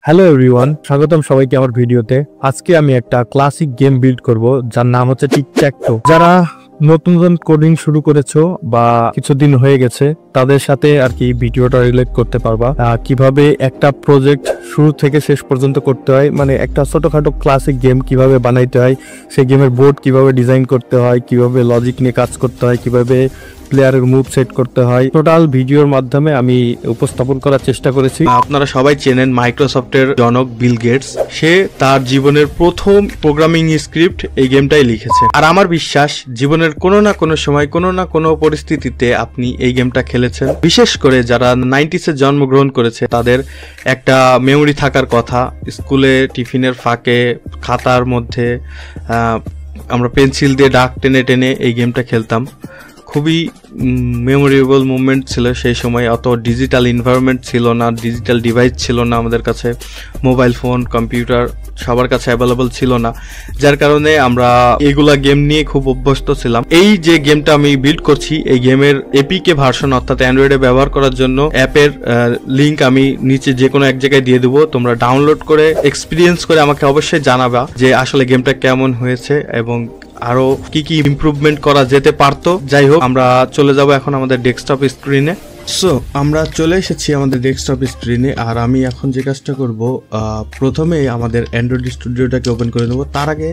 Hello everyone, স্বাগতম সবাইকে আমার ভিডিওতে। আজকে আমি একটা ক্লাসিক গেম বিল্ড করব যার নাম হচ্ছে টিকট্যাকটো। যারা নতুন নতুন কোডিং শুরু করেছো বা কিছুদিন হয়ে গেছে তাদের সাথে আর কি ভিডিওটা রিলেট করতে পারবা। কিভাবে একটা প্রজেক্ট শুরু থেকে শেষ পর্যন্ত করতে হয়, মানে একটা ছোটখাটো ক্লাসিক গেম কিভাবে বানাইতে হয়, সেই গেমের বোর্ড কিভাবে ডিজাইন করতে হয়, কিভাবে লজিক নিয়ে কাজ করতে হয়, কিভাবে প্লেয়ারের মুভ সেট করতে হয়, টোটাল ভিডিওর মাধ্যমে আমি উপস্থাপন করার চেষ্টা করেছি। আপনারা সবাই চেনেন মাইক্রোসফটের জনক বিল গেটস। সে তার জীবনের প্রথম প্রোগ্রামিং স্ক্রিপ্ট এই গেমটাই লিখেছে। আর আমার বিশ্বাস জীবনের কোনো না কোনো সময় কোনো না কোনো পরিস্থিতিতে আপনি এই গেমটা খেলেছেন। বিশেষ করে যারা 90s-এ জন্মগ্রহণ করেছে তাদের একটা মেমোরি থাকার কথা। স্কুলে টিফিনের ফাঁকে খাতার মধ্যে আমরা পেন্সিল দিয়ে দাগ টেনে টেনে এই গেমটা খেলতাম। খুবই মেমোরেবল মুভমেন্ট ছিল সেই সময়। অত ডিজিটাল এনভায়রনমেন্ট ছিল না, ডিজিটাল ডিভাইস ছিল না আমাদের কাছে, মোবাইল ফোন কম্পিউটার সবার কাছে অ্যাভেলেবল ছিল না, যার কারণে আমরা এগুলা গেম নিয়ে খুব অভ্যস্ত ছিলাম। এই যে গেমটা আমি বিল্ড করছি, এই গেমের এপিকে ভার্সন অর্থাৎ অ্যান্ড্রয়েডে ব্যবহার করার জন্য অ্যাপের লিঙ্ক আমি নিচে যে কোনো এক জায়গায় দিয়ে দেবো। তোমরা ডাউনলোড করে এক্সপিরিয়েন্স করে আমাকে অবশ্যই জানাবা যে আসলে গেমটা কেমন হয়েছে এবং আরো কি কি ইমপ্রুভমেন্ট করা যেতে পারতো। যাই হোক, আমরা চলে যাব এখন আমাদের ডেস্কটপ স্ক্রিনে। সো আমরা চলে এসেছি আমাদের ডেস্কটপ স্ক্রিনে। আর আমি এখন যে কাজটা করব, প্রথমে আমাদের অ্যান্ড্রয়েড স্টুডিওটাকে ওপেন করে নেব। তার আগে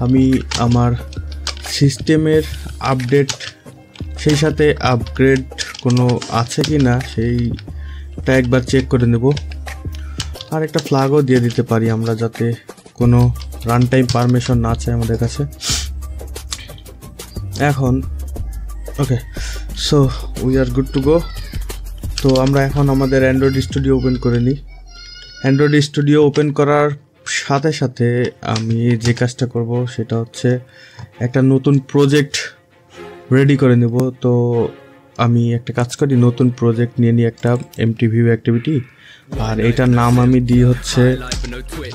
আমি আমার সিস্টেমের আপডেট সেই সাথে আপগ্রেড কোনো আছে কি না সেইটা একবার চেক করে নেব। আর একটা ফ্ল্যাগও দিয়ে দিতে পারি আমরা, যাতে কোনো রান টাইম পারমিশন না চাই আমাদের কাছে। এখন okay, so we are good to go. তো আমরা এখন আমাদের অ্যান্ড্রয়েড স্টুডিও ওপেন করে নিই। অ্যান্ড্রয়েড স্টুডিও ওপেন করার সাথে সাথে আমি যে কাজটা করব সেটা হচ্ছে একটা নতুন প্রজেক্ট রেডি করে নেব। তো আমি একটা কাজ করি, নতুন প্রজেক্ট নিয়ে নিই একটা এমটি ভিউ অ্যাক্টিভিটি। আর এটার নাম আমি দিই হচ্ছে,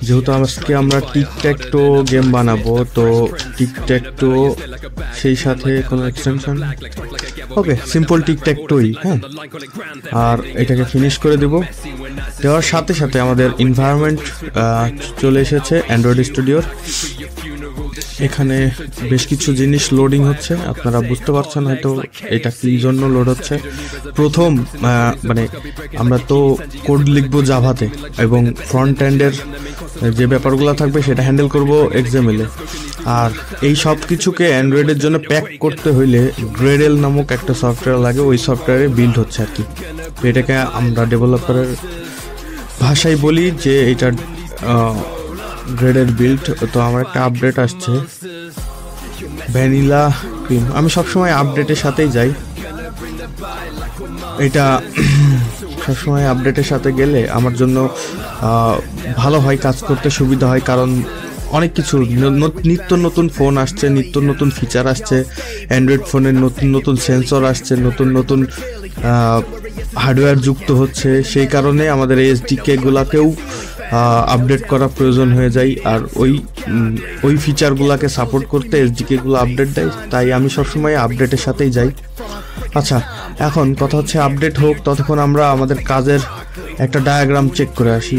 যেহেতু আজকে আমরা টিকট্যাকটো গেম বানাবো, তো টিকট্যাকটো সেই সাথে কোনো এক্সটেনশন, ওকে সিম্পল টিকট্যাকটোই। হ্যাঁ, আর এটাকে ফিনিশ করে দেব। দেওয়ার সাথে সাথে আমাদের এনভায়রনমেন্ট চলে এসেছে অ্যান্ড্রয়েড স্টুডিওর। এখানে বেশ কিছু জিনিস লোডিং হচ্ছে, আপনারা বুঝতে পারছেন হয়তো এটা কি জন্য লোড হচ্ছে। প্রথম মানে আমরা তো কোড লিখবো জাভাতে এবং ফ্রন্ট এন্ডের যে ব্যাপারগুলো থাকবে সেটা হ্যান্ডেল করব এক্সএমএল-এ। আর এই সব কিছুকে অ্যান্ড্রয়েডের জন্য প্যাক করতে হইলে গ্রেডেল নামক একটা সফটওয়্যার লাগে, ওই সফটওয়্যারে বিল্ড হচ্ছে আর কি। তো এটাকে আমরা ডেভেলপারের ভাষায় বলি যে এটা গ্রেডের বিল্ড। তো আমার একটা আপডেট আসছে ভ্যানিলা ক্রিম। আমি সবসময় আপডেটের সাথেই যাই, এটা সবসময় আপডেটের সাথে গেলে আমার জন্য ভালো হয়, কাজ করতে সুবিধা হয়। কারণ অনেক কিছু নিত্য নতুন ফোন আসছে, নিত্য নতুন ফিচার আসছে, অ্যান্ড্রয়েড ফোনের নতুন নতুন সেন্সর আসছে, নতুন নতুন হার্ডওয়্যার যুক্ত হচ্ছে। সেই কারণে আমাদের এসডিকেগুলোকেও আপডেট করা প্রয়োজন হয়ে যায়। আর ওই ফিচারগুলোকে সাপোর্ট করতে এসডিকেগুলো আপডেট দেয়, তাই আমি সবসময় আপডেটের সাথেই যাই। আচ্ছা, এখন কথা হচ্ছে আপডেট হোক, ততক্ষণ আমরা আমাদের কাজের একটা ডায়াগ্রাম চেক করে আসি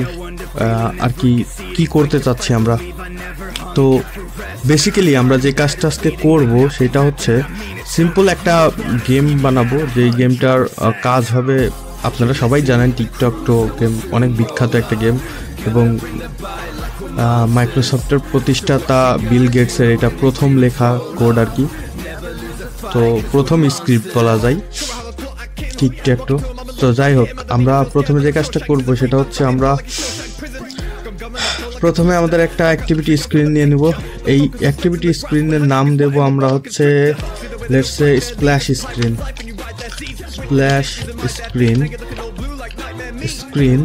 আর কি করতে চাচ্ছি আমরা। তো বেসিক্যালি আমরা যে কাজটা আজকে করবো সেটা হচ্ছে সিম্পল একটা গেম বানাবো। যেই গেমটার কাজ হবে, আপনারা সবাই জানেন টিকট্যাকটো গেম অনেক বিখ্যাত একটা গেম এবং মাইক্রোসফটের প্রতিষ্ঠাতা বিল গেটসের এটা প্রথম লেখা কোড আর কি। তো প্রথম স্ক্রিপ্ট বলা যায় টিকট্যাকটো। তো যাই হোক, আমরা প্রথমে যে কাজটা করব সেটা হচ্ছে আমরা প্রথমে আমাদের একটা অ্যাক্টিভিটি স্ক্রিন নিয়ে নেব। এই অ্যাক্টিভিটি স্ক্রিনের নাম দেব আমরা হচ্ছে let's say splash screen. Splash screen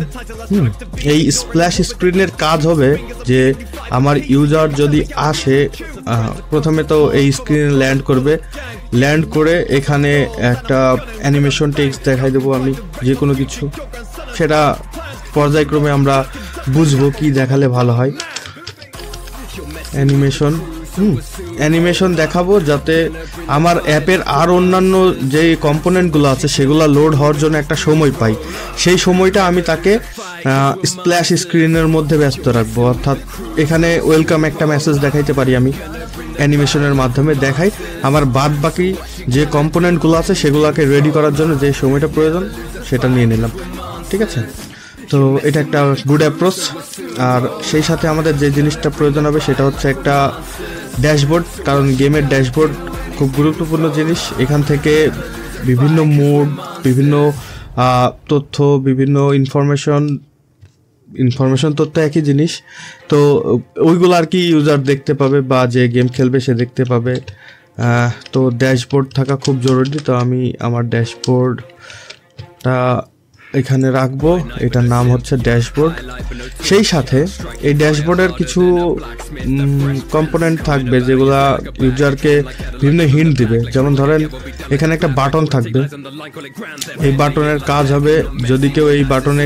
এই স্প্ল্যাশ স্ক্রিনের কাজ হবে যে আমার ইউজার যদি আসে, প্রথমে তো এই স্ক্রিনে ল্যান্ড করবে, ল্যান্ড করে এখানে একটা অ্যানিমেশন টেক্সট দেখাই দেবো আমি, যে কোনো কিছু। সেটা পর্যায়ক্রমে আমরা বুঝবো কি দেখালে ভালো হয়। অ্যানিমেশন দেখাবো যাতে আমার অ্যাপের আর অন্যান্য যে কম্পোনেন্টগুলো আছে সেগুলো লোড হওয়ার জন্য একটা সময় পাই। সেই সময়টা আমি তাকে স্প্ল্যাশ স্ক্রিনের মধ্যে ব্যস্ত রাখবো, অর্থাৎ এখানে ওয়েলকাম একটা মেসেজ দেখাইতে পারি, আমি অ্যানিমেশনের মাধ্যমে দেখাই। আমার বাদ বাকি যে কম্পোনেন্টগুলো আছে সেগুলোকে রেডি করার জন্য যে সময়টা প্রয়োজন সেটা নিয়ে নিলাম, ঠিক আছে। তো এটা একটা গুড অ্যাপ্রোচ। আর সেই সাথে আমাদের যে জিনিসটা প্রয়োজন হবে সেটা হচ্ছে একটা ড্যাশবোর্ড, কারণ গেমের ড্যাশবোর্ড খুব গুরুত্বপূর্ণ জিনিস। এখান থেকে বিভিন্ন মোড, বিভিন্ন তথ্য, বিভিন্ন ইনফরমেশন তথ্য একই জিনিস, তো ওইগুলো আর কি ইউজার দেখতে পাবে বা যে গেম খেলবে সে দেখতে পাবে। তো ড্যাশবোর্ড থাকা খুব জরুরি। তো আমি আমার ড্যাশবোর্ডটা এখানে রাখবো, এটার নাম হচ্ছে ড্যাশবোর্ড। সেই সাথে এই ড্যাশবোর্ডের কিছু কম্পোনেন্ট থাকবে যেগুলা ইউজারকে বিভিন্ন হিন্ট দিবে। যেমন ধরেন এখানে একটা বাটন থাকবে, এই বাটনের কাজ হবে যদি কেউ এই বাটনে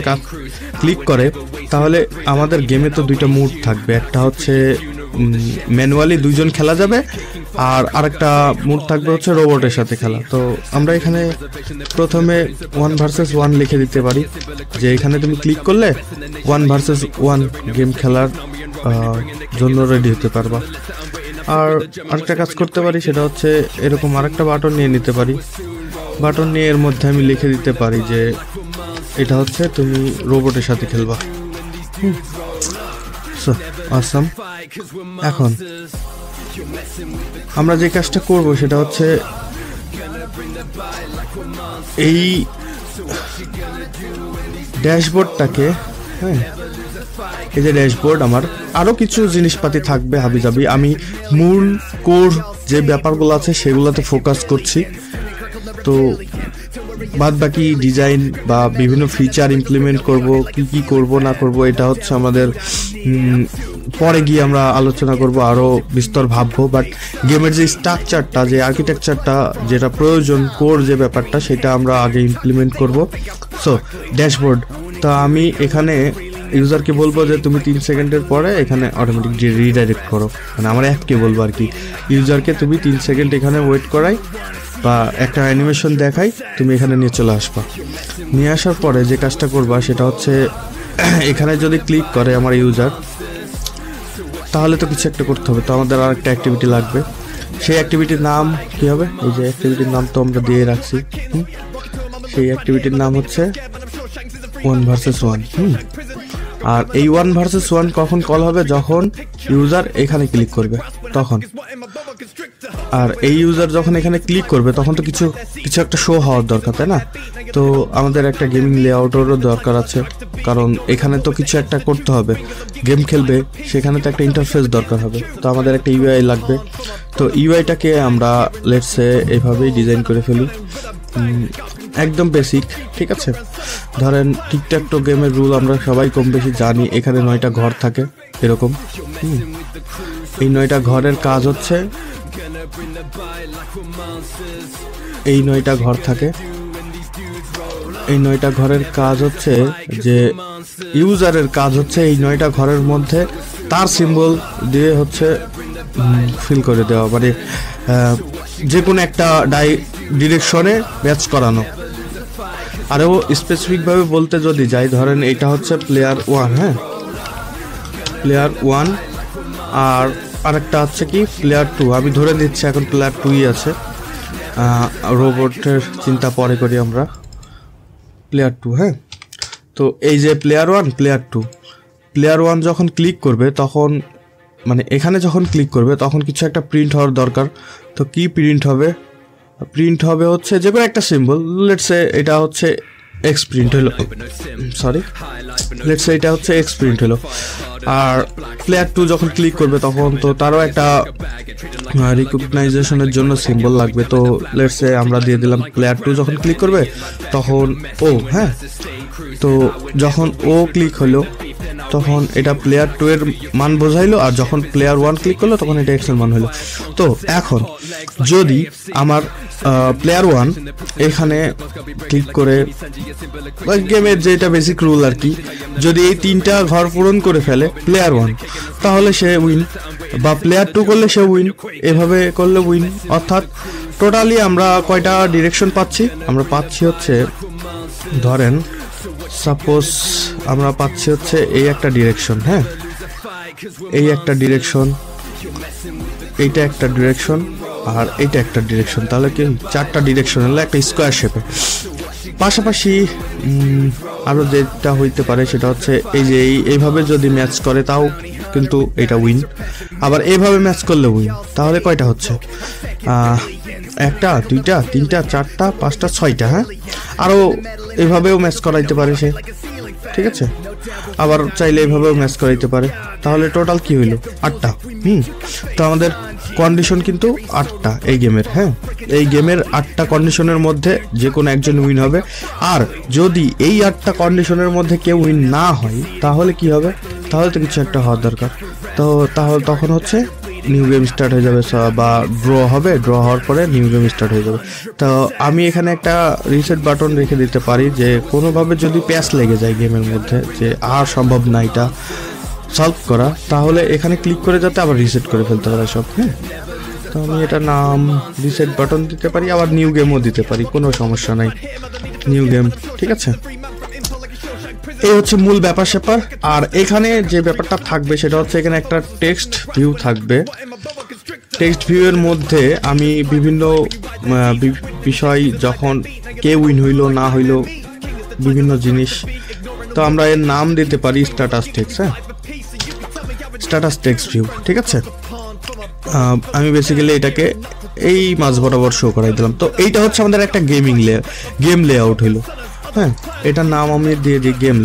ক্লিক করে তাহলে আমাদের গেমে তো দুইটা মুড থাকবে, একটা হচ্ছে ম্যানুয়ালি দুইজন খেলা যাবে আর আরেকটা মুড থাকবে হচ্ছে রোবটের সাথে খেলা। তো আমরা এখানে প্রথমে 1 ভার্সেস 1 লিখে দিতে পারি, যে এখানে তুমি ক্লিক করলে 1 ভার্সেস 1 গেম খেলার জন্য রেডি হতে পারবা। আর আরেকটা কাজ করতে পারি, সেটা হচ্ছে এরকম আরেকটা বাটন নিয়ে নিতে পারি। বাটন নিয়ে এর মধ্যে আমি লিখে দিতে পারি যে এটা হচ্ছে তুমি রোবটের সাথে খেলবা। awesome. এখন আমরা যে কাজটা করব সেটা হচ্ছে এই ড্যাশবোর্ডটাকে, হ্যাঁ এই যে ড্যাশবোর্ড, আমার আরো কিছু জিনিসপাতি থাকবে হাবিজাবি। আমি মূল কোর যে ব্যাপারগুলো আছে সেগুলোতে ফোকাস করছি। তো বাদ বাকি ডিজাইন বা বিভিন্ন ফিচার ইমপ্লিমেন্ট করব, কি করব না করব এটা হচ্ছে আমাদের পরে গিয়ে আমরা আলোচনা করব, আরো বিস্তর ভাববো। বাট গেমের যে স্ট্রাকচারটা, যে আর্কিটেকচারটা, যেটা প্রয়োজন কোর যে ব্যাপারটা, সেটা আমরা আগে ইমপ্লিমেন্ট করব। সো ড্যাশবোর্ড, তা আমি এখানে ইউজারকে বলবো যে তুমি 3 সেকেন্ডের পরে এখানে অটোমেটিক রিডাইরেক্ট করো, মানে আমার অ্যাপকে বলবো আর কি, ইউজারকে তুমি 3 সেকেন্ড এখানে ওয়েট করাই বা একটা অ্যানিমেশন দেখাই, তুমি এখানে নিয়ে চলে আসবা। নিয়ে আসার পরে যে কাজটা করবা সেটা হচ্ছে এখানে যদি ক্লিক করে আমার ইউজার, তাহলে তো কিছু একটা করতে হবে। তো আমাদের আর একটা অ্যাক্টিভিটি লাগবে, সেই অ্যাক্টিভিটির নাম কি হবে? এই যে অ্যাক্টিভিটির নাম তো আমরা দিয়ে রাখছি, সেই অ্যাক্টিভিটির নাম হচ্ছে 1 ভার্সেস 1। আর এই 1 ভার্সেস 1 কখন কল হবে? যখন ইউজার এখানে ক্লিক করবে তখন। আর এই ইউজার যখন এখানে ক্লিক করবে তখন তো কিছু একটা শো হওয়ার দরকার, তাই না? তো আমাদের একটা গেমিং লেআউটেরও দরকার আছে, কারণ এখানে তো কিছু একটা করতে হবে। গেম খেলবে, সেখানে তো একটা ইন্টারফেস দরকার হবে। তো আমাদের একটা ইউআই লাগবে। তো ইউআইটাকে আমরা লেটসে এইভাবেই ডিজাইন করে ফেলি, একদম বেসিক, ঠিক আছে? ধরেন টিকট্যাকটো গেমের রুল আমরা সবাই কম বেশি জানি। এখানে 9টা ঘর থাকে এরকম। এই 9টা ঘরের কাজ হচ্ছে, এই 9টা ঘর থাকে, এই 9টা ঘরের কাজ হচ্ছে যে ইউজারের কাজ হচ্ছে এই 9টা ঘরের মধ্যে তার সিম্বল দিয়ে হচ্ছে ফিল করে দেওয়া, মানে যে কোনো একটা ডিরেকশনে ম্যাচ করানো। আরও স্পেসিফিকভাবে বলতে যদি যাই, ধরেন এটা হচ্ছে প্লেয়ার 1, হ্যাঁ প্লেয়ার 1, আর আরেকটা হচ্ছে কি প্লেয়ার 2। আমি ধরে দিচ্ছি এখন প্লেয়ার 2ই আছে, রোবটের চিন্তা পরে করি আমরা। প্লেয়ার 2, হ্যাঁ। তো এই যে প্লেয়ার 1, প্লেয়ার 2, প্লেয়ার 1 যখন ক্লিক করবে তখন, মানে এখানে যখন ক্লিক করবে তখন কিছু একটা প্রিন্ট হওয়ার দরকার। তো কি প্রিন্ট হবে? প্রিন্ট হবে হচ্ছে যে কোনো একটা সিম্বল। লেটসে এটা হচ্ছে এক্স প্রিন্ট হলো, সরি লেটসে এটা হচ্ছে এক্স প্রিন্ট হলো। আর প্লেয়ার 2 যখন ক্লিক করবে তখন তো তারও একটা রিকগনাইজেশনের জন্য সিম্বল লাগবে। তো লেটসে আমরা দিয়ে দিলাম প্লেয়ার 2 যখন ক্লিক করবে তখন ও, হ্যাঁ। তো যখন ও ক্লিক হলো তখন এটা প্লেয়ার 2 এর মান বোঝাইলো, আর যখন প্লেয়ার 1 ক্লিক করলো তখন এটা এক্স এর মান হলো। তো এখন যদি আমার প্লেয়ার 1 এখানে ক্লিক করে, গেমের যেটা বেসিক রুল আর কি, যদি এই 3টা ঘর পূরণ করে ফেলে প্লেয়ার 1, তাহলে সে উইন, বা প্লেয়ার 2 করলে সে উইন, এভাবে করলে উইন। অর্থাৎ টোটালি আমরা কয়টা ডিরেকশন পাচ্ছি? আমরা পাচ্ছি হচ্ছে ধরেন সাপোজ আমরা পাচ্ছি হচ্ছে এই একটা ডিরেকশন, হ্যাঁ এই একটা ডিরেকশন, এইটা একটা ডিরেকশন আর এইটা একটা ডিরেকশন, তাহলে কি 4টা ডিরেকশন হলো একটা স্কোয়ার শেপে। পাশাপাশি আরও যেটা হইতে পারে সেটা হচ্ছে এই যে এইভাবে যদি ম্যাচ করে তাও কিন্তু এটা উইন, আবার এইভাবে ম্যাচ করলে উইন। তাহলে কয়টা হচ্ছে? 1টা 2টা 3টা 4টা 5টা 6টা, হ্যাঁ আরও এভাবেও ম্যাচ করাইতে পারে সে, ঠিক আছে, আবার চাইলে এইভাবেও ম্যাচ করাইতে পারে। তাহলে টোটাল কি হইলো? 8টা। তো আমাদের কন্ডিশন কিন্তু 8টা এই গেমের, হ্যাঁ এই গেমের 8টা কন্ডিশনের মধ্যে যে কোনো একজন উইন হবে। আর যদি এই 8টা কন্ডিশনের মধ্যে কেউ উইন না হয় তাহলে কি হবে? তাহলে তো কিছু একটা হওয়ার দরকার। তো তাহলে তখন হচ্ছে নিউ গেম স্টার্ট হয়ে যাবে বা ড্র হবে, ড্র হওয়ার পরে নিউ গেম স্টার্ট হয়ে যাবে। তো আমি এখানে একটা রিসেট বাটন রেখে দিতে পারি যে কোনোভাবে যদি প্যাচ লেগে যায় গেমের মধ্যে যে আর সম্ভব না এটা সলভ করা, তাহলে এখানে ক্লিক করে যাতে আবার রিসেট করে ফেলতে পারে সব। হ্যাঁ তো আমি এটা নাম রিসেট বাটন দিতে পারি, আবার নিউ গেমও দিতে পারি, কোনো সমস্যা নাই, নিউ গেম, ঠিক আছে। এই হচ্ছে মূল ব্যাপার স্যাপার। আর এখানে যে ব্যাপারটা থাকবে সেটা হচ্ছে এখানে একটা টেক্সট ভিউ থাকবে। টেক্সট ভিউয়ের মধ্যে আমি বিভিন্ন বিষয়, যখন কে উইন হইলো না হইলো বিভিন্ন জিনিস, তো আমরা এর নাম দিতে পারি স্ট্যাটাস টেক্সট, হ্যাঁ স্ট্যাটাস টেক্সট ভিউ, ঠিক আছে। আমি বেসিক্যালি এটাকে এই মাঝ বরাবর শো করাই দিলাম। তো এইটা হচ্ছে আমাদের একটা গেম লেআউট হইলো, হ্যাঁ এটার নাম আমি দিয়ে দিই গেম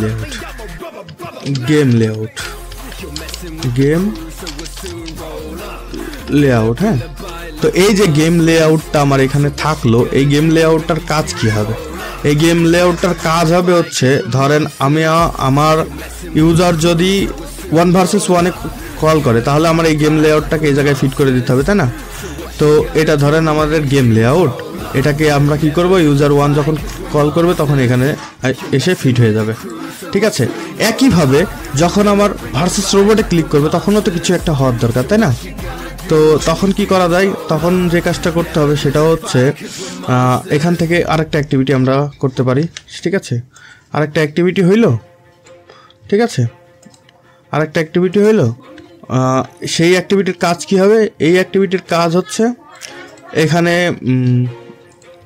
লেআউট, হ্যাঁ। তো এই যে গেম লেআউটটা আমার এখানে থাকলো, এই গেম লেআউটটার কাজ কি হবে? এই গেম লেআউটটার কাজ হবে হচ্ছে, ধরেন আমার ইউজার যদি 1 ভার্সেস 1-এ কল করে তাহলে আমার এই গেম লেআউটটাকে এই জায়গায় ফিট করে দিতে হবে, তাই না? তো এটা ধরেন আমাদের গেম লেআউট, এটাকে আমরা কি করব, ইউজার 1 যখন কল করবে তখন এখানে এসে ফিট হয়ে যাবে, ঠিক আছে। একইভাবে যখন আমার ভার্সেস রোবটে ক্লিক করবে তখনও তো কিছু একটা হওয়ার দরকার, তাই না? তো তখন কি করা যায়? তখন যে কাজটা করতে হবে সেটা হচ্ছে এখান থেকে আরেকটা অ্যাক্টিভিটি আমরা করতে পারি, ঠিক আছে। আরেকটা অ্যাক্টিভিটি হইলো, ঠিক আছে, আরেকটা অ্যাক্টিভিটি হইলো। সেই অ্যাক্টিভিটির কাজ কি হবে? এই অ্যাক্টিভিটির কাজ হচ্ছে এখানে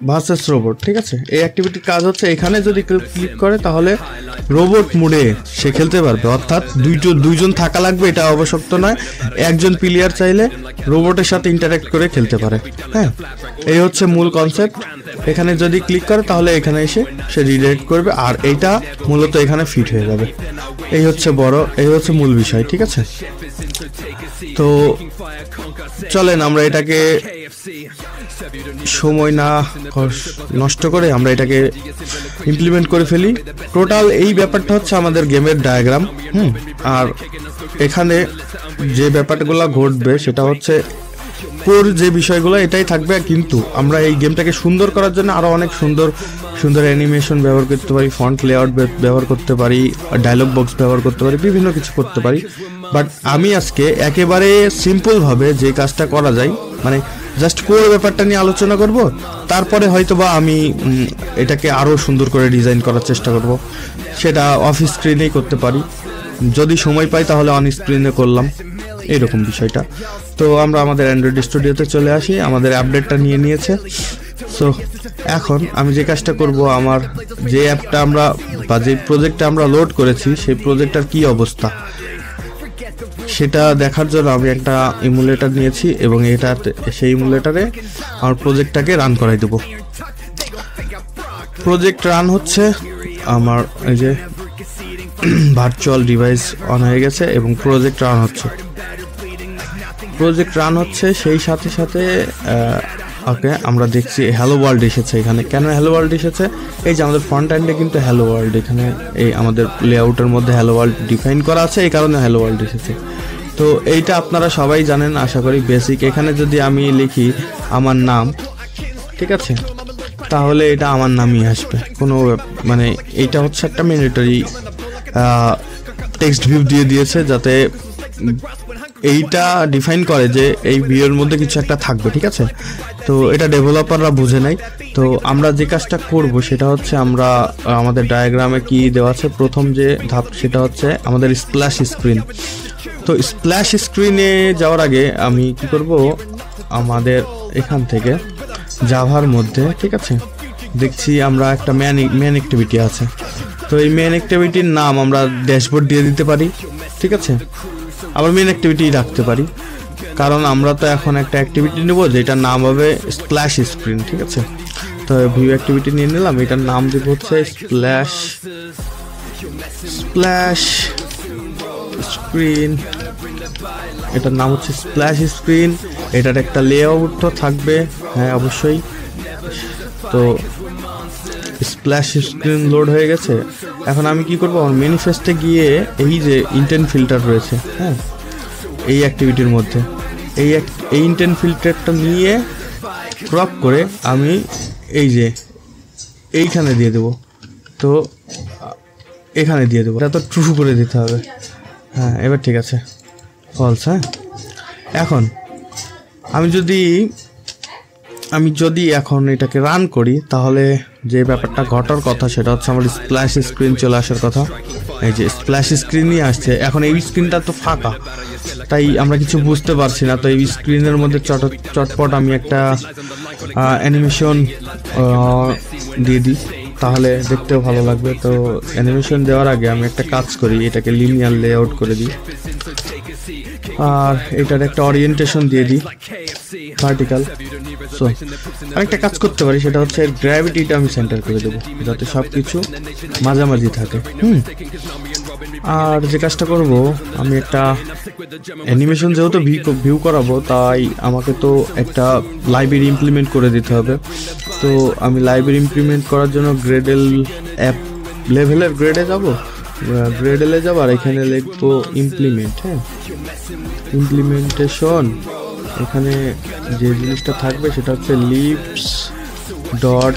ভার্সেস রোবট, ঠিক আছে। এই অ্যাক্টিভিটির কাজ হচ্ছে এখানে যদি ক্লিক করে তাহলে রোবট মোডে সে খেলতে পারবে, অর্থাৎ দুইজন থাকা লাগবে এটা আবশ্যক নয়, একজন প্লেয়ার চাইলে রোবটের সাথে ইন্টারঅ্যাক্ট করে খেলতে পারে, হ্যাঁ এই হচ্ছে মূল কনসেপ্ট। এখানে যদি ক্লিক করে তাহলে এখানে এসে সে রিডাইরেক্ট করবে আর এইটা মূলত এখানে ফিট হয়ে যাবে। এই হচ্ছে মূল বিষয়, ঠিক আছে। তো চলেন আমরা এটাকে সময় না নষ্ট করে আমরা এটাকে ইমপ্লিমেন্ট করে ফেলি। টোটাল এই ব্যাপারটা হচ্ছে আমাদের গেমের ডায়াগ্রাম, আর এখানে যে ব্যাপারগুলো ঘটবে সেটা হচ্ছে কোর যে বিষয়গুলো এটাই থাকবে, কিন্তু আমরা এই গেমটাকে সুন্দর করার জন্য আরো অনেক সুন্দর অ্যানিমেশন ব্যবহার করতে পারি, ফন্ট লেআউট ব্যবহার করতে পারি, ডায়লগ বক্স ব্যবহার করতে পারি, বিভিন্ন কিছু করতে পারি। বাট আমি আজকে একেবারে সিম্পল ভাবে যে কাজটা করা যায়, মানে জাস্ট কোর ব্যাপারটা নিয়ে আলোচনা করব, তারপরে হয়তোবা আমি এটাকে আরো সুন্দর করে ডিজাইন করার চেষ্টা করব। সেটা অফ স্ক্রিনেই করতে পারি, যদি সময় পাই তাহলে অন স্ক্রিনে করলাম, এরকম বিষয়টা। তো আমরা আমাদের অ্যান্ড্রয়েড স্টুডিওতে চলে আসি, আমাদের আপডেটটা নিয়েছে। সো এখন আমি যে কাজটা করব, আমার যে অ্যাপটা আমরা বা যে প্রজেক্টটা আমরা লোড করেছি সেই প্রজেক্টটার কি অবস্থা সেটা দেখার জন্য আমি একটা ইমুলেটর নিয়েছি এবং সেই ইমুলেটরে আমার প্রজেক্টটাকে রান করাই দেব। প্রজেক্ট রান হচ্ছে, আমার এই যে ভার্চুয়াল ডিভাইস অন হয়ে গেছে এবং প্রজেক্ট রান হচ্ছে সেই সাথে সাথে ওকে আমরা দেখছি হ্যালো ওয়ার্ল্ড এসেছে। এখানে কেন হ্যালো ওয়ার্ল্ড এসেছে? এই যে আমাদের ফ্রন্ট এন্ডে কিন্তু হ্যালো ওয়ার্ল্ড, এখানে এই আমাদের লেআউটের মধ্যে হ্যালো ওয়ার্ল্ড ডিফাইন করা আছে, এই কারণে হ্যালো ওয়ার্ল্ড এসেছে। তো এইটা আপনারা সবাই জানেন আশা করি বেসিক। এখানে যদি আমি লিখি আমার নাম, ঠিক আছে, তাহলে এটা আমার নামই আসবে, কোনো মানে এইটা হচ্ছে একটা ম্যান্ডেটরি টেক্সট ভিউ দিয়েছে যাতে এইটা ডিফাইন করে যে এই ভিউয়ের মধ্যে কিছু একটা থাকবে, ঠিক আছে। তো এটা ডেভেলপাররা বুঝে নাই। তো আমরা যে কাজটা করব সেটা হচ্ছে আমরা আমাদের ডায়াগ্রামে কি দেওয়া আছে, প্রথম যে ধাপ সেটা হচ্ছে আমাদের স্প্ল্যাশ স্ক্রিন। তো স্প্ল্যাশ স্ক্রিনে যাওয়ার আগে আমি কি করব, আমাদের এখান থেকে জাভার মধ্যে, ঠিক আছে, দেখছি আমরা একটা মেন অ্যাক্টিভিটি আছে। তো এই মেন অ্যাক্টিভিটির নাম আমরা ড্যাশবোর্ড দিয়ে দিতে পারি, ঠিক আছে। আবার মেন অ্যাক্টিভিটি রাখতে পারি, কারণ আমরা তো এখন একটা অ্যাক্টিভিটি নেব যেটার নাম হবে স্প্ল্যাশ স্ক্রিন, ঠিক আছে। তো ভিউ অ্যাক্টিভিটি নিয়ে নিলাম, এটার নাম দিব হচ্ছে স্প্ল্যাশ স্ক্রিন। এটার নাম হচ্ছে স্প্ল্যাশ স্ক্রিন। এটার একটা লেআউটও থাকবে, হ্যাঁ অবশ্যই। তো স্প্ল্যাশ স্ক্রিন লোড হয়ে গেছে। এখন আমি কি করব, আমার ম্যানিফেস্টে গিয়ে এই যে ইন্টেন্ট ফিল্টার রয়েছে, হ্যাঁ এই অ্যাক্টিভিটির মধ্যে এই ইন্টেন্ট ফিল্টারটা নিয়ে ক্রপ করে আমি এই যে এইখানে দিয়ে দেবো। তো এখানে দিয়ে দেবো, এটা তো ট্রু করে দিতে হবে। হ্যাঁ এবার ঠিক আছে, ফলস। হ্যাঁ এখন আমি যদি এখন এটাকে রান করি, তাহলে যে ব্যাপারটা ঘটার কথা সেটা হচ্ছে আমার স্প্ল্যাশ স্ক্রিন চলে আসার কথা। এই যে স্প্ল্যাশ স্ক্রিনই আসছে। এখন এই স্ক্রিনটা তো ফাঁকা, তাই আমরা কিছু বুঝতে পারছি না। তো এই স্ক্রিনের মধ্যে চটপট আমি একটা অ্যানিমেশন দিয়ে দিই, তাহলে দেখতেও ভালো লাগবে। তো অ্যানিমেশন দেওয়ার আগে আমি একটা কাজ করি, এটাকে লিনিয়ার লেআউট করে দিই, আর এটার একটা ওরিয়েন্টেশন দিয়ে দিই ভার্টিক্যাল। সো আরেকটা কাজ করতে পারি, সেটা হচ্ছে গ্র্যাভিটিটা আমি সেন্টার করে দেবো, যাতে সব কিছু মাঝামাঝি থাকে। আর যে কাজটা করব, আমি একটা অ্যানিমেশন যেহেতু ভিউ করাবো, তাই আমাকে তো একটা লাইব্রেরি ইমপ্লিমেন্ট করে দিতে হবে। তো আমি লাইব্রেরি ইমপ্লিমেন্ট করার জন্য গ্রেডেল অ্যাপ লেভেলের গ্রেডে যাব, গ্রেডেলে যাব, আর এখানে লিখবো ইমপ্লিমেন্ট। হ্যাঁ ইমপ্লিমেন্টেশন, এখানে যে জিনিসটা থাকবে সেটা হচ্ছে লিভস ডট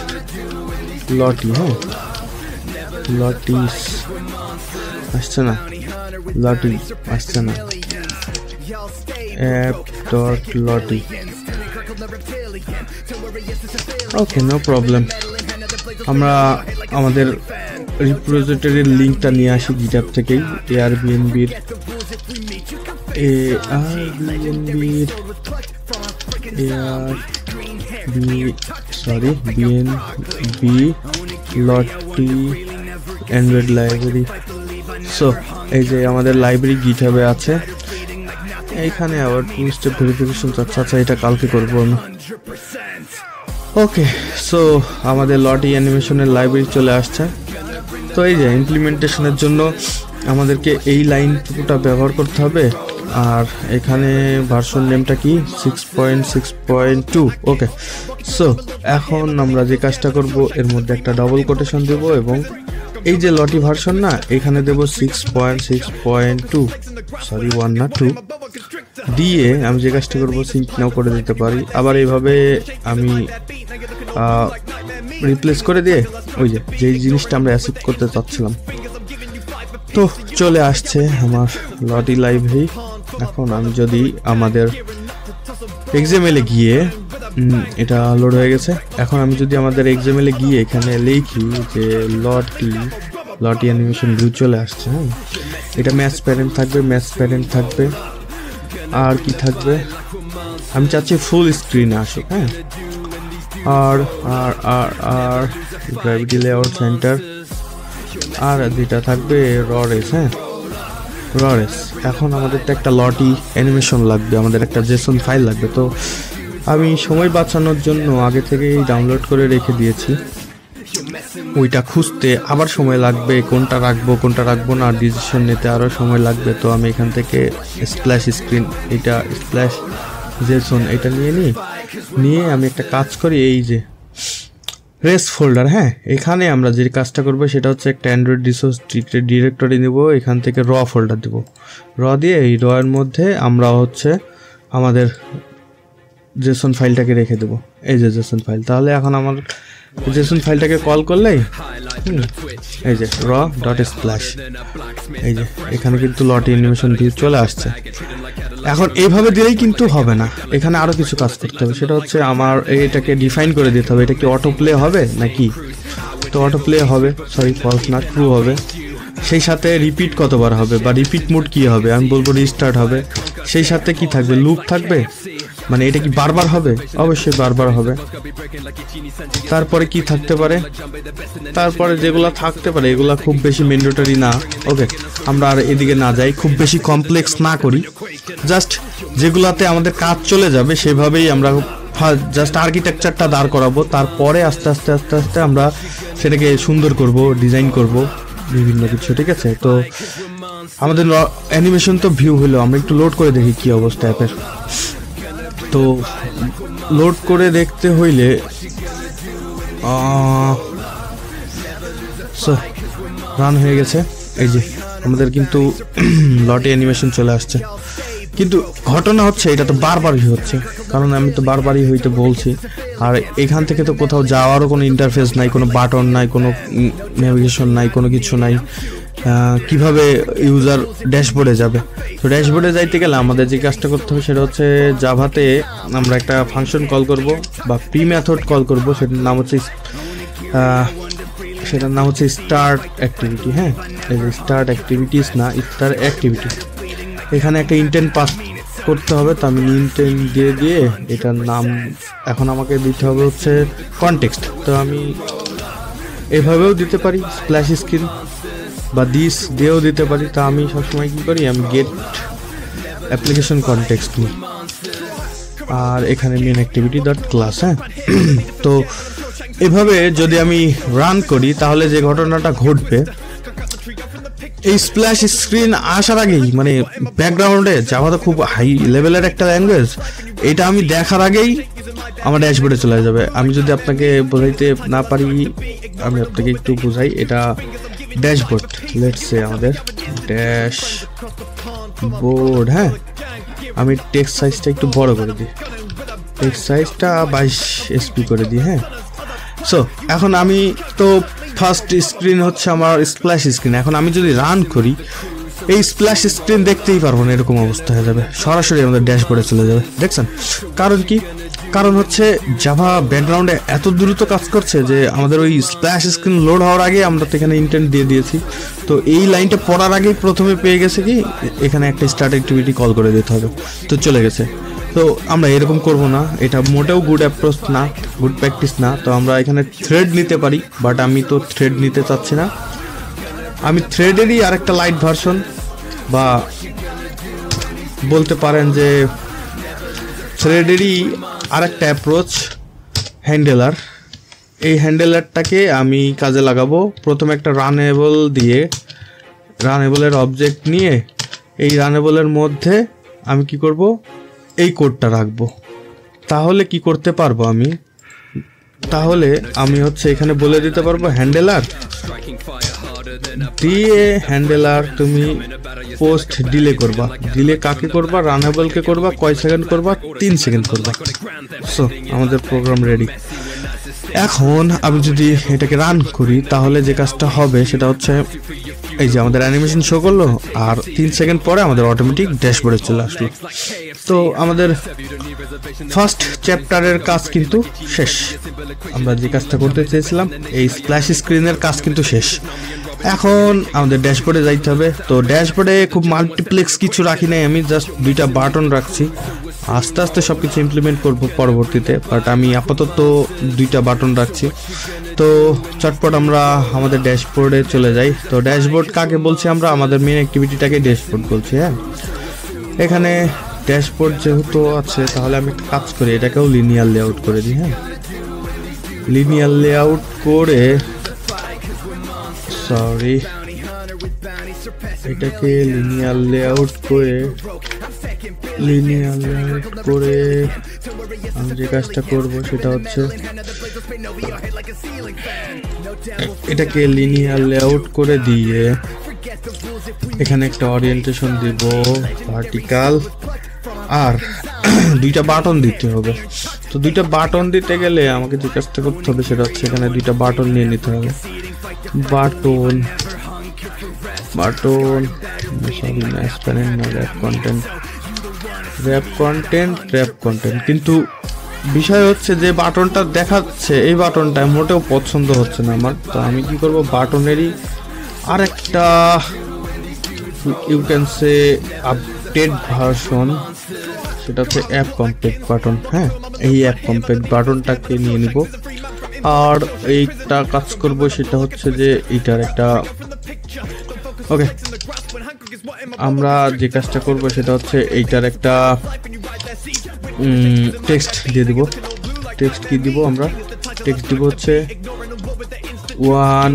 লটি। হ্যাঁ লটিস আসছে না, লটি আসছে না, অ্যাপ ডট লটি। ওকে, নো প্রবলেম। আমরা আমাদের রিপোজিটরির লিঙ্কটা নিয়ে আসি গিটহাব থেকেই, এয়ারবিএনবির বিএনবি লটি অ্যান্ড্রয়েড লাইব্রেরি। সো এই যে আমাদের লাইব্রেরি গিটহাবে আছে। এইখানে আবার টু স্টেপ ভেরিফিকেশন চাচ্ছে। আচ্ছা, এটা কালকে করবো আমি। ওকে, সো আমাদের লটি অ্যানিমেশনের লাইব্রেরি চলে আসছে। তো এই যে ইমপ্লিমেন্টেশনের জন্য আমাদেরকে এই লাইনটুকুটা ব্যবহার করতে হবে। আর এখানে ভার্সন নেমটা কি 6.6.2। ওকে, সো এখন আমরা যে কাজটা করব, এর মধ্যে একটা ডবল কোটেশন দেব এবং এই যে লটি ভার্সন না, এখানে দেব 6.6.2, সরি 1 না 2 দিয়ে আমি যে কাজটা করবো সিঙ্ক নাও করে দিতে পারি। আবার এইভাবে আমি রিপ্লেস করে দিয়ে ওই যে জিনিসটা আমরা অ্যাসিভ করতে চাচ্ছিলাম, তো চলে আসছে আমার লটি লাইব্রেরি। এখন আমি যদি আমাদের এক্সএমএল এ গিয়ে, এটা লোড হয়ে গেছে। এখন আমি যদি আমাদের এক্সএমএল এ গিয়ে এখানে লিখি যে লটি অ্যানিমেশন ভিউ চলে আসছে। হ্যাঁ, এটা ম্যাচ প্যারেন্ট থাকবে, আর কি থাকবে, আমি চাচ্ছি ফুল স্ক্রিনে আসুক। হ্যাঁ, আর আর আর আর গ্র্যাভিটি লেআউট সেন্টার, আর যেটা থাকবে ররেস। হ্যাঁ, ররেস। এখন আমাদের তো একটা লটি অ্যানিমেশন লাগবে, আমাদের একটা জেসন ফাইল লাগবে। তো আমি সময় বাঁচানোর জন্য আগে থেকেই ডাউনলোড করে রেখে দিয়েছি। ওইটা খুঁজতে আবার সময় লাগবে, কোনটা রাখবো না, ডিসিশন নিতে আরও সময় লাগবে। তো আমি এখান থেকে স্প্ল্যাশ স্ক্রিন, এটা স্প্ল্যাশ জেসন, এটা নিয়ে আমি একটা কাজ করি, এই যে রেস ফোল্ডার। হ্যাঁ, এখানে আমরা যে কাজটা করবো সেটা হচ্ছে একটা অ্যান্ড্রয়েড রিসোর্স ডিরেক্টরি নেব, এখান থেকে র ফোল্ডার দেবো। র দিয়ে এই র এর মধ্যে আমরা হচ্ছে আমাদের জেসন ফাইলটাকে রেখে দেবো, এই যে জেসন ফাইল। তাহলে এখন আমার জেসন ফাইলটাকে কল করলেই এই যে র ডট স্প্ল্যাশ, এই যে এখানে কিন্তু লটি অ্যানিমেশন ভিউ চলে আসছে। এখন এইভাবে দিলেই কিন্তু হবে না, এখানে আরো কিছু কাজ করতে হবে। সেটা হচ্ছে আমার এটাকে ডিফাইন করে দিতে হবে, এটা কি অটো প্লে হবে নাকি। তো অটো প্লে হবে, সরি ফলস না, ট্রু হবে। সেই সাথে রিপিট কতবার হবে বা রিপিট মোড কি হবে, আমি বলবো রিস্টার্ট হবে। সেই সাথে কি থাকবে, লুপ থাকবে, মানে এটা কি বারবার হবে, অবশ্যই বারবার হবে। তারপরে কি থাকতে পারে, তারপরে যেগুলা থাকতে পারে এগুলা খুব বেশি ম্যান্ডেটরি না। ওকে, আমরা আর এদিকে না যাই, খুব বেশি কমপ্লেক্স না করি, জাস্ট যেগুলাতে আমাদের কাজ চলে যাবে সেভাবেই আমরা জাস্ট আর্কিটেকচারটা দাঁড় করাবো। তারপরে আস্তে আস্তে আস্তে আস্তে আমরা সেটাকে সুন্দর করব, ডিজাইন করব বিভিন্ন কিছু, ঠিক আছে। তো আমাদের অ্যানিমেশন তো ভিউ হলো, আমরা একটু লোড করে দেখি কি অবস্থা অ্যাপের। তো লোড করে দেখতে হইলে রান হয়ে গেছে, এই যে আমাদের কিন্তু লটে অ্যানিমেশন চলে আসছে। কিন্তু ঘটনা হচ্ছে এটা তো বারবারই হচ্ছে, কারণ আমি তো বারবারই হইতে বলছি। আর এখান থেকে তো কোথাও যাওয়ারও কোনো ইন্টারফেস নাই, কোনো বাটন নাই, কোনো নেভিগেশন নাই, কোনো কিছু নাই। কিভাবে ইউজার ড্যাশবোর্ডে যাবে? তো ড্যাশবোর্ডে যাইতে গেলে আমাদের যে কাজটা করতে হবে সেটা হচ্ছে জাভাতে আমরা একটা ফাংশন কল করব বা প্রি মেথড কল করব, সেটার নাম হচ্ছে স্টার্ট অ্যাক্টিভিটি। হ্যাঁ, এই যে স্টার্ট অ্যাক্টিভিটিস না, স্টার্ট অ্যাক্টিভিটি। এখানে একটা ইন্টেন্ট পাস করতে হবে, তো আমি ইন্টেন্ট দিয়ে এটার নাম এখন আমাকে দিতে হবে হচ্ছে কনটেক্সট। তো আমি এভাবেও দিতে পারি, স্প্ল্যাশ স্ক্রিন বা দিস দিয়েও দিতে পারি। তা আমি সবসময় কী করি, আমি গেট অ্যাপ্লিকেশন কনটেক্সট নিই, আর এখানে মেন অ্যাক্টিভিটি ডট ক্লাস। হ্যাঁ, তো এভাবে যদি আমি রান করি তাহলে যে ঘটনাটা ঘটবে, এই স্প্ল্যাশ স্ক্রিন আসার আগেই, মানে ব্যাকগ্রাউন্ডে জাভা তো খুব হাই লেভেলের একটা ল্যাঙ্গুয়েজ, এটা আমি দেখার আগেই আমার ড্যাশবোর্ডে চলে যাবে। আমি যদি আপনাকে বোঝাইতে না পারি, আমি আপনাকে একটু বোঝাই। এটা ড্যাশবোর্ড, লেটস সে আমাদের ড্যাশবোর্ড। হ্যাঁ, আমি টেক্সট সাইজটা একটু বড় করে দিই, টেক্সট সাইজটা 22 SP করে দিই। হ্যাঁ, সো এখন আমি তো ফার্স্ট স্ক্রিন হচ্ছে আমার স্প্ল্যাশ স্ক্রিন। এখন আমি যদি রান করি, এই স্প্ল্যাশ স্ক্রিন দেখতেই পারবো না, এরকম অবস্থা হয়ে যাবে, সরাসরি আমাদের ড্যাশবোর্ডে চলে যাবে। দেখছেন কারণ কি? কারণ হচ্ছে জাভা ব্যাকগ্রাউন্ডে এত দ্রুত কাজ করছে যে আমাদের ওই স্প্ল্যাশ স্ক্রিন লোড হওয়ার আগে আমরা তো এখানে ইন্টেন্ট দিয়ে দিয়েছি। তো এই লাইনটা পড়ার আগেই প্রথমে পেয়ে গেছে কি এখানে একটা স্টার্ট অ্যাক্টিভিটি কল করে দিতে হবে, তো চলে গেছে। তো আমরা এরকম করব না, এটা মোটেও গুড অ্যাপ্রোচ না, গুড প্র্যাকটিস না। তো আমরা এখানে থ্রেড নিতে পারি, বাট আমি তো থ্রেড নিতে চাচ্ছি না। আমি থ্রেডেরই আরেকটা লাইট ভার্সন বা বলতে পারেন যে থ্রেডেরই আরেকটা অ্যাপ্রোচ হ্যান্ডেলার। এই হ্যান্ডেলারটাকে আমি কাজে লাগাবো। প্রথমে একটা রানেবল দিয়ে, রানেবলের অবজেক্ট নিয়ে এই রানেবলের মধ্যে আমি কি করব, এই কোডটা রাখবো। তাহলে কি করতে পারবো আমি, তাহলে আমি হচ্ছে এখানে বলে দিতে পারবো হ্যান্ডেলার দিয়ে, হ্যান্ডেলার তুমি পোস্ট ডিলে করবা। ডিলে কাকে করবা? রানেবলকে করবা। কয় সেকেন্ড করবা? 3 সেকেন্ড করবা। সো আমাদের প্রোগ্রাম রেডি। এখন আমি যদি এটাকে রান করি তাহলে যে কাজটা হবে সেটা হচ্ছে এই যে আমাদের অ্যানিমেশন শো করলো, আর 3 সেকেন্ড পরে আমাদের অটোমেটিক ড্যাশবোর্ডে চলে আসলো। তো আমাদের ফার্স্ট চ্যাপ্টারের কাজ কিন্তু শেষ। আমরা যে কাজটা করতে চেয়েছিলাম, এই স্প্ল্যাশ স্ক্রিনের কাজ কিন্তু শেষ। এখন আমাদের ড্যাশবোর্ডে যাইতে হবে। তো ড্যাশবোর্ডে খুব মাল্টিপ্লেক্স কিছু রাখি নাই, আমি জাস্ট 2টা বাটন রাখছি। আস্তে আস্তে সব কিছু ইমপ্লিমেন্ট করবো পরবর্তীতে, বাট আমি আপাতত 2টা বাটন রাখছি। তো চটপট আমরা আমাদের ড্যাশবোর্ডে চলে যাই। তো ড্যাশবোর্ড কাকে বলছি আমরা? আমাদের মেন অ্যাক্টিভিটিটাকে ড্যাশবোর্ড বলছি। হ্যাঁ, এখানে ড্যাশবোর্ড যেহেতু আছে তাহলে আমি একটা কাজ করি, এটাকেও লিনিয়ার লেআউট করে দিই। হ্যাঁ, লিনিয়ার লেআউট করে, সরি, এটাকে লিনিয়ার লেআউট করে আমি যে কাজটা করব সেটা হচ্ছে এটাকে লিনিয়ার লেআউট করে দিয়ে এখানে একটা ওরিয়েন্টেশন দিব ভার্টিক্যাল, আর 2টা বাটন দিতে হবে। তো 2টা বাটন দিতে গেলে আমাকে যে কাজটা করতে হবে সেটা হচ্ছে এখানে 2টা বাটন নিয়ে নিতে হবে। বাটন সরি, ম্যাচ প্যানেল না, র্যাপ কন্টেন্ট, র্যাপ কন্টেন্ট, কিন্তু বিষয় হচ্ছে যে বাটনটা দেখাচ্ছে এই বাটনটা মোটেও পছন্দ হচ্ছে না আমার। তো আমি কি করব, বাটনেরই আর একটা you can say update version, সেটা হচ্ছে অ্যাপ কম্প্যাক্ট বাটন। হ্যাঁ, এই অ্যাপ কম্প্যাক্ট বাটনটাকে নিয়ে নিব। আর এইটা কাজ করব, সেটা হচ্ছে যে এইটার একটা ওকে, আমরা যে কাজটা করব সেটা হচ্ছে এইটার একটা টেক্সট দিয়ে দিব। টেক্সট কি দিব আমরা? টেক্সট দিব হচ্ছে 1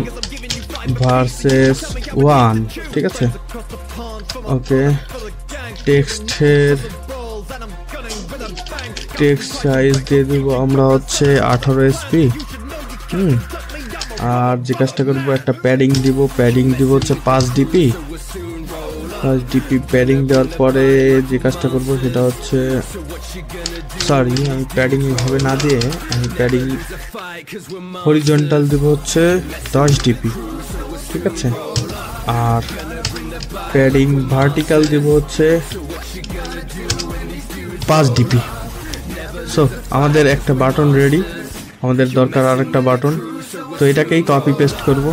ভার্সেস 1, ঠিক আছে? ওকে, টেক্সটের টেক্সট সাইজ দিয়ে দিব আমরা হচ্ছে 18 SP। আর যে কাজটা করবো, একটা প্যাডিং দিব। প্যাডিং দিব হচ্ছে 5 DP। প্যাডিং দেওয়ার পরে যে কাজটা করবো সেটা হচ্ছে, সরি আমি প্যাডিং এইভাবে না দিয়ে আমি প্যাডিং হরিজন্টাল দিব হচ্ছে 10 DP, ঠিক আছে? আর প্যাডিং ভার্টিক্যাল দিব হচ্ছে 5 DP। সো আমাদের একটা বাটন রেডি, আমাদের দরকার আর একটা বাটন। তো এটাকেই কপি পেস্ট করব,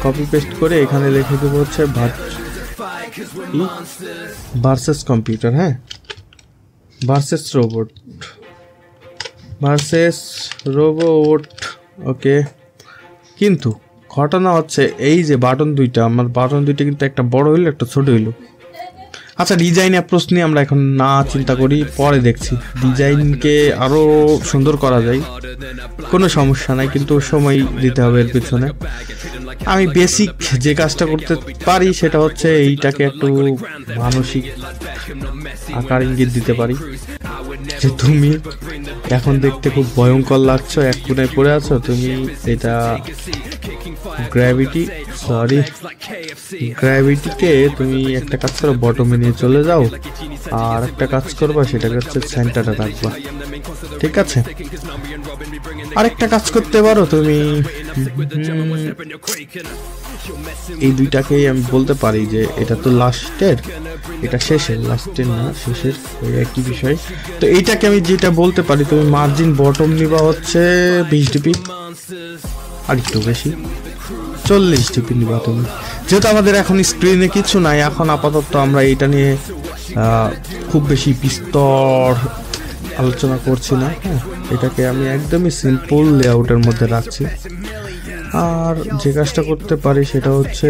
কপি পেস্ট করে এখানে লিখে দেবো হচ্ছে ভার্সেস কম্পিউটার। হ্যাঁ, ভার্সেস রোবট। ওকে, কিন্তু ঘটনা হচ্ছে এই যে বাটন দুইটা, আমার বাটন দুইটা কিন্তু একটা বড় হইলো একটা ছোট হইলো। আচ্ছা, ডিজাইন অ্যাপ্রোচ নিয়ে আমরা এখন না চিন্তা করি, পরে দেখছি। ডিজাইনকে আরো সুন্দর করা যায়, কোনো সমস্যা নাই, কিন্তু সময় দিতে হবে এর পিছনে। আমি বেসিক যে কাজটা করতে পারি সেটা হচ্ছে এইটাকে একটু মানসিক আকার ইঙ্গিত দিতে পারি যে তুমি এখন দেখতে খুব ভয়ঙ্কর লাগছো, এক কোণায় পড়ে আছো তুমি। এটা গ্র্যাভিটিকে তুমি একটা কাজ করো, বটমে নিয়ে চলে যাও। আর একটা কাজ করবা, সেটাকে হচ্ছে সেন্টারে রাখবা, ঠিক আছে? আরেকটা কাজ করতে পারো তুমি, এই দুইটাকেই আমি বলতে পারি যে এটা তো লাস্টের, এটা শেষের, লাস্টের না শেষের, ওই একই বিষয়। তো এইটাকে আমি যেটা বলতে পারি, তুমি মার্জিন বটম নিবা হচ্ছে 20 DP, আর একটু বেশি 40 DP নিবা তুমি। যেহেতু আমাদের এখন স্ক্রিনে কিছু নাই, এখন আপাতত আমরা এইটা নিয়ে খুব বেশি বিস্তর আলোচনা করছি না। হ্যাঁ, এটাকে আমি একদমই সিম্পল লেআউটের মধ্যে রাখছি। আর যে কাজটা করতে পারি সেটা হচ্ছে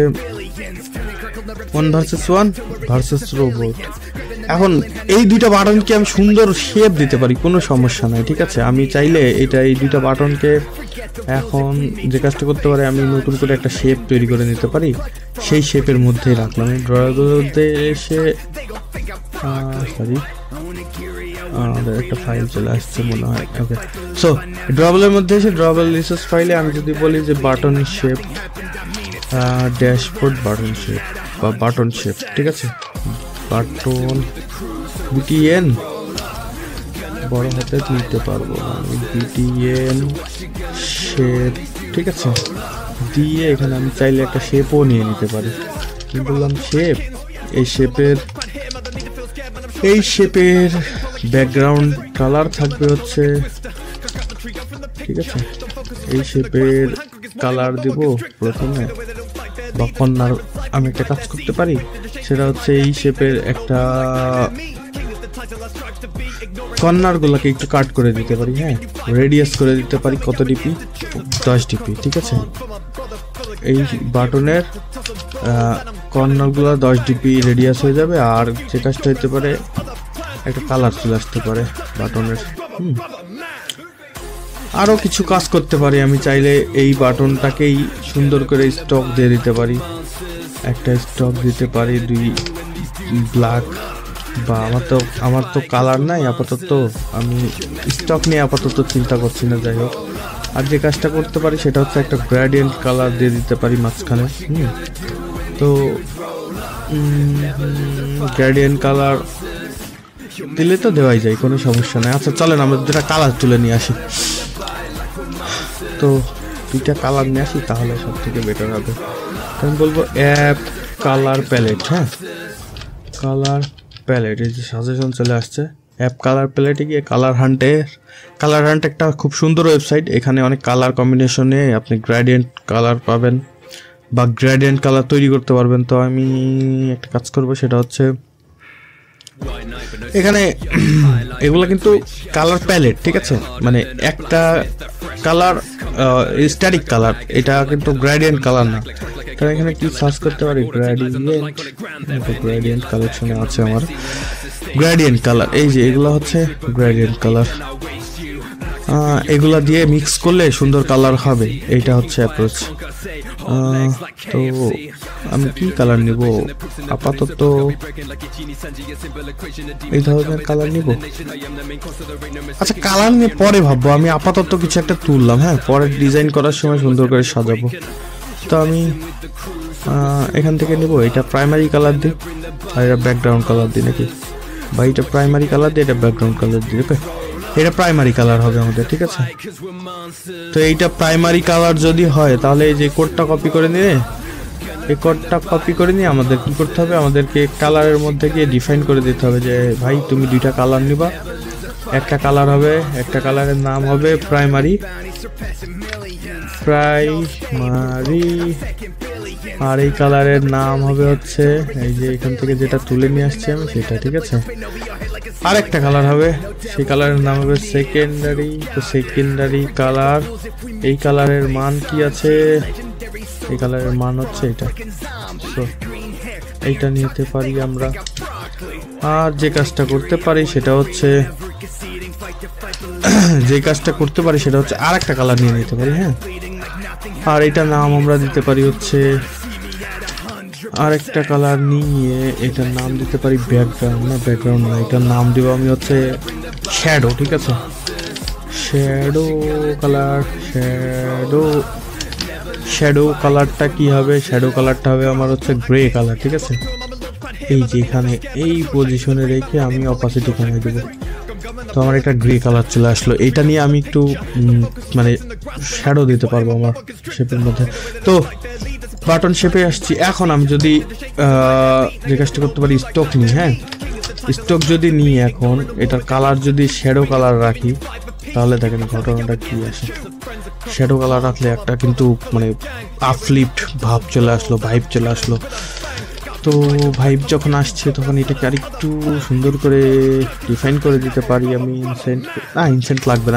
1 ভার্সেস 1 ভার্সেস রোবট। এখন এই দুইটা বাটনকে আমি সুন্দর শেপ দিতে পারি, কোনো সমস্যা নাই, ঠিক আছে? আমি চাইলে এই দুইটা বাটনকে এখন যে কাজটা করতে পারি, আমি নতুন করে একটা শেপ তৈরি করে নিতে পারি, সেই শেপের মধ্যেই রাখলাম। ড্রয়ারগুলোতে এসে আমাদের একটা ফাইল চলে আসছে মনে হয়। ওকে, সো ড্রয়ারের মধ্যে এসে ড্রয়ার রিসোর্স ফাইলে আমি যদি বলি যে button shape, dashboard button shape বা বাটন শেপ, ঠিক আছে? বাটন BTN বড় হাতে নিতে পারবো আমি, BTN শেপ, ঠিক আছে? দিয়ে এখানে আমি চাইলে একটা শেপও নিয়ে নিতে পারি। কি বললাম? শেপ। এই শেপের ব্যাকগ্রাউন্ড কালার থাকবে হচ্ছে, ঠিক আছে? এই শেপের কালার দিব প্রথমে, বা কর্নার আমি একটা কাজ করতে পারি, সেটা হচ্ছে এই শেপের একটা কর্নার গুলাকে একটু কাট করে দিতে পারি। হ্যাঁ, রেডিয়াস করে দিতে পারি কত DP? 10 DP, ঠিক আছে? এই বাটনের কর্নার গুলো 10 DP রেডিয়াস হয়ে যাবে। আর যে কাজটা হতে পারে, একটা কালার চলে আসতে পারে বাটনের। আরো কিছু কাজ করতে পারি, আমি চাইলে এই বাটনটাকেই সুন্দর করে স্টক দিয়ে দিতে পারি, একটা স্টক দিতে পারি 2 ব্ল্যাক, বা আমার তো কালার নাই আপাতত, আমি স্টক নিয়ে আপাতত চিন্তা করছি না, যাই হোক। আর যে কাজটা করতে পারি সেটা হচ্ছে একটা গ্রেডিয়েন্ট কালার দিয়ে দিতে পারি মাঝখানে। তো গ্রেডিয়েন্ট কালার দিলে তো দেওয়াই যায়, কোনো সমস্যা নাই। আচ্ছা চলেন আমরা দুটা কালার তুলে নিয়ে আসি। তো দুইটা কালার নিয়ে আসি, তাহলে সব থেকে বেটার হবে। আমি বলবো অ্যাপ কালার প্যালেট, হ্যাঁ কালার প্যালেট, এই যে সাজেশন চলে আসছে। অ্যাপ কালার প্যালেটে গিয়ে কালার হান্ট একটা খুব সুন্দর ওয়েবসাইট। এখানে অনেক কালার কম্বিনেশনে আপনি গ্রেডিয়েন্ট কালার পাবেন বা গ্রেডিয়েন্ট কালার তৈরি করতে পারবেন। তো আমি একটা কাজ করব, সেটা হচ্ছে এখানে এগুলো কিন্তু কালার প্যালেট, ঠিক আছে, মানে একটা কালার স্ট্যাটিক কালার, এটা কিন্তু গ্রেডিয়েন্ট কালার না। তাহলে এখানে কি সার্চ করতে পারি, গ্রেডিয়েন্ট কালেকশনে আছে আমার গ্রেডিয়েন্ট কালার। এই যে এগুলো হচ্ছে গ্রেডিয়েন্ট কালার, এগুলা দিয়ে মিক্স করলে সুন্দর কালার হবে, এইটা হচ্ছে অ্যাপ্রোচ। তো আমি কি কালার নিব, আপাতত এই ধরনের কালার নিব। আচ্ছা কালার নিয়ে পরে ভাববো, আমি আপাতত কিছু একটা তুললাম, হ্যাঁ পরে ডিজাইন করার সময় সুন্দর করে সাজাবো। তো আমি এখান থেকে নেব, এটা প্রাইমারি কালার দিই আর এটা ব্যাকগ্রাউন্ড কালার দিই নাকি, বা এটা প্রাইমারি কালার দিয়ে এটা ব্যাকগ্রাউন্ড কালার দিই। ওকে, এটা প্রাইমারি কালার হবে আমাদের, ঠিক আছে। তো এইটা প্রাইমারি কালার যদি হয় তাহলে এই যে কোডটা কপি করে নিয়ে, এই কোডটা কপি করে নিয়ে আমাদের কি করতে হবে, আমাদেরকে কালারের মধ্যে গিয়ে ডিফাইন করে দিতে হবে যে ভাই তুমি দুইটা কালার নিবা, একটা কালার হবে, একটা কালারের নাম হবে প্রাইমারি, আর এই কালারের নাম হবে হচ্ছে এই যে এখান থেকে যেটা তুলে নিয়ে আসছি আমি সেটা, ঠিক আছে। আর একটা কালার হবে, সেই কালারের নাম হবে সেকেন্ডারি। তো সেকেন্ডারি কালার, এই কালারের মান কি আছে, এই কালারের মান হচ্ছে এটা, তো এইটা নিতে পারি আমরা। আর যে কাজটা করতে পারি সেটা হচ্ছে আর একটা কালার নিয়ে নিতে পারি, হ্যাঁ। আর এটার নাম আমরা দিতে পারি হচ্ছে, আর একটা কালার নিয়ে এটার নাম দিতে পারি ব্যাকগ্রাউন্ড না, এটার নাম দিব আমি হচ্ছে শ্যাডো, ঠিক আছে। শ্যাডো কালার, শ্যাডো কালারটা কি হবে, শ্যাডো কালারটা হবে আমার হচ্ছে গ্রে কালার, ঠিক আছে। এই যে এখানে এই পজিশনে রেখে আমি অপাসিটি কমিয়ে দেবো, তো আমার একটা গ্রে কালার চলে আসলো। এইটা নিয়ে আমি একটু মানে শ্যাডো দিতে পারবো আমার শেপের মধ্যে। তো বাটন শেপে আসছি। এখন আমি যদি যে কাজটা করতে পারি, স্টক নিই, হ্যাঁ স্টক যদি নিই, এখন এটার কালার যদি শ্যাডো কালার রাখি তাহলে দেখেন ঘটনাটা কি আসে। শ্যাডো কালার রাখলে একটা কিন্তু মানে আপলিফট ভাব চলে আসলো, ভাইব চলে আসলো। তো ভাইব যখন আসছে তখন এটাকে আরেকটু সুন্দর করে ডিফাইন করে দিতে পারি আমি। ইনসেন্ট লাগবে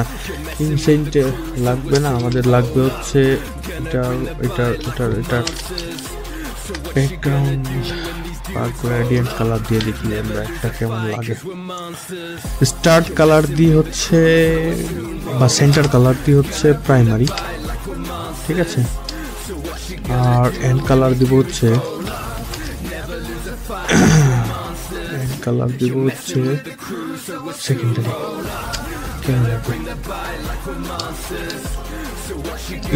না, আমাদের লাগবে হচ্ছে এটার ব্যাকগ্রাউন্ড আর গ্রেডিয়েন্ট কালার দিয়ে দেখি আমরা একটা কেমন লাগে। স্টার্ট কালার দিয়ে হচ্ছে বা সেন্টার কালার দিয়ে হচ্ছে প্রাইমারি, ঠিক আছে। আর এন্ড কালার দিব হচ্ছে সেকেন্ডারি।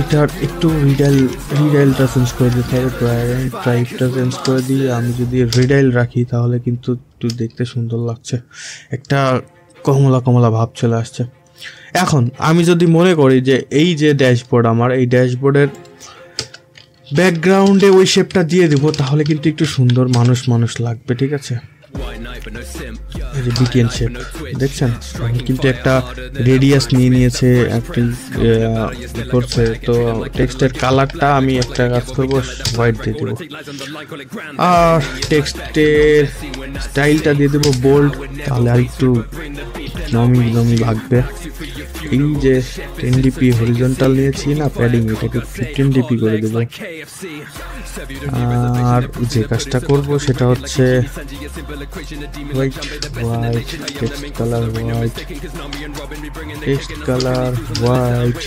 এটার একটু রিডাইলটা চেঞ্জ করে দিতে হবে, টাইপটা চেঞ্জ করে দিয়ে আমি যদি রিডাইল রাখি তাহলে কিন্তু একটু দেখতে সুন্দর লাগছে, একটা কমলা ভাব চলে আসছে। এখন আমি যদি মনে করি যে এই যে ড্যাশবোর্ড, আমার এই ড্যাশবোর্ডের ব্যাকগ্রাউন্ডে ওই শেপটা দিয়ে দিব, তাহলে কিন্তু একটু সুন্দর মানুষ লাগবে, ঠিক আছে। এই যে বিটিএন শেপ দেখছেন, কিন্তু একটা রেডিয়াস নিয়ে নিয়েছে, একটি করছে। তো টেক্সটের কালারটা আমি একটা কাজ করবো, হোয়াইট দিয়ে দেবো। আর টেক্সটের স্টাইলটা দিয়ে দেবো বোল্ড, তাহলে আর একটু নমি ভাগবে। এই যে 10 dp হরিজন্টাল নিয়েছি না প্যাডিং, এটাকে 15 dp করে দেবো। আর যে কাজটা করব সেটা হচ্ছে white text colour white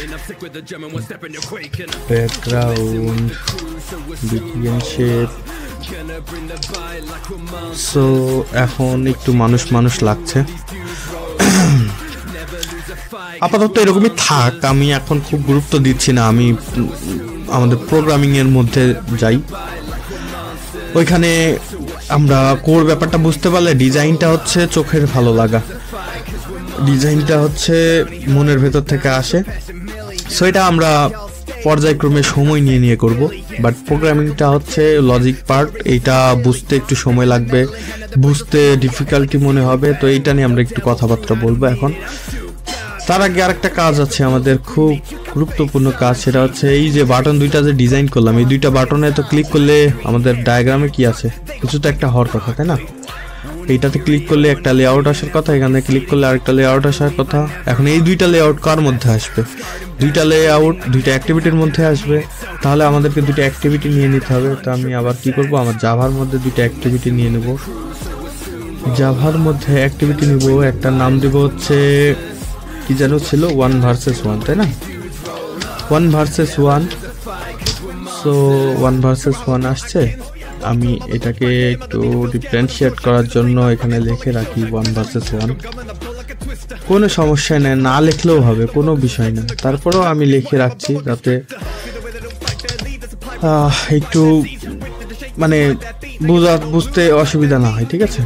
background BTN shape. So এখন একটু মানুষ লাগছে। আপাতত এরকমই থাক, আমি এখন খুব গুরুত্ব দিচ্ছি না। আমি আমাদের প্রোগ্রামিং এর মধ্যে যাই, ওইখানে আমরা কোর ব্যাপারটা বুঝতে পারলে ডিজাইনটা হচ্ছে চোখের ভালো লাগা, ডিজাইনটা হচ্ছে মনের ভেতর থেকে আসে। সো এটা আমরা পর্যায়ক্রমে সময় নিয়ে করব। বাট প্রোগ্রামিংটা হচ্ছে লজিক পার্ট, এইটা বুঝতে একটু সময় লাগবে, বুঝতে ডিফিকাল্টি মনে হবে। তো এইটা নিয়ে আমরা একটু কথাবার্তা বলবো এখন। তার আগে আরেকটা কাজ আছে আমাদের, খুব গুরুত্বপূর্ণ কাজ, সেটা হচ্ছে এই যে বাটন দুইটা যে ডিজাইন করলাম, এই দুইটা বাটনে তো ক্লিক করলে আমাদের ডায়াগ্রামে কি আছে, কিছু তো একটা হওয়ার কথা, তাই না? এইটাতে ক্লিক করলে একটা লেআউট আসার কথা, এখানে ক্লিক করলে আরেকটা লেআউট আসার কথা। এখন এই দুইটা লেআউট কার মধ্যে আসবে? দুইটা লেআউট দুইটা অ্যাক্টিভিটির মধ্যে আসবে, তাহলে আমাদেরকে দুইটা অ্যাক্টিভিটি নিয়ে নিতে হবে। তো আমি আবার কি করব, আমার জাভার মধ্যে দুইটা অ্যাক্টিভিটি নিয়ে নেব। জাভার মধ্যে অ্যাক্টিভিটি নিব, একটা নাম দেব হচ্ছে কি যেন ছিল, 1 ভার্সেস 1, তাই না? 1 ভার্সেস 1। সো 1 ভার্সেস 1 আসছে। আমি এটাকে একটু ডিফারেন্সিয়েট করার জন্য এখানে লিখে রাখি 1 ভার্সেস 1। কোনো সমস্যা নেই, না লিখলেও হবে, কোনো বিষয় না। তারপরেও আমি লিখে রাখছি যাতে একটু মানে বুঝতে অসুবিধা না হয়, ঠিক আছে?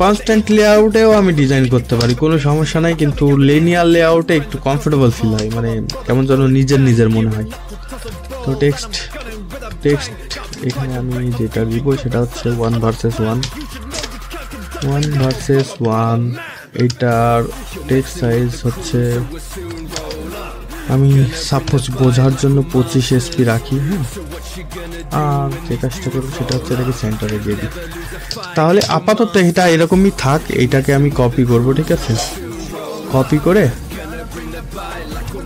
কনস্ট্যান্ট লেআউটেও আমি ডিজাইন করতে পারি, কোনো সমস্যা নাই, কিন্তু লিনিয়ার লেআউটে একটু কমফোর্টেবল ফিল হয়, মানে কেমন যেন নিজের মনে হয়। তো টেক্সট এখানে আমি যেটা দিব সেটা হচ্ছে 1 ভার্সেস 1। 1 ভার্সেস 1, এইটার টেক্সট সাইজ হচ্ছে, আমি সাপোজ বোঝার জন্য 25 SP রাখি। হ্যাঁ, আর যে কাজটা করবো সেটা হচ্ছে এটাকে সেন্টারে দিয়ে দিই। তাহলে আপাতত এটা এরকমই থাক, এইটাকে আমি কপি করব, ঠিক আছে?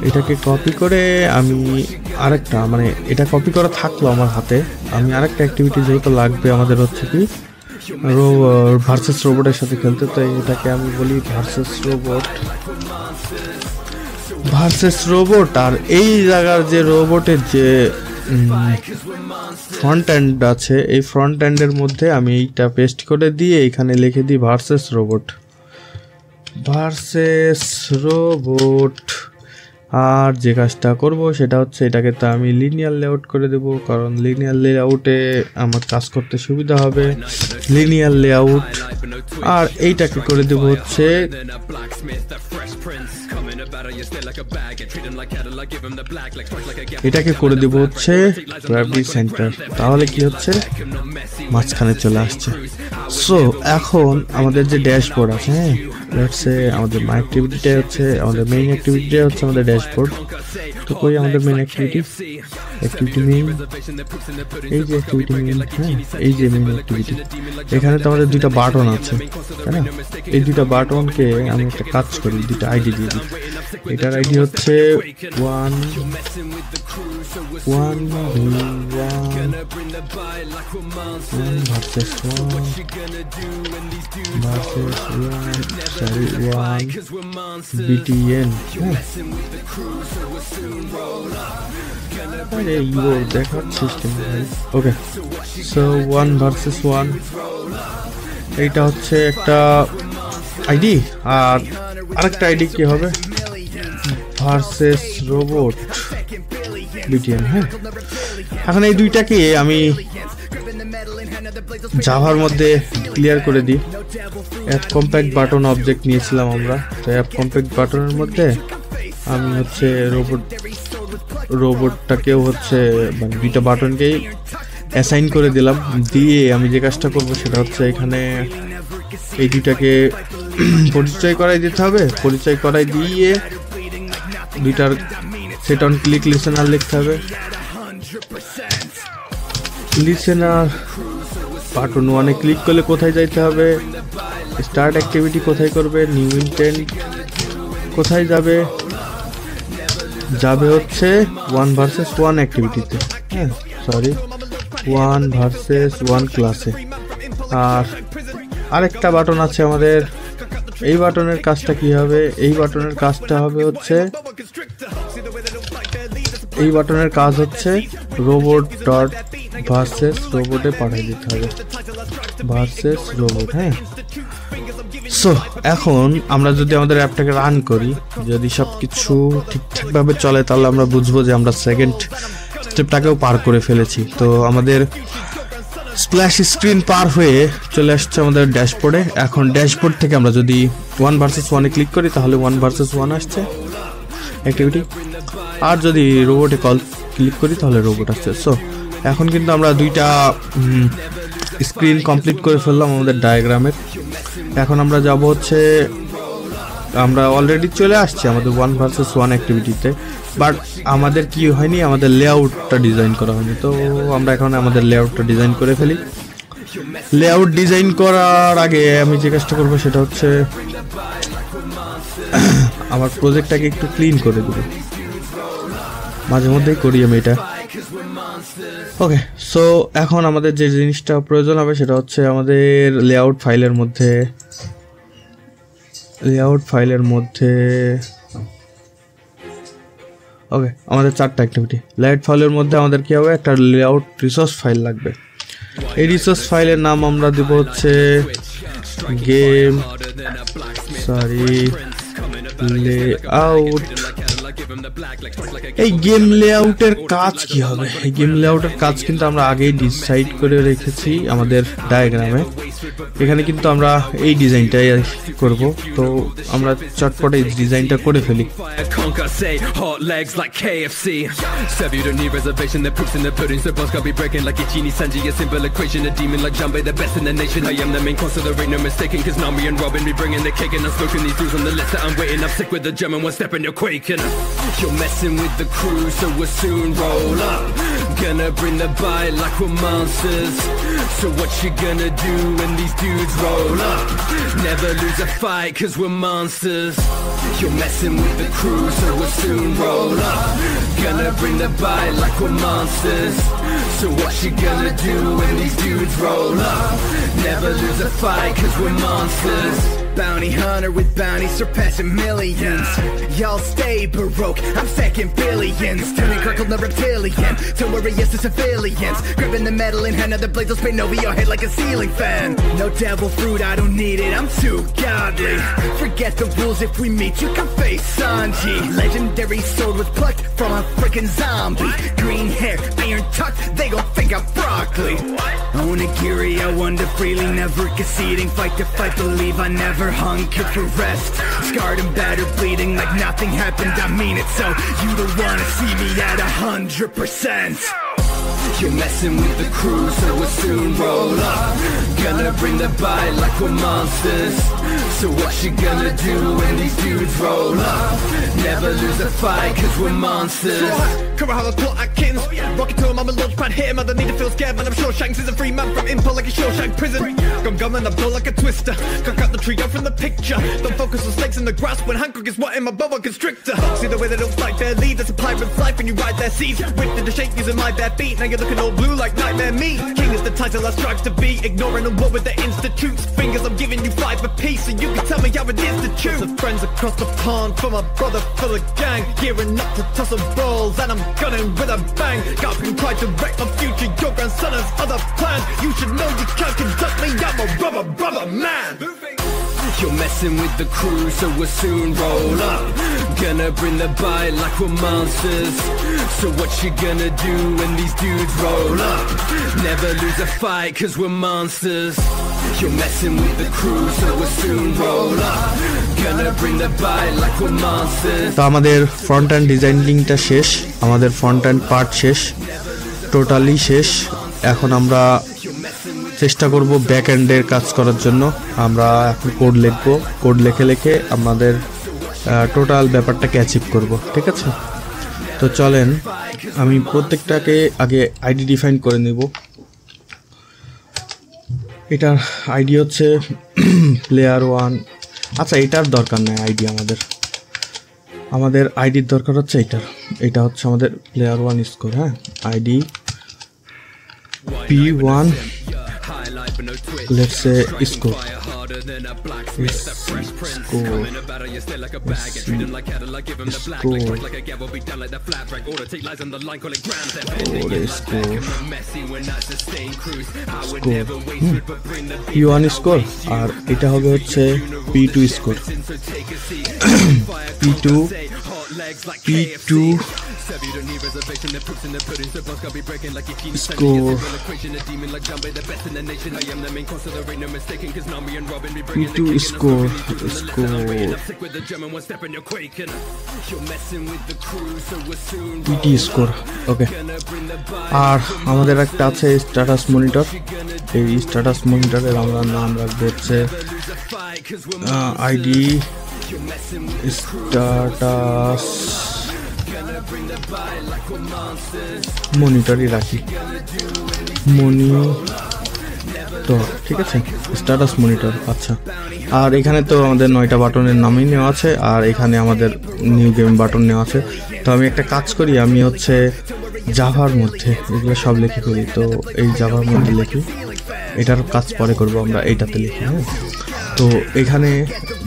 এটাকে কপি করে আমি আরেকটা, মানে এটা কপি করা থাকলো আমার হাতে, আমি আরেকটা অ্যাক্টিভিটি যেহেতু লাগবে আমাদের হচ্ছে কি ভার্সেস রোবটের সাথে খেলতে, তাই এটাকে আমি বলি ভার্সেস রোবট। আর এই জায়গার যে রোবটের যে ফ্রন্ট এন্ড আছে, এই ফ্রন্ট এন্ডের মধ্যে আমি এইটা পেস্ট করে দিয়ে এখানে লিখে দিই ভার্সেস রোবট। আর যে কাজটা করব সেটা হচ্ছে এটাকে তো আমি লিনিয়ার লেআউট করে দেব, কারণ লিনিয়ার লেআউটে আমার কাজ করতে সুবিধা হবে। লিনিয়ার লেআউট, আর এইটাকে করে দেব হচ্ছে গ্র্যাভিটি সেন্টার। তাহলে কি হচ্ছে, মাঝখানে চলে আসছে। সো এখন আমাদের যে ড্যাশবোর্ড আছে, হ্যাঁ, আমাদের আমাদের মেইন অ্যাক্টিভিটিটা হচ্ছে আমাদের ড্যাশবোর্ড। তো কই আমাদের মেইন অ্যাক্টিভিটি মেইন, এই যে অ্যাক্টিভিটি মেইন, হ্যাঁ, এই যে মেইন অ্যাক্টিভিটি। এখানে তো আমাদের দুইটা বাটন আছে, তাই না? এই দুইটা বাটনকে আমি একটা কাজ করি, দুইটা আইডি দিয়ে দিই। এটার আইডি হচ্ছে 1 ভার্সেস 1 BTN। আরে ইউ দেখার সিস্টেম ভাই। ওকে, সো 1 ভার্সেস 1 এইটা হচ্ছে একটা আইডি, আর আরেকটা আইডি কি হবে, ভার্সেস রোবট BTN। হ্যাঁ, এখন এই দুইটাকে আমি জাভার মধ্যে ক্লিয়ার করে দিই। অ্যাপ কম্প্যাক্ট বাটন অবজেক্ট নিয়েছিলাম আমরা, তো অ্যাপ কম্প্যাক্ট বাটনের মধ্যে আমি হচ্ছে রোবটটাকেও হচ্ছে মানে দুইটা বাটনকেই অ্যাসাইন করে দিলাম। দিয়ে আমি যে কাজটা করবো সেটা হচ্ছে এখানে এই দুইটাকে পরিচয় করাই দিতে হবে। পরিচয় করাই দিয়ে দুইটার সেট অন ক্লিক লিসেনার লিখতে হবে। লিসেনার বাটন 1-এ ক্লিক করলে কোথায় যাইতে হবে, স্টার্ট অ্যাক্টিভিটি কোথায় করবে, নিউ ইনটেন্ট কোথায় যাবে হচ্ছে 1 ভার্সেস 1 অ্যাক্টিভিটিতে, হ্যাঁ, 1 ভার্সেস 1 ক্লাসে। আর আরেকটা বাটন আছে আমাদের, এই বাটনের কাজটা কি হবে, এই বাটনের কাজটা হবে হচ্ছে, এই বাটনের কাজ হচ্ছে রোবট ডট ভার্সেস রোবটে পাঠিয়ে দিতে হবে, ভার্সেস রোবট। হ্যাঁ, সো এখন আমরা যদি আমাদের অ্যাপটাকে রান করি, যদি সবকিছু ঠিকঠাকভাবে চলে, তাহলে আমরা বুঝবো যে আমরা সেকেন্ড স্টেপটাকেও পার করে ফেলেছি। তো আমাদের স্প্ল্যাশ স্ক্রিন পার হয়ে চলে আসছে আমাদের ড্যাশবোর্ডে। এখন ড্যাশবোর্ড থেকে আমরা যদি 1 ভার্সেস 1-এ ক্লিক করি, তাহলে 1 ভার্সেস 1 আসছে। অ্যাক্টিভিটি। আর যদি রোবটে ক্লিক করি তাহলে রোবট আসছে। সো এখন কিন্তু আমরা দুইটা স্ক্রিন কমপ্লিট করে ফেললাম আমাদের ডায়াগ্রামের। এখন আমরা যাব হচ্ছে, আমরা অলরেডি চলে আসছি আমাদের 1 ভার্সেস 1 অ্যাক্টিভিটিতে, বাট আমাদের কি হয়নি, আমাদের লেআউটটা ডিজাইন করা হয়নি। তো আমরা এখন আমাদের লেআউটটা ডিজাইন করে ফেলি। লেআউট ডিজাইন করার আগে আমি যে কাজটা করবো সেটা হচ্ছে আমার প্রজেক্টটাকে একটু ক্লিন করে দেব, মাঝে মধ্যেই করি আমি এটা। ওকে, সো এখন আমাদের যে জিনিসটা প্রয়োজন হবে সেটা হচ্ছে আমাদের লেআউট ফাইলের মধ্যে ওকে, আমাদের 4টা অ্যাক্টিভিটি। লেআউট ফাইলের মধ্যে আমাদের কি হবে, একটা লেআউট রিসোর্স ফাইল লাগবে। এই রিসোর্স ফাইলের নাম আমরা দেব হচ্ছে লেআউট। এই গেম লেআউটের কাজ কি হবে, এই গেম লেআউটের কাজ কিন্তু আমরা আগেই ডিসাইড করে রেখেছি আমাদের ডায়াগ্রামে। এখানে কিন্তু আমরা এই ডিজাইনটাই করব, তো আমরা চটপট এই ডিজাইনটা করে ফেলি। You're messing with the crew, so we'll soon roll up. Gonna bring the bite like we're monsters. So what you gonna do when these dudes roll up? Never lose a fight, cause we're monsters. You're messing with the crew, so we'll soon roll up. Gonna bring the bite like we're monsters. So what you gonna do when these dudes roll up? Never lose a fight, cause we're monsters. Bounty hunter with bounties surpassing millions. Y'all stay baroque, I'm stacking billions. Turning Kirkle the reptilian to warriors to civilians. Gripping the metal in hand, other blades will spin over your head like a ceiling fan. No devil fruit, I don't need it, I'm too godly. Forget the rules, if we meet you can face Sanji. Legendary sword was plucked from a freaking zombie. Green hair, iron tucked, they gon' think I'm broccoli. Onigiri, I wander freely, never conceding. Fight to fight, believe I never hunker for rest. Scarred and battered, bleeding like nothing happened, I mean it. So you don't wanna see me at 100%. You're messing with the crew, so we'll soon roll up. Gonna bring the bite like we're monsters. So what you gonna do when these dudes roll up? Never lose a fight, cause we're monsters. Cover how I pull Atkins. Rocket to him, I'm a launch pad, hit him. I don't need to feel scared, man, I'm Shawshanks is a free man from Impel like a Shawshank prison. Gum and I blow like a twister. Cock out the trio from the picture. Don't focus on snakes in the grass when Hancock is what in my boa constrictor. See the way they don't fight their lead, that's a pirate's life when you ride their seas. Whipped into shape using my bare feet, now you're looking all blue like nightmare me. King is the title I strive to be, ignoring the war with the institutes. Fingers, I'm giving you 5 apiece, so you can tell me how it is to choose. Lots of friends across the pond, for my brother, for the gang. Gearing up to tussle balls, and I'm gunning with a bang. God can try to wreck my future, your grandson has other plans. You should know you can't conduct me, I'm a rubber man. You're messing with the crew, so we'll soon roll up. Gonna bring the bite like we're monsters. So what you gonna do when these dudes roll up? Never lose a fight, cause we're monsters. You're messing with the crew, so we'll soon roll up. Gonna bring the bite like we're monsters. তো আমাদের front end ডিজাইনিংটা শেষ, আমাদের front end part শেষ, totally শেষ। এখন আমরা চেষ্টা করব ব্যাক এন্ডের কাজ করার জন্য। আমরা এখন কোড লিখব, কোড লিখে আমাদের টোটাল ব্যাপারটাকে অ্যাচিভ করব, ঠিক আছে? তো চলেন আমি প্রত্যেকটাকে আগে আইডি ডিফাইন করে নেব। এটার আইডি হচ্ছে প্লেয়ার 1। আচ্ছা, এটার দরকার নেই আইডি, আমাদের আইডির দরকার হচ্ছে এটা হচ্ছে আমাদের প্লেয়ার 1 স্কোর। হ্যাঁ, ID P1, let's say score. P1 score আর এটা হবে হচ্ছে P2 score. P2 P2 score, P2 score, PT score, ওকে। আর আমাদের একটা আছে স্ট্যাটাস মনিটর। এই স্ট্যাটাস মনিটরের আমরা নাম রাখবো হচ্ছে আইডি স্ট্যাটাস মনিটরই রাখি, তো ঠিক আছে, স্ট্যাটাস মনিটর। আচ্ছা, আর এখানে তো আমাদের 9টা বাটনের নামই নেওয়া আছে, আর এখানে আমাদের নিউ গেম বাটন নেওয়া আছে। তো আমি একটা কাজ করি, আমি হচ্ছে জাভার মধ্যে এগুলো সব লিখে করি। তো এই জাভার মধ্যে লিখি, এটার কাজ পরে করব, আমরা এইটাতে লিখি। হ্যাঁ, তো এখানে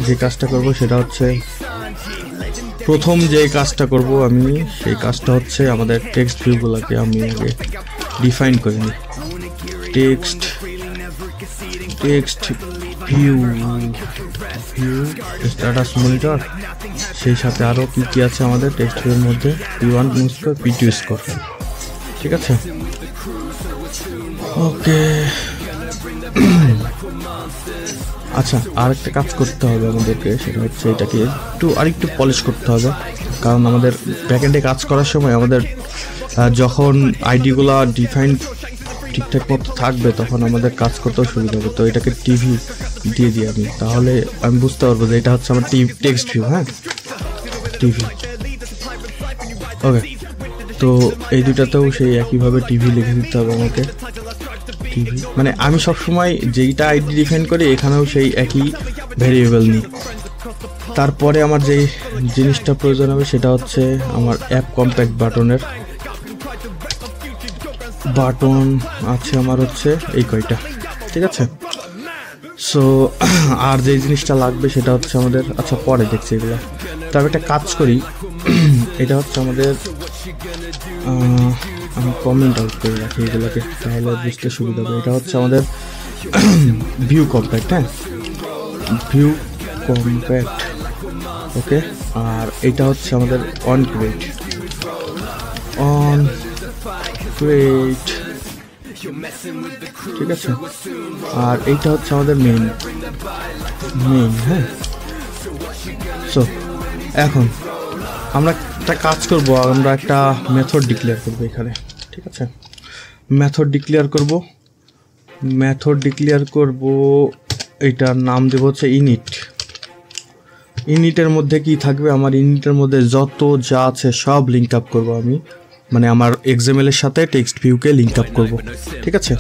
যে কাজটা করব সেটা হচ্ছে, প্রথম যে কাজটা করব আমি, সেই কাজটা হচ্ছে আমাদের টেক্সট ভিউগুলোকে আমি আগে ডিফাইন করে নিই। টেক্সট ভিউ স্ট্যাটাস মনিটর, সেই সাথে আরও কি আছে আমাদের টেক্সট ভিউর মধ্যে, P1 স্কোর, P2 স্কোর, ঠিক আছে। ওকে, আচ্ছা, আর একটা কাজ করতে হবে আমাদেরকে, সেটা হচ্ছে এটাকে আরেকটু পলিশ করতে হবে। কারণ আমাদের ব্যাকএন্ডে কাজ করার সময় আমাদের যখন আইডিগুলা ডিফাইন ঠিকঠাক মতো থাকবে, তখন আমাদের কাজ করতেও সুবিধা হবে। তো এটাকে টিভি দিয়ে দিই আমি, তাহলে আমি বুঝতে পারবো যে এটা হচ্ছে আমার টেক্সট ভিউ। হ্যাঁ, টিভি, ওকে। তো এই দুটাতেও সেই একইভাবে টিভি লিখে দিতে হবে আমাকে। টিভি মানে আমি সবসময় যেইটা আইডি ডিফাইন করি, এখানেও সেই একই ভেরিয়েবল নিই। তারপরে আমার যেই জিনিসটা প্রয়োজন হবে সেটা হচ্ছে আমার অ্যাপ কম্প্যাক্ট বাটনের বাটন আছে আমার হচ্ছে এই কয়টা, ঠিক আছে। সো আর যে জিনিসটা লাগবে সেটা হচ্ছে আমাদের, আচ্ছা পরে দেখছি এগুলো। তবে একটা কাজ করি, এটা হচ্ছে আমাদের, আমি কমেন্ট আউট করে রাখি এগুলোকে, তাহলে বুঝতে সুবিধা হবে। এটা হচ্ছে আমাদের ভিউ কম্প্যাক্ট। হ্যাঁ, ভিউ কম্প্যাক্ট, ওকে। আর এটা হচ্ছে আমাদের অন ক্রিয়েট, ঠিক আছে। আর এইটা হচ্ছে আমাদের মেইন। হ্যাঁ, সো এখন আমরা একটা কাজ করব, আমরা একটা মেথড ডিক্লেয়ার করব এখানে, ঠিক আছে। মেথড ডিক্লেয়ার করব, এটার নাম দেব হচ্ছে ইনিট। ইনিটের মধ্যে কি থাকবে, আমার ইনিটের মধ্যে যত যা আছে সব লিঙ্ক আপ করবো আমি, মানে আমার এক্সএমএল এর সাথে টেক্সট ভিউকে লিঙ্ক আপ করব, ঠিক আছে।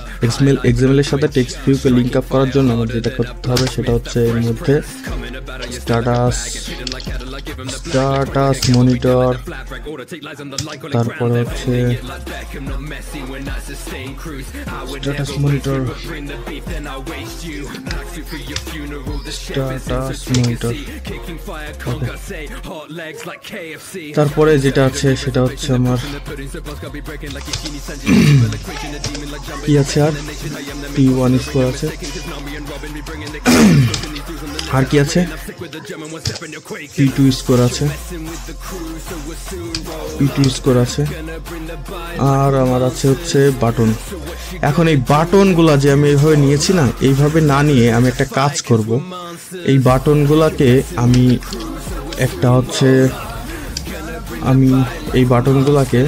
এক্সএমএল এর সাথে টেক্সট ভিউকে লিঙ্ক আপ করার জন্য আমার যেটা করতে হবে সেটা হচ্ছে এর মধ্যে স্ট্যাটাস মনিটর, তারপরে হচ্ছে স্ট্যাটাস মনিটর, তারপরে যেটা আছে সেটা হচ্ছে আমার কি আছে, আর P1 স্কোর আছে, আর কি আছে, P2 স্কোর আছে, আর আমার আছে হচ্ছে বাটন। এখন এই বাটনগুলা যে আমি এইভাবে নিয়েছি না, এইভাবে না নিয়ে আমি একটা কাজ করব, এই বাটনগুলাকে আমি একটা হচ্ছে, আমি এই বাটনগুলাকে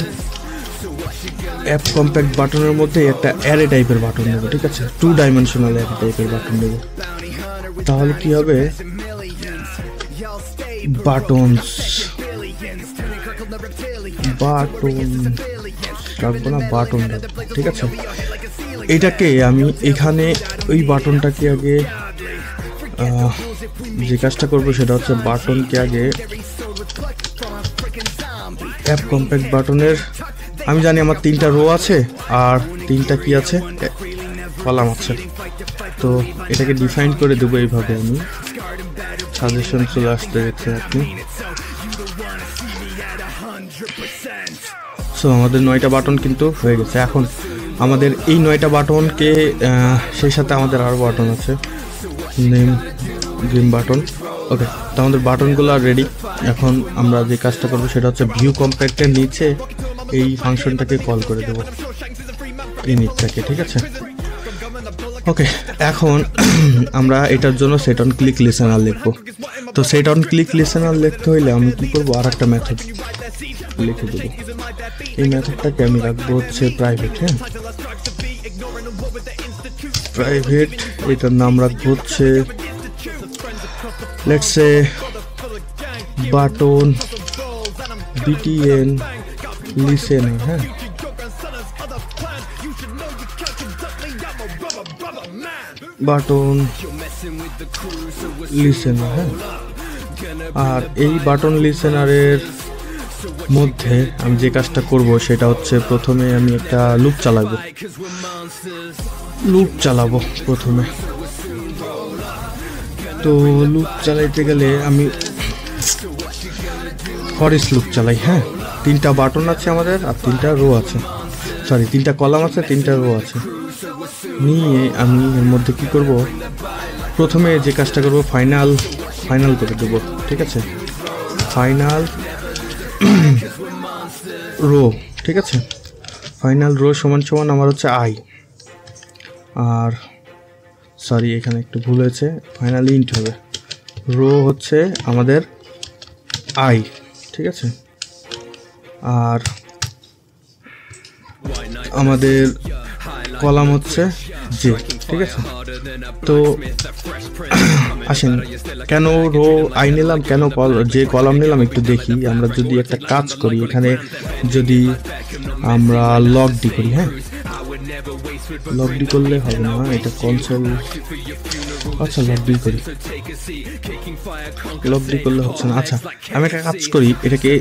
অ্যাপ কম্প্যাক্ট বাটনের মধ্যে একটা অ্যারে টাইপের বাটন দেবো, ঠিক আছে। 2 ডাইমেনশনাল অ্যারে টাইপের বাটন দেবো, তাহলে কি হবে, বাটন রাখবো না, বাটন রাখবো, ঠিক আছে। এটাকে আমি এখানে ওই বাটনটাকে আগে যে কাজটা করবো সেটা হচ্ছে বাটনকে আগে অ্যাপ কম্প্যাক্ট বাটনের, আমি জানি আমার 3টা রো আছে আর 3টা কি আছে, কলাম আছে। তো এটাকে ডিফাইন করে দেবো এইভাবে, আমি সাজেশন চলে আসতে দেখছেন আপনি। সো আমাদের 9টা বাটন কিন্তু হয়ে গেছে। এখন আমাদের এই 9টা বাটনকে, সেই সাথে আমাদের আরও বাটন আছে, নেম গ্রিন বাটন। ওকে, তো আমাদের বাটনগুলো রেডি। এখন আমরা যে কাজটা করবো সেটা হচ্ছে ভিউ কম্প্যাক্টের নিচে এই ফাংশনটাকে কল করে দেবো, ইনিটটাকে, ঠিক আছে। ওকে, এখন আমরা এটার জন্য সেট অন ক্লিক লিসেনার লিখবো। তো সেট অন ক্লিক লিসেনার লিখতে হইলে আমি কি করবো, আর একটা মেথড লিখে দেবো। এই মেথডটাকে আমি রাখবো হচ্ছে প্রাইভেট। হ্যাঁ, প্রাইভেট, এটার নাম রাখবো হচ্ছে let's say button BTN listener. হ্যাঁ, বাটন লিসেনার। হ্যাঁ, আর এই বাটন লিসেনারের মধ্যে আমি যে কাজটা করব সেটা হচ্ছে প্রথমে আমি একটা লুপ চালাবো প্রথমে। তো লুপ চালাইতে গেলে আমি ফর ইচ লুপ চালাই। হ্যাঁ, 3টা বাটন আছে আমাদের আর 3টা রো আছে, সরি 3টা কলাম আছে, 3টা রো আছে। নিয়ে আমি এর মধ্যে কি করব, প্রথমে যে কাজটা করব ফাইনাল করে দেবো, ঠিক আছে। ফাইনাল রো, ঠিক আছে। ফাইনাল রো সমান সমান আমার হচ্ছে আই, আর সরি এখানে একটু ভুল হয়েছে, ফাইনাল ইন্ট হবে। রো হচ্ছে আমাদের আই, ঠিক আছে। আর আমাদের কলাম হচ্ছে জে, ঠিক আছে। তো আসেন, কেন রো আই নিলাম, কেন যে কলাম নিলাম একটু দেখি। আমরা যদি একটা কাজ করি, এখানে যদি আমরা লগ ডি করি, হ্যাঁ, লগ ডি করলে হবে না, এটা কনসোল, আচ্ছা লগ ডি করি, লগ ডি করলে হচ্ছে না। আচ্ছা, আমি একটা কাজ করি, এটাকে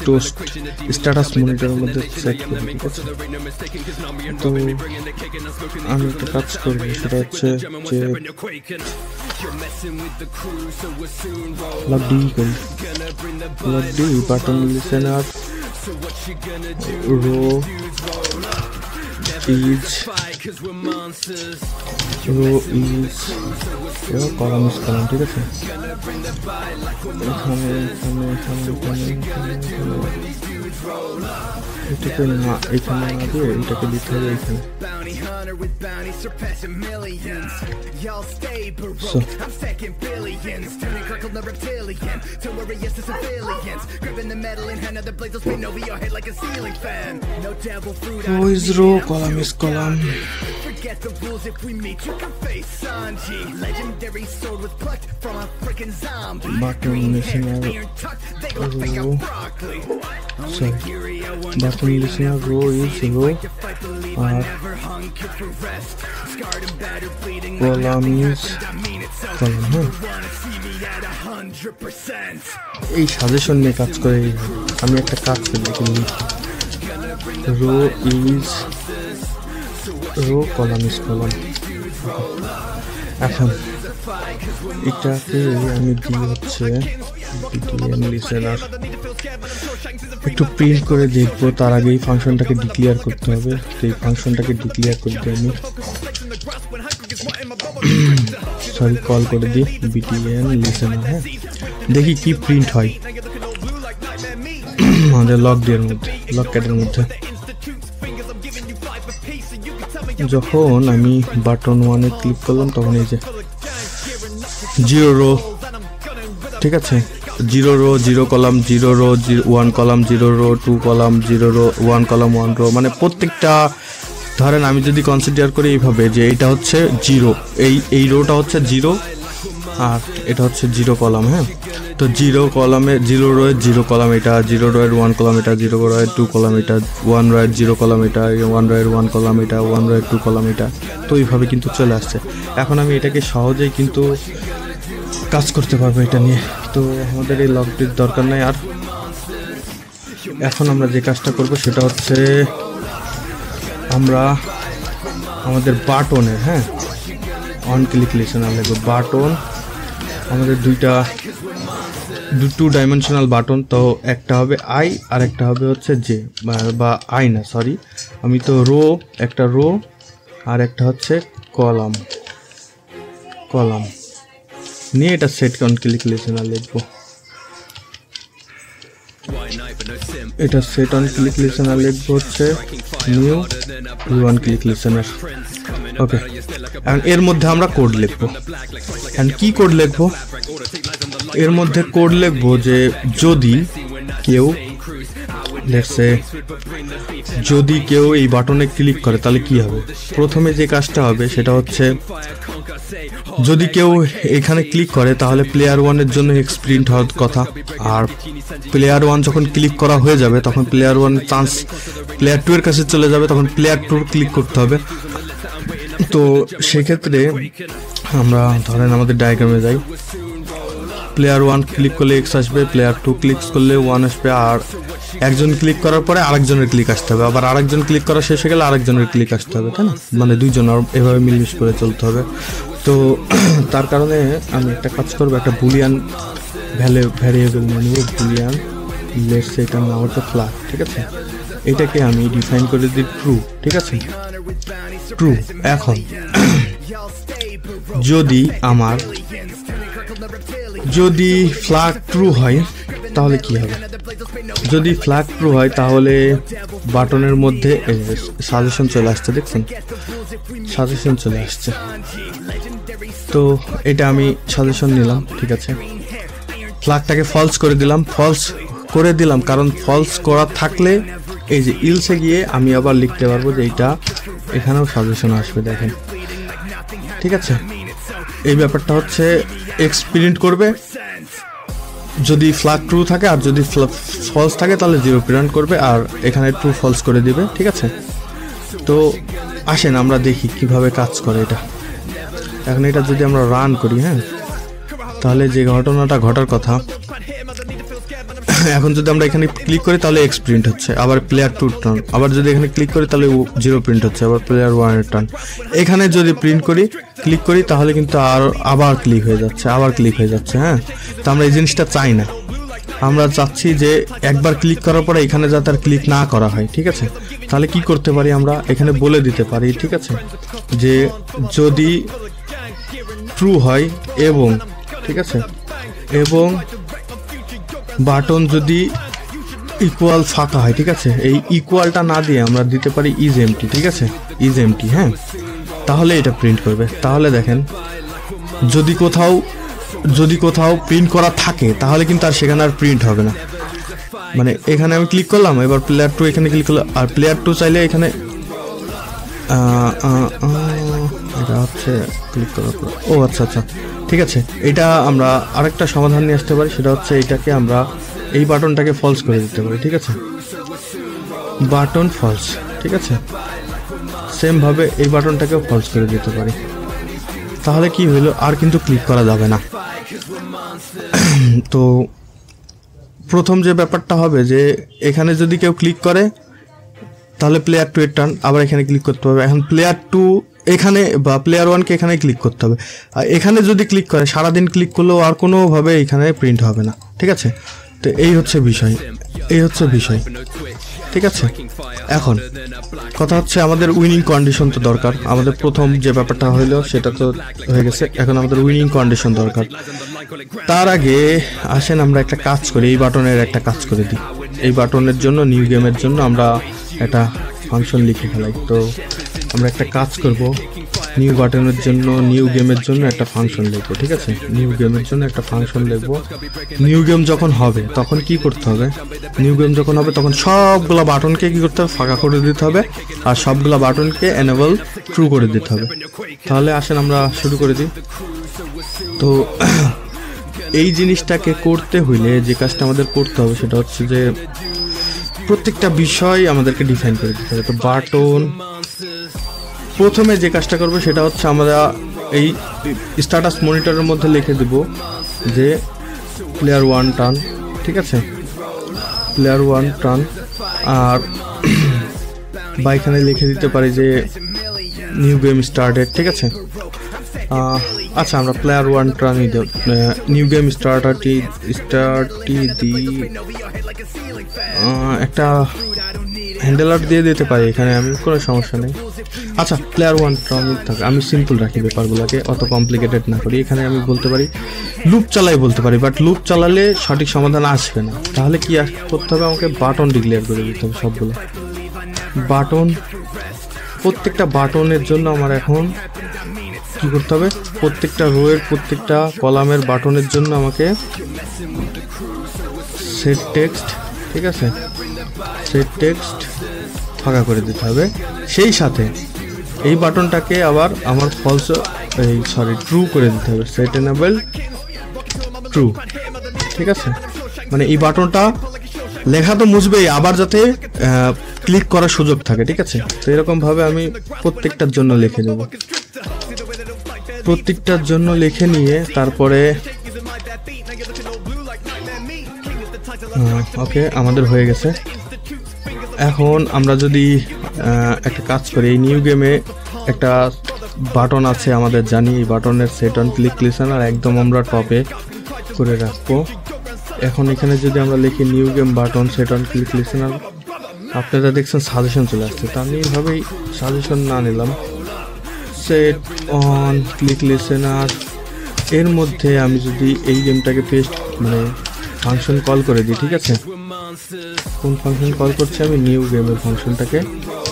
টোস্ট স্ট্যাটাস মনিটরের মধ্যে সেট করি, ঠিক আছে। তো আমি একটা কাজ করবো, সেটা হচ্ছে যে লগ ডি করি, log D button listener row is column, ঠিক আছে। এটাকে না, এখানে না দিয়ে এটাকে দিতে হবে এখানে। Rho column is column, Forget the rules, if we meet you can face Sanji. Legendary sword was plucked from a freaking zombie. Button listener row, sorry, button listener row is row, column is column. এই suggestion নিয়ে কাজ করে আমি একটা কাজ করি, row is row, column is column. এখন এটাকে আমি দিই হচ্ছে বিটিএন লিসেনার, একটু প্রিন্ট করে দেখবো। তার আগে এই ফাংশনটাকে ডিক্লেয়ার করতে হবে। তো এই ফাংশনটাকে ডিক্লেয়ার করতে আমি সরি কল করে দিই বিটিএন লিসেনার। হ্যাঁ, দেখি কি প্রিন্ট হয় আমাদের লগ ডের মধ্যে, লগ ক্যাটের মধ্যে। যখন আমি বাটন 1-এ ক্লিক করলাম তখন এই যে 0 রো, ঠিক আছে, 0 row 0 column, 0 row 1 column, 0 row 2 column, 0 row 1 column 1 row, মানে প্রত্যেকটা, ধরেন আমি যদি কনসিডার করি এইভাবে যে এটা হচ্ছে 0, এই রোটা হচ্ছে 0 আর এটা হচ্ছে 0 কলাম। হ্যাঁ, তো 0 কলামে 0 রোয়ের 0 কলাম এটা, 0 রোয়ের 1 কলাম এটা, 0 রোয়ের 2 কলাম এটা, 1 রোয়ের 0 কলাম এটা, 1 রোয়ের 1 কলাম এটা, 1 রোয়ের 2 কলাম এটা। তো এইভাবে কিন্তু চলে আসছে। এখন আমি এটাকে সহজেই কিন্তু কাজ করতে পারবো এটা নিয়ে। তো আমাদের এই লগটির দরকার নাই আর। এখন আমরা যে কাজটা করব সেটা হচ্ছে আমরা আমাদের বাটনের, হ্যাঁ, অন ক্লিক লিসেনার লাগবে। বাটন আমাদের টু ডাইমেনশনাল বাটন, তো একটা হবে আই আর একটা হবে হচ্ছে জে, বা আই না সরি, আমি তো রো, একটা রো আর একটা হচ্ছে কলাম নিয়ে এটা সেট অন ক্লিক লিসেনার লিখবো। এটা সেট অন ক্লিক লিসেনার লিখবো হচ্ছে নিউ ওয়ান ক্লিক লিসেনার। ওকে, এখন এর মধ্যে আমরা কোড লিখবো। এখন কি কোড লিখবো? এর মধ্যে কোড লিখবো যে যদি কেউ এই বাটনে ক্লিক করে তাহলে কি হবে। প্রথমে যে কাজটা হবে সেটা হচ্ছে যদি কেউ এখানে ক্লিক করে তাহলে প্লেয়ার 1 এর জন্য এক্সপ্রিন্ট হওয়ার কথা, আর প্লেয়ার 1 যখন ক্লিক করা হয়ে যাবে তখন প্লেয়ার 1 চান্স প্লেয়ার 2 এর কাছে চলে যাবে, তখন প্লেয়ার 2 ক্লিক করতে হবে। তো সেক্ষেত্রে আমরা ধরেন আমাদের ডায়াগ্রামে যাই, প্লেয়ার 1 ক্লিক করলে x আসবে, প্লেয়ার 2 ক্লিক করলে 1 আসবে, আর একজন ক্লিক করার পরে আরেকজনের ক্লিক আসতে হবে, আবার আরেকজন ক্লিক করা শেষ হয়ে গেলে আরেকজনের ক্লিক আসতে হবে, তাই না? মানে দুইজন এভাবে মিলমিশ করে চলতে হবে। তো তার কারণে আমি একটা কাজ করবো, একটা বুলিয়ান ভ্যারিয়েবল নিয়ে নিব, বুলিয়ান লেটস এটার নাম হচ্ছে ফ্ল্যাগ, ঠিক আছে? এটাকে আমি ডিফাইন করে দিই ট্রু, ঠিক আছে? ট্রু। এখন যদি ফ্ল্যাগ ট্রু হয় তাহলে কি হবে? যদি ফ্ল্যাগ ট্রু হয় তাহলে বাটনের মধ্যে সাজেশন চলে আসছে, দেখছেন? সাজেশন চলে আসছে। তো এটা আমি সাজেশন নিলাম, ঠিক আছে? ফ্ল্যাগটাকে ফলস করে দিলাম, কারণ ফলস করা থাকলে এই যে ইলসে গিয়ে আমি আবার লিখতে পারবো যে এইটা এখানেও সাজেশন আসবে, দেখেন, ঠিক আছে? এই ব্যাপারটা হচ্ছে এক্সপ্রিন্ট করবে যদি ফ্ল্যাগ ট্রু থাকে, আর যদি ফলস থাকে তাহলে 0 প্রিন্ট করবে, আর এখানে ট্রু ফলস করে দিবে, ঠিক আছে? তো আসেন আমরা দেখি কিভাবে কাজ করে এটা। এখন এটা যদি আমরা রান করি, হ্যাঁ, তাহলে যে ঘটনাটা ঘটার কথা, এখন যদি আমরা এখানে ক্লিক করি তাহলে এক্স প্রিন্ট হচ্ছে, আবার প্লেয়ার 2 টার্ন, আবার যদি এখানে ক্লিক করি তাহলে 0 প্রিন্ট হচ্ছে, আবার প্লেয়ার 1 এর টার্ন। এখানে যদি ক্লিক করি তাহলে কিন্তু আবার ক্লিক হয়ে যাচ্ছে, হ্যাঁ। তো আমরা এই জিনিসটা চাই না, আমরা চাচ্ছি যে একবার ক্লিক করার পরে এখানে যাতে আর ক্লিক না করা হয়, ঠিক আছে? তাহলে কি করতে পারি, আমরা এখানে বলে দিতে পারি, ঠিক আছে, যে যদি ট্রু হয় এবং, ঠিক আছে, এবং বাটন যদি ইকুয়াল ফাঁকা হয়, ঠিক আছে, এই ইকুয়ালটা না দিয়ে আমরা দিতে পারি ইজ এমটি, ঠিক আছে, ইজ এমটি, হ্যাঁ, তাহলে এটা প্রিন্ট করবে। তাহলে দেখেন যদি কোথাও প্রিন্ট করা থাকে তাহলে কিন্তু আর সেখানে আর প্রিন্ট হবে না। মানে এখানে আমি ক্লিক করলাম, এবার প্লেয়ার 2 এখানে ক্লিক করলাম, আর প্লেয়ার 2 চাইলে এখানে এটা হচ্ছে ক্লিক করার পর, ও আচ্ছা, ঠিক আছে, এটা আমরা আরেকটা সমাধান নিয়ে আসতে পারি, সেটা হচ্ছে এইটাকে আমরা এই বাটনটাকে ফলস করে দিতে পারি, ঠিক আছে, বাটন ফলস, ঠিক আছে, সেম ভাবে এই বাটনটাকেও ফলস করে দিতে পারি। তাহলে কি হইলো, আর কিন্তু ক্লিক করা যাবে না। তো প্রথম যে ব্যাপারটা হবে যে এখানে যদি কেউ ক্লিক করে তাহলে প্লেয়ার 2 এর টার্ন, আবার এখানে ক্লিক করতে হবে। এখন প্লেয়ার 2 এখানে বা প্লেয়ার 1কে এখানে ক্লিক করতে হবে, আর এখানে যদি ক্লিক করে সারাদিন ক্লিক করলেও আর কোনোভাবে এখানে প্রিন্ট হবে না, ঠিক আছে? তো এই হচ্ছে বিষয়, ঠিক আছে? এখন কথা হচ্ছে আমাদের উইনিং কন্ডিশন তো দরকার। আমাদের প্রথম যে ব্যাপারটা হইলো সেটা তো হয়ে গেছে, এখন আমাদের উইনিং কন্ডিশন দরকার। তার আগে আসেন আমরা একটা কাজ করি, এই বাটনের একটা কাজ করে দিই। এই বাটনের জন্য নিউ গেমের জন্য আমরা একটা ফাংশন লিখে ফেলাই। তো আমরা একটা কাজ করব, নিউ বাটনের জন্য নিউ গেমের জন্য একটা ফাংশন লিখবো, ঠিক আছে? নিউ গেমের জন্য একটা ফাংশন লিখবো। নিউ গেম যখন হবে তখন কি করতে হবে, নিউ গেম যখন হবে তখন সবগুলা বাটনকে কি করতে হবে, ফাঁকা করে দিতে হবে, আর সবগুলা বাটনকে এনেবল ট্রু করে দিতে হবে। তাহলে আসেন আমরা শুরু করে দিই। তো এই জিনিসটাকে করতে হইলে যে কাজটা আমাদের করতে হবে সেটা হচ্ছে যে প্রত্যেকটা বিষয় আমাদেরকে ডিফাইন করে দিতে হবে। তো বাটন প্রথমে যে কাজটা করবো সেটা হচ্ছে আমরা এই স্ট্যাটাস মনিটরের মধ্যে লিখে দেব যে প্লেয়ার 1 টার্ন, ঠিক আছে, প্লেয়ার 1 টার্ন, আর বা এখানে লিখে দিতে পারি যে নিউ গেম স্টার্টেড, ঠিক আছে। আচ্ছা আমরা প্লেয়ার 1 টার্নই দেব, নিউ গেম স্টার্টটি দিই একটা হ্যান্ডেল আর্ট দিয়ে দিতে পারি এখানে, আমি কোনো সমস্যা নেই। আচ্ছা, প্লেয়ার 1 ট্রমিক থাকে, আমি সিম্পল রাখি ব্যাপারগুলোকে, অত কমপ্লিকেটেড না করি। এখানে আমি বলতে পারি লুপ চালাই বলতে পারি, বাট লুপ চালালে সঠিক সমাধান আসবে না। তাহলে কি করতে হবে, আমাকে বাটন ডিক্লেয়ার করে দিতে হবে সবগুলো বাটন। প্রত্যেকটা বাটনের জন্য আমার এখন কি করতে হবে, প্রত্যেকটা রোয়ের প্রত্যেকটা কলামের বাটনের জন্য আমাকে সেট টেক্সট, ঠিক আছে, সেট টেক্সট ফাঁকা করে দিতে হবে। সেই সাথে এই বাটনটাকে আবার আমার ফলস ট্রু করে দিতে হবে, সেট এনেবল ট্রু, ঠিক আছে। মানে এই বাটনটা লেখা তো মুছবেই, আবার যাতে ক্লিক করার সুযোগ থাকে, ঠিক আছে। তো এরকমভাবে আমি প্রত্যেকটার জন্য লিখে দেব, প্রত্যেকটার জন্য লিখে নিয়ে তারপরে ওকে, আমাদের হয়ে গেছে। এখন আমরা যদি একটা কাজ করি, এই নিউ গেমে একটা বাটন আছে আমাদের জানি, এই বাটনের সেট অন ক্লিক লিসেনার একদম আমরা টপে করে রাখবো। এখন এখানে যদি আমরা লিখি new game button set on click listener, আপনারা দেখছেন সাজেশন চলে আসছে। তো আমি এইভাবেই সাজেশন না নিলাম, সেট অন ক্লিক লিসেনার এর মধ্যে আমি যদি এই গেমটাকে পেস্ট মানে ফাংশন কল করে দিই, ঠিক আছে। কোন ফাংশন কল করছে, আমি নিউ গেমের ফাংশনটাকে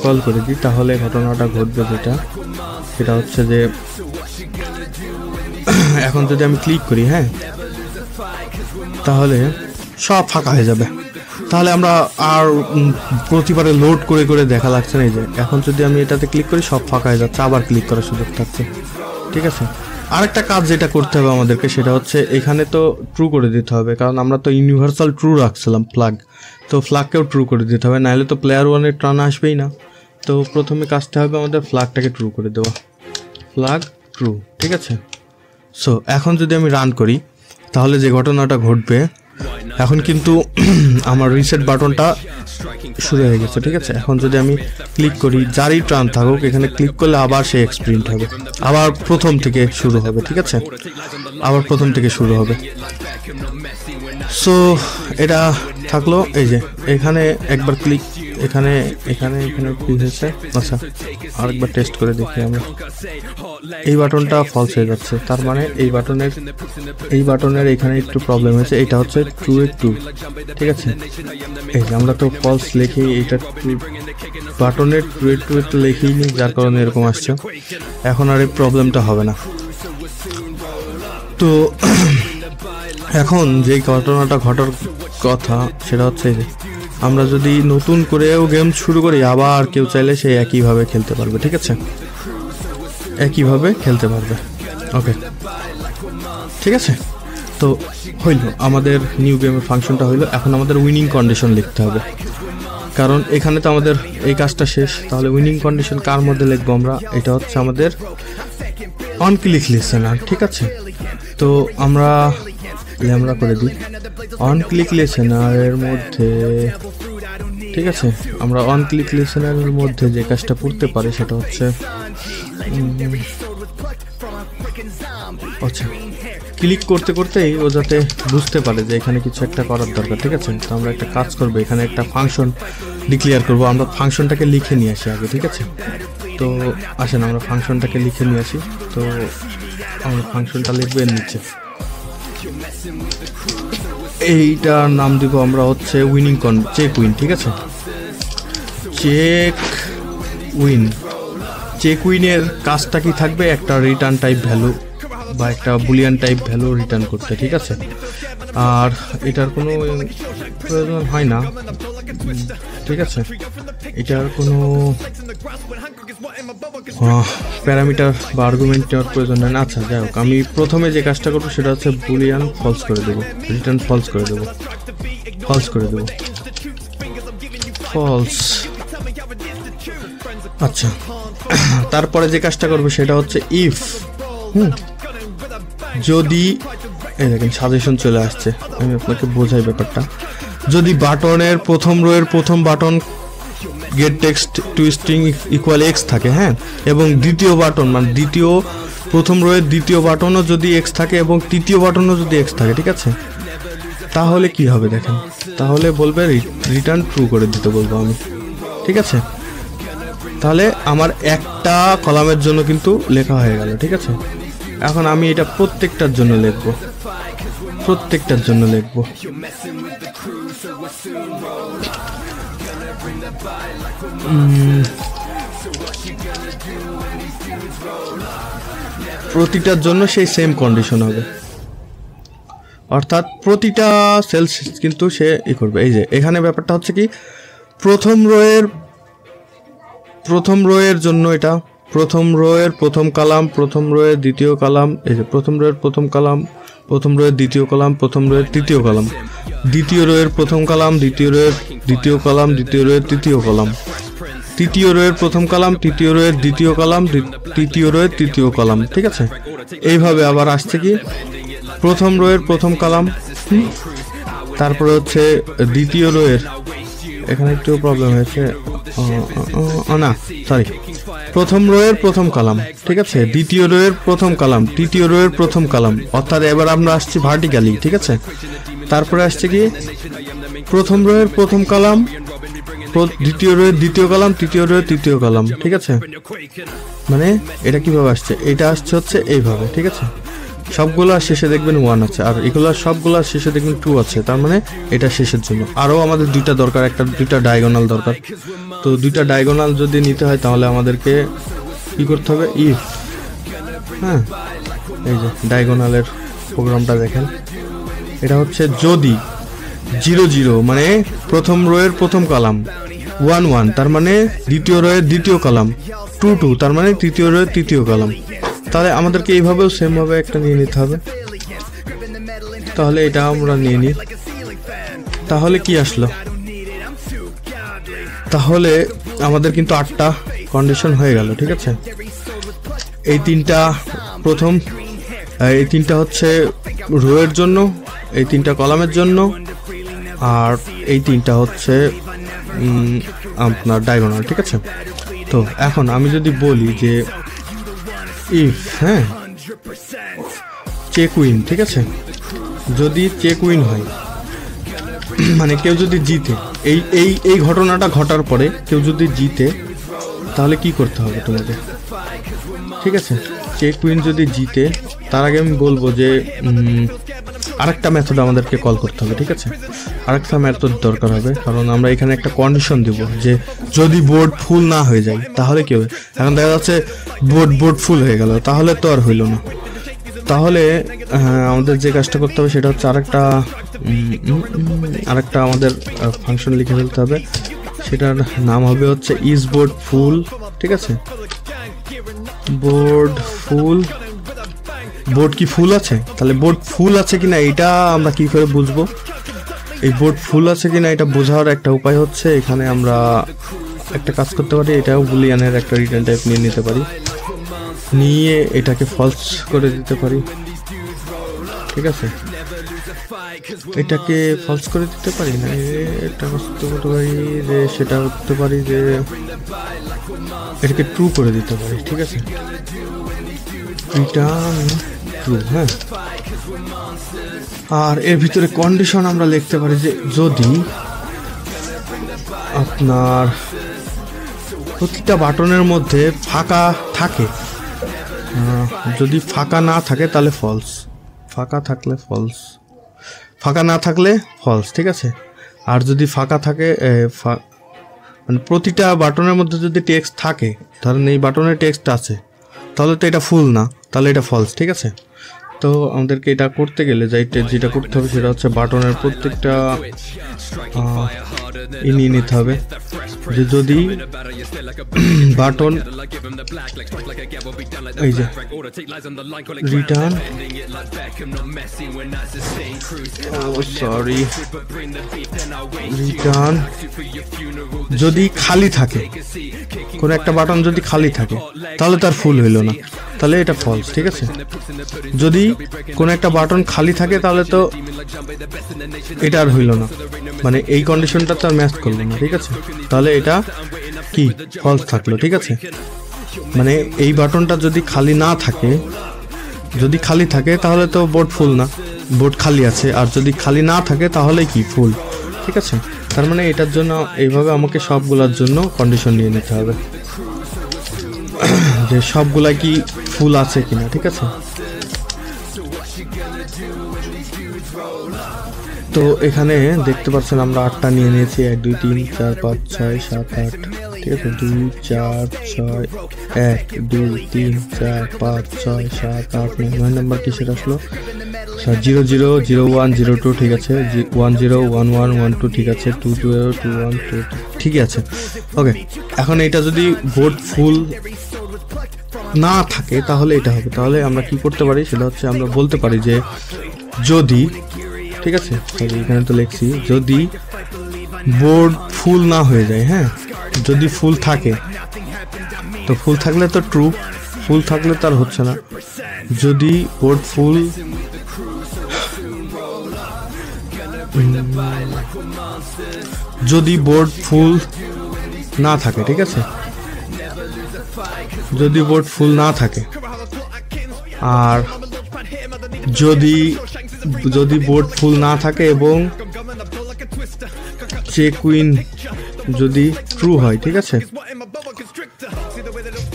কল করে দিই, তাহলে ঘটনাটা ঘটবে যেটা, সেটা হচ্ছে যে এখন যদি আমি ক্লিক করি, হ্যাঁ, তাহলে সব ফাঁকা হয়ে যাবে। তাহলে আমরা আর প্রতিবারে লোড করে করে দেখা লাগছে না। এই যে এখন যদি আমি এটাতে ক্লিক করি সব ফাঁকা হয়ে যাচ্ছে, আবার ক্লিক করার সুযোগ থাকছে, ঠিক আছে। আরেকটা কাজ যেটা করতে হবে আমাদেরকে, সেটা হচ্ছে এখানে তো ট্রু করে দিতে হবে, কারণ আমরা তো ইউনিভার্সাল ট্রু রাখছিলাম ফ্ল্যাগ, তো ফ্ল্যাগকেও ট্রু করে দিতে হবে, নাহলে তো প্লেয়ার 1-এর টার্ন আসবেই না। তো প্রথমে কাজটা হবে আমাদের ফ্ল্যাগটাকে ট্রু করে দেওয়া, ফ্ল্যাগ ট্রু, ঠিক আছে। সো এখন যদি আমি রান করি, তাহলে যে ঘটনাটা ঘটবে, এখন কিন্তু আমার রিসেট বাটনটা শুরু হয়ে গেছে, ঠিক আছে। এখন যদি আমি ক্লিক করি, যারই টার্ন থাকুক, এখানে ক্লিক করলে আবার সে এক্সপ্রিন্ট হবে, আবার প্রথম থেকে শুরু হবে, ঠিক আছে, আবার প্রথম থেকে শুরু হবে। সো এটা থাকলো। এই যে এখানে একবার ক্লিক, এখানে এখানে এখানে কি হয়েছে, আচ্ছা আরেকবার টেস্ট করে দেখি আমরা। এই বাটনটা ফলস হয়ে যাচ্ছে, তার মানে এই বাটনের এখানে একটু প্রবলেম হয়েছে, এটা হচ্ছে 2 ঠিক আছে। এই যে আমরা তো ফলস লিখি, এইটা বাটনের 2 লিখেই নি, যার কারণে এরকম আসছে। এখন আর এই প্রবলেমটা হবে না। তো এখন যে ঘটনাটা ঘটার কথা, সেটা হচ্ছে যে আমরা যদি নতুন করেও গেম শুরু করি, আবার কেউ চাইলে সে একইভাবে খেলতে পারবে, ঠিক আছে, একইভাবে খেলতে পারবে। ওকে, ঠিক আছে। তো হইল আমাদের নিউ গেমের ফাংশনটা হইলো। এখন আমাদের উইনিং কন্ডিশন লিখতে হবে, কারণ এখানে তো আমাদের এই কাজটা শেষ। তাহলে উইনিং কন্ডিশন কার মধ্যে লিখবো আমরা, এটা হচ্ছে আমাদের অন ক্লিক লিসেনার, ঠিক আছে। তো আমরা করে দিই অন ক্লিক লিসেনারের মধ্যে, ঠিক আছে। আমরা অন ক্লিক লিসেনারের মধ্যে যে কাজটা করতে পারি সেটা হচ্ছে আচ্ছা, ক্লিক করতে করতেই ও যাতে বুঝতে পারে যে এখানে কিছু একটা করার দরকার, ঠিক আছে। তো আমরা একটা কাজ করবো, এখানে একটা ফাংশন ডিক্লেয়ার করবো। আমরা ফাংশনটাকে লিখে নিয়ে আসি আগে, ঠিক আছে। তো আসেন আমরা ফাংশনটাকে লিখে নিয়ে আসি। তো আমরা ফাংশনটা লিখবো এর নিচে, এইটার নাম দিব আমরা হচ্ছে উইনিং চেক উইন, ঠিক আছে। চেক উইনের কাজটা কি থাকবে, একটা রিটার্ন টাইপ ভ্যালু বা একটা বুলিয়ান টাইপ ভ্যালু রিটার্ন করতে, ঠিক আছে। আর এটার কোনো প্রয়োজন হয় না, ঠিক আছে। এটার কোনো প্যারামিটার বা আর্গুমেন্ট নেওয়ার প্রয়োজন নেই। আচ্ছা যাই হোক, আমি প্রথমে যে কাজটা করবো সেটা হচ্ছে বুলিয়ান ফলস করে দেবো, রিটার্ন ফলস করে দেবো, ফলস। আচ্ছা, তারপরে যে কাজটা করবো সেটা হচ্ছে ইফ যদি, এই দেখেন সাজেশন চলে আসছে, আমি আপনাকে বোঝাই ব্যাপারটা। যদি বাটনের প্রথম রোয়ের প্রথম button gate text to string equal x থাকে, হ্যাঁ, এবং দ্বিতীয় বাটন মানে প্রথম রোয়ের দ্বিতীয় বাটনও যদি এক্স থাকে এবং তৃতীয় বাটনও যদি এক্স থাকে, ঠিক আছে, তাহলে কি হবে দেখেন, তাহলে বলবে রিটার্ন ট্রু করে দিতে বলবো আমি, ঠিক আছে, তাহলে আমার একটা কলামের জন্য কিন্তু লেখা হয়ে গেল। ঠিক আছে, এখন আমি এটা প্রত্যেকটার জন্য লিখব, প্রত্যেকটার জন্য লিখব। প্রতিটার জন্য সেই সেম কন্ডিশন হবে, অর্থাৎ প্রতিটা সেলস কিন্তু সে ই করবে। এই যে এখানে ব্যাপারটা হচ্ছে কি, প্রথম রোয়ের জন্য এটা প্রথম রোয়ের প্রথম কলাম, প্রথম রোয়ের দ্বিতীয় কলাম, এই যে প্রথম রোয়ের প্রথম কলাম, প্রথম রোয়ের দ্বিতীয় কলাম, প্রথম রোয়ের তৃতীয় কলাম, দ্বিতীয় রোয়ের প্রথম কলাম, দ্বিতীয় রোয়ের দ্বিতীয় কলাম, দ্বিতীয় রোয়ের তৃতীয় কলাম, তৃতীয় রোয়ের প্রথম কলাম, তৃতীয় রোয়ের দ্বিতীয় কলাম, তৃতীয় রোয়ের তৃতীয় কলাম। ঠিক আছে, এইভাবে আবার আসছে কি, প্রথম রোয়ের প্রথম কলাম, তারপরে হচ্ছে দ্বিতীয় রোয়ের, এখানে একটু প্রবলেম হয়েছে, না সরি, প্রথম রোয়ের প্রথম কলাম, ঠিক আছে, দ্বিতীয় রোয়ের প্রথম কলাম, তৃতীয় রোয়ের প্রথম কলাম, অর্থাৎ এবার আমরা আসছি ভার্টিক্যালি। ঠিক আছে, তারপরে আসছে কি, প্রথম রোয়ের প্রথম কলাম, দ্বিতীয় রোয়ের দ্বিতীয় কলাম, তৃতীয় রোয়ের তৃতীয় কলাম। ঠিক আছে, মানে এটা কিভাবে আসছে, এটা আসছে হচ্ছে এইভাবে। ঠিক আছে, সবগুলোর শেষে দেখবেন 1 আছে, আর এগুলোর সবগুলোর শেষে দেখবেন 2 আছে, তার মানে এটা শেষের জন্য। আরও আমাদের দুইটা দরকার, দুইটা ডায়াগোনাল দরকার। তো দুইটা ডায়াগোনাল যদি নিতে হয় তাহলে আমাদেরকে কি করতে হবে, ইফ, হ্যাঁ, এই যে ডায়াগোনালের প্রোগ্রামটা দেখেন, এটা হচ্ছে যদি 0 0 মানে প্রথম রোয়ের প্রথম কলাম, 1 1 তার মানে দ্বিতীয় রোয়ের দ্বিতীয় কলাম, 2 2 তার মানে তৃতীয় রোয়ের তৃতীয় কলাম। তাহলে আমাদেরকে এইভাবেও সেমভাবে একটা নিয়ে নিতে হবে। তাহলে এটা আমরা নিয়ে নিই, তাহলে কি আসলো, তাহলে আমাদের কিন্তু 8টা কন্ডিশন হয়ে গেল। ঠিক আছে, এই তিনটা প্রথম, এই তিনটা হচ্ছে রোয়ের জন্য, এই তিনটা কলামের জন্য, আর এই তিনটা হচ্ছে আপনার ডায়াগোনাল। ঠিক আছে, তো এখন আমি যদি বলি যে ইফ, হ্যাঁ, চেক উইন, ঠিক আছে, যদি চেক উইন হয়, মানে কেউ যদি জিতে, এই এই এই ঘটনাটা ঘটার পরে কেউ যদি জিতে, তাহলে কি করতে হবে তোমাদের? ঠিক আছে, চেক উইন যদি জিতে, তার আগে আমি বলবো যে আরেকটা মেথড আমাদেরকে কল করতে হবে। ঠিক আছে, আরেকটা মেথড দরকার হবে, কারণ আমরা এখানে একটা কন্ডিশন দিব যে যদি বোর্ড ফুল না হয়ে যায় তাহলে কি হবে। এখন দেখা যাচ্ছে বোর্ড ফুল হয়ে গেল, তাহলে তো আর হইল না। তাহলে আমাদের যে কাজটা করতে হবে সেটা হচ্ছে আরেকটা আমাদের ফাংশন লিখে ফেলতে হবে, সেটার নাম হবে হচ্ছে ইজ বোর্ড ফুল। ঠিক আছে, বোর্ড ফুল, বোর্ড কি ফুল আছে, তাহলে বোর্ড ফুল আছে কিনা এটা আমরা কি করে বুঝবো? এই বোর্ড ফুল আছে কিনা এটা বোঝার একটা উপায় হচ্ছে, এখানে আমরা একটা কাজ করতে পারি, এটাও বুলিয়ানের একটা রিটার্ন টাইপ নিয়ে নিতে পারি, নিয়ে এটাকে ফলস করে দিতে পারি। ঠিক আছে, এটাকে ফলস করে দিতে পারি না, এটা করতে পারি যে সেটা করতে পারি যে এটাকে ট্রু করে দিতে পারি। ঠিক আছে, রিটার্ন ট্রু। হ্যাঁ, আর এর ভিতরে কন্ডিশন আমরা লিখতে পারি যে যদি আপনার প্রতিটা বাটনের মধ্যে ফাঁকা থাকে, যদি ফাঁকা না থাকে তাহলে ফলস, ফাঁকা থাকলে ফলস, ফাঁকা না থাকলে ফলস। ঠিক আছে, আর যদি ফাঁকা থাকে, মানে প্রতিটা বাটনের মধ্যে যদি টেক্সট থাকে, ধরেন এই বাটনের টেক্সট আছে, তাহলে তো এটা ফুল না, তাহলে এটা ফলস। ঠিক আছে, তো আমাদেরকে এটা করতে গেলে যেটা করতে হবে সেটা হচ্ছে বাটনের প্রত্যেকটা নিয়ে নিতে হবে, যে যদি বাটন, এই যে রিটার্ন, সরি, রিটার্ন যদি খালি থাকে, কোনো একটা বাটন যদি খালি থাকে তাহলে তার ফুল হইল না, তাহলে এটা ফলস। ঠিক আছে, যদি কোনো একটা বাটন খালি থাকে তাহলে তো এটা আর হইল না, মানে এই কন্ডিশনটা তো আর ম্যাচ করলো না। ঠিক আছে, তাহলে এটা কি ফলস থাকলো। ঠিক আছে, মানে এই বাটনটা যদি খালি না থাকে, যদি খালি থাকে তাহলে তো বোর্ড ফুল না, বোর্ড খালি আছে, আর যদি খালি না থাকে তাহলে কি ফুল। ঠিক আছে, তার মানে এটার জন্য এইভাবে আমাকে সবগুলোর জন্য কন্ডিশন নিয়ে নিতে হবে যে সবগুলা কি ফুল আছে কিনা, ঠিক আছে। তো এখানে দেখতে পাচ্ছেন আমরা 8টা নিয়ে নিয়েছি, 1 2 3 4 5 6 7 8, ঠিক আছে। 2 4 6 1 2 3 4 5 6 7 8 9 নাম্বার কিসের আসলো? 0 0 0 1 0 2, ঠিক আছে। 1 0 1 1 1 2, ঠিক আছে। 2 0 2 1 2, ঠিক আছে। ওকে, এখন এটা যদি বোর্ড ফুল না থাকে তাহলে এটা হবে। তাহলে আমরা কি করতে পারি সেটা হচ্ছে আমরা বলতে পারি যে যদি, ঠিক আছে, এখানে তো লিখছি যদি বোর্ড ফুল না হয়ে যায়, হ্যাঁ, যদি ফুল থাকে তো ফুল থাকলে তো ট্রু, ফুল থাকলে তার হচ্ছে না। যদি বোর্ড ফুল যদি বোর্ড ফুল না থাকে, ঠিক আছে, যদি বোর্ড ফুল না থাকে আর যদি বোর্ড ফুল না থাকে এবং চেক কুইন যদি ট্রু হয়, ঠিক আছে,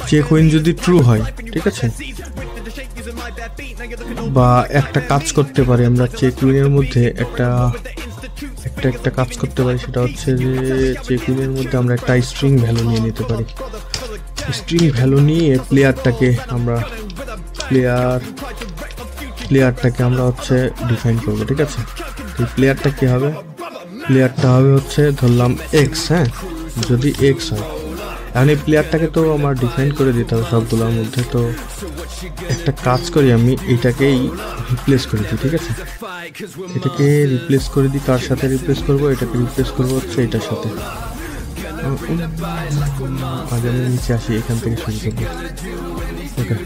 চেক কুইন যদি ট্রু হয়, ঠিক আছে, বা একটা কাজ করতে পারি আমরা চেক কুইনের মধ্যে একটা কাজ করতে পারি, সেটা হচ্ছে যে চেক কুইনের মধ্যে আমরা একটা স্ট্রিং ভ্যালু নিয়ে নিতে পারি। স্ট্রিং ভ্যালু নিয়ে প্লেয়ারটাকে আমরা হচ্ছে ডিফাইন করবো, ঠিক আছে। এই প্লেয়ারটা কি হবে? প্লেয়ারটা হবে হচ্ছে ধরলাম এক্স, হ্যাঁ, যদি এক্স হয়। এখন এই প্লেয়ারটাকে তো আমার ডিফাইন করে দিতে হবে সবগুলোর মধ্যে। তো একটা কাজ করি, আমি এটাকেই রিপ্লেস করে দিই, ঠিক আছে। এটাকে রিপ্লেস করে দিই, কার সাথে রিপ্লেস করবো? এটাকে রিপ্লেস করবো হচ্ছে এটার সাথে। আগে আমি নিচে আসি, এখান থেকে শুরু করবো। ওকে,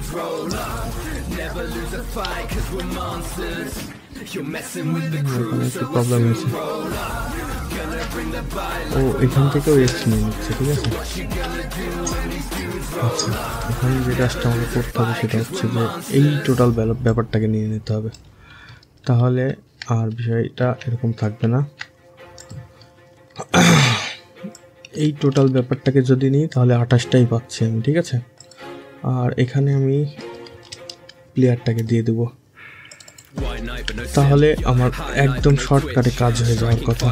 প্রবলেম হয়েছে। ও এখান থেকেও এক্স নিয়ে নিচ্ছে, ঠিক আছে। আচ্ছা, এখানে যে কাজটা আমাকে করতে হবে সেটা হচ্ছে যে এই টোটাল ব্যাপারটাকে নিয়ে নিতে হবে, তাহলে আর বিষয়টা এরকম থাকবে না। এই টোটাল ব্যাপারটাকে যদি নিই তাহলে 28টাই পাচ্ছি আমি, ঠিক আছে। আর এখানে আমি প্লেয়ারটাকে দিয়ে দেবো, তাহলে আমার একদম শর্টকাটে কাজ হয়ে যাওয়ার কথা।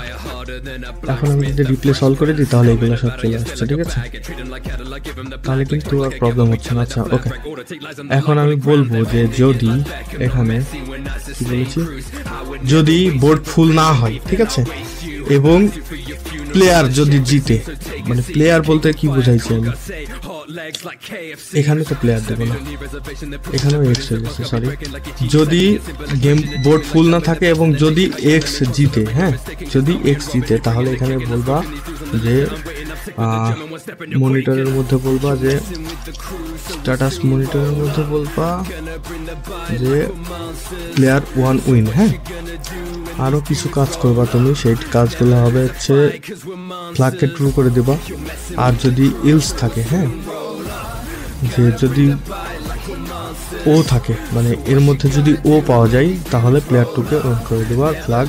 এখন আমি যদি রিপ্লেস অল করে দিই তাহলে এগুলো সব চলে আসছে, ঠিক আছে, তাহলে কিন্তু আর প্রবলেম হচ্ছে না। আচ্ছা, ওকে, এখন আমি বলবো যে যদি এখানে কি বলেছি, যদি বোর্ড ফুল না হয়, ঠিক আছে, এবং প্লেয়ার যদি জিতে, মানে প্লেয়ার বলতে কি বোঝাইছি আমি, এখানে তো প্লেয়ার দেবো না, এখানেও এক্স হয়ে গেছে, সরি। যদি গেম বোর্ড ফুল না থাকে এবং যদি এক্স জিতে, হ্যাঁ, যদি এক্স জিতে তাহলে এখানে বলবা যে মনিটরের মধ্যে বলবা যে স্ট্যাটাস মনিটরের মধ্যে বলবা যে প্লেয়ার 1 উইন, হ্যাঁ। আরো কিছু কাজ করবা তুমি, সেই কাজগুলো হবে হচ্ছে ফ্ল্যাগকে ট্রু করে দেবা। আর যদি ইলস থাকে, হ্যাঁ, যে যদি ও থাকে, মানে এর মধ্যে যদি ও পাওয়া যায় তাহলে প্লেয়ার 2কে অন করে দেবা, ফ্ল্যাগ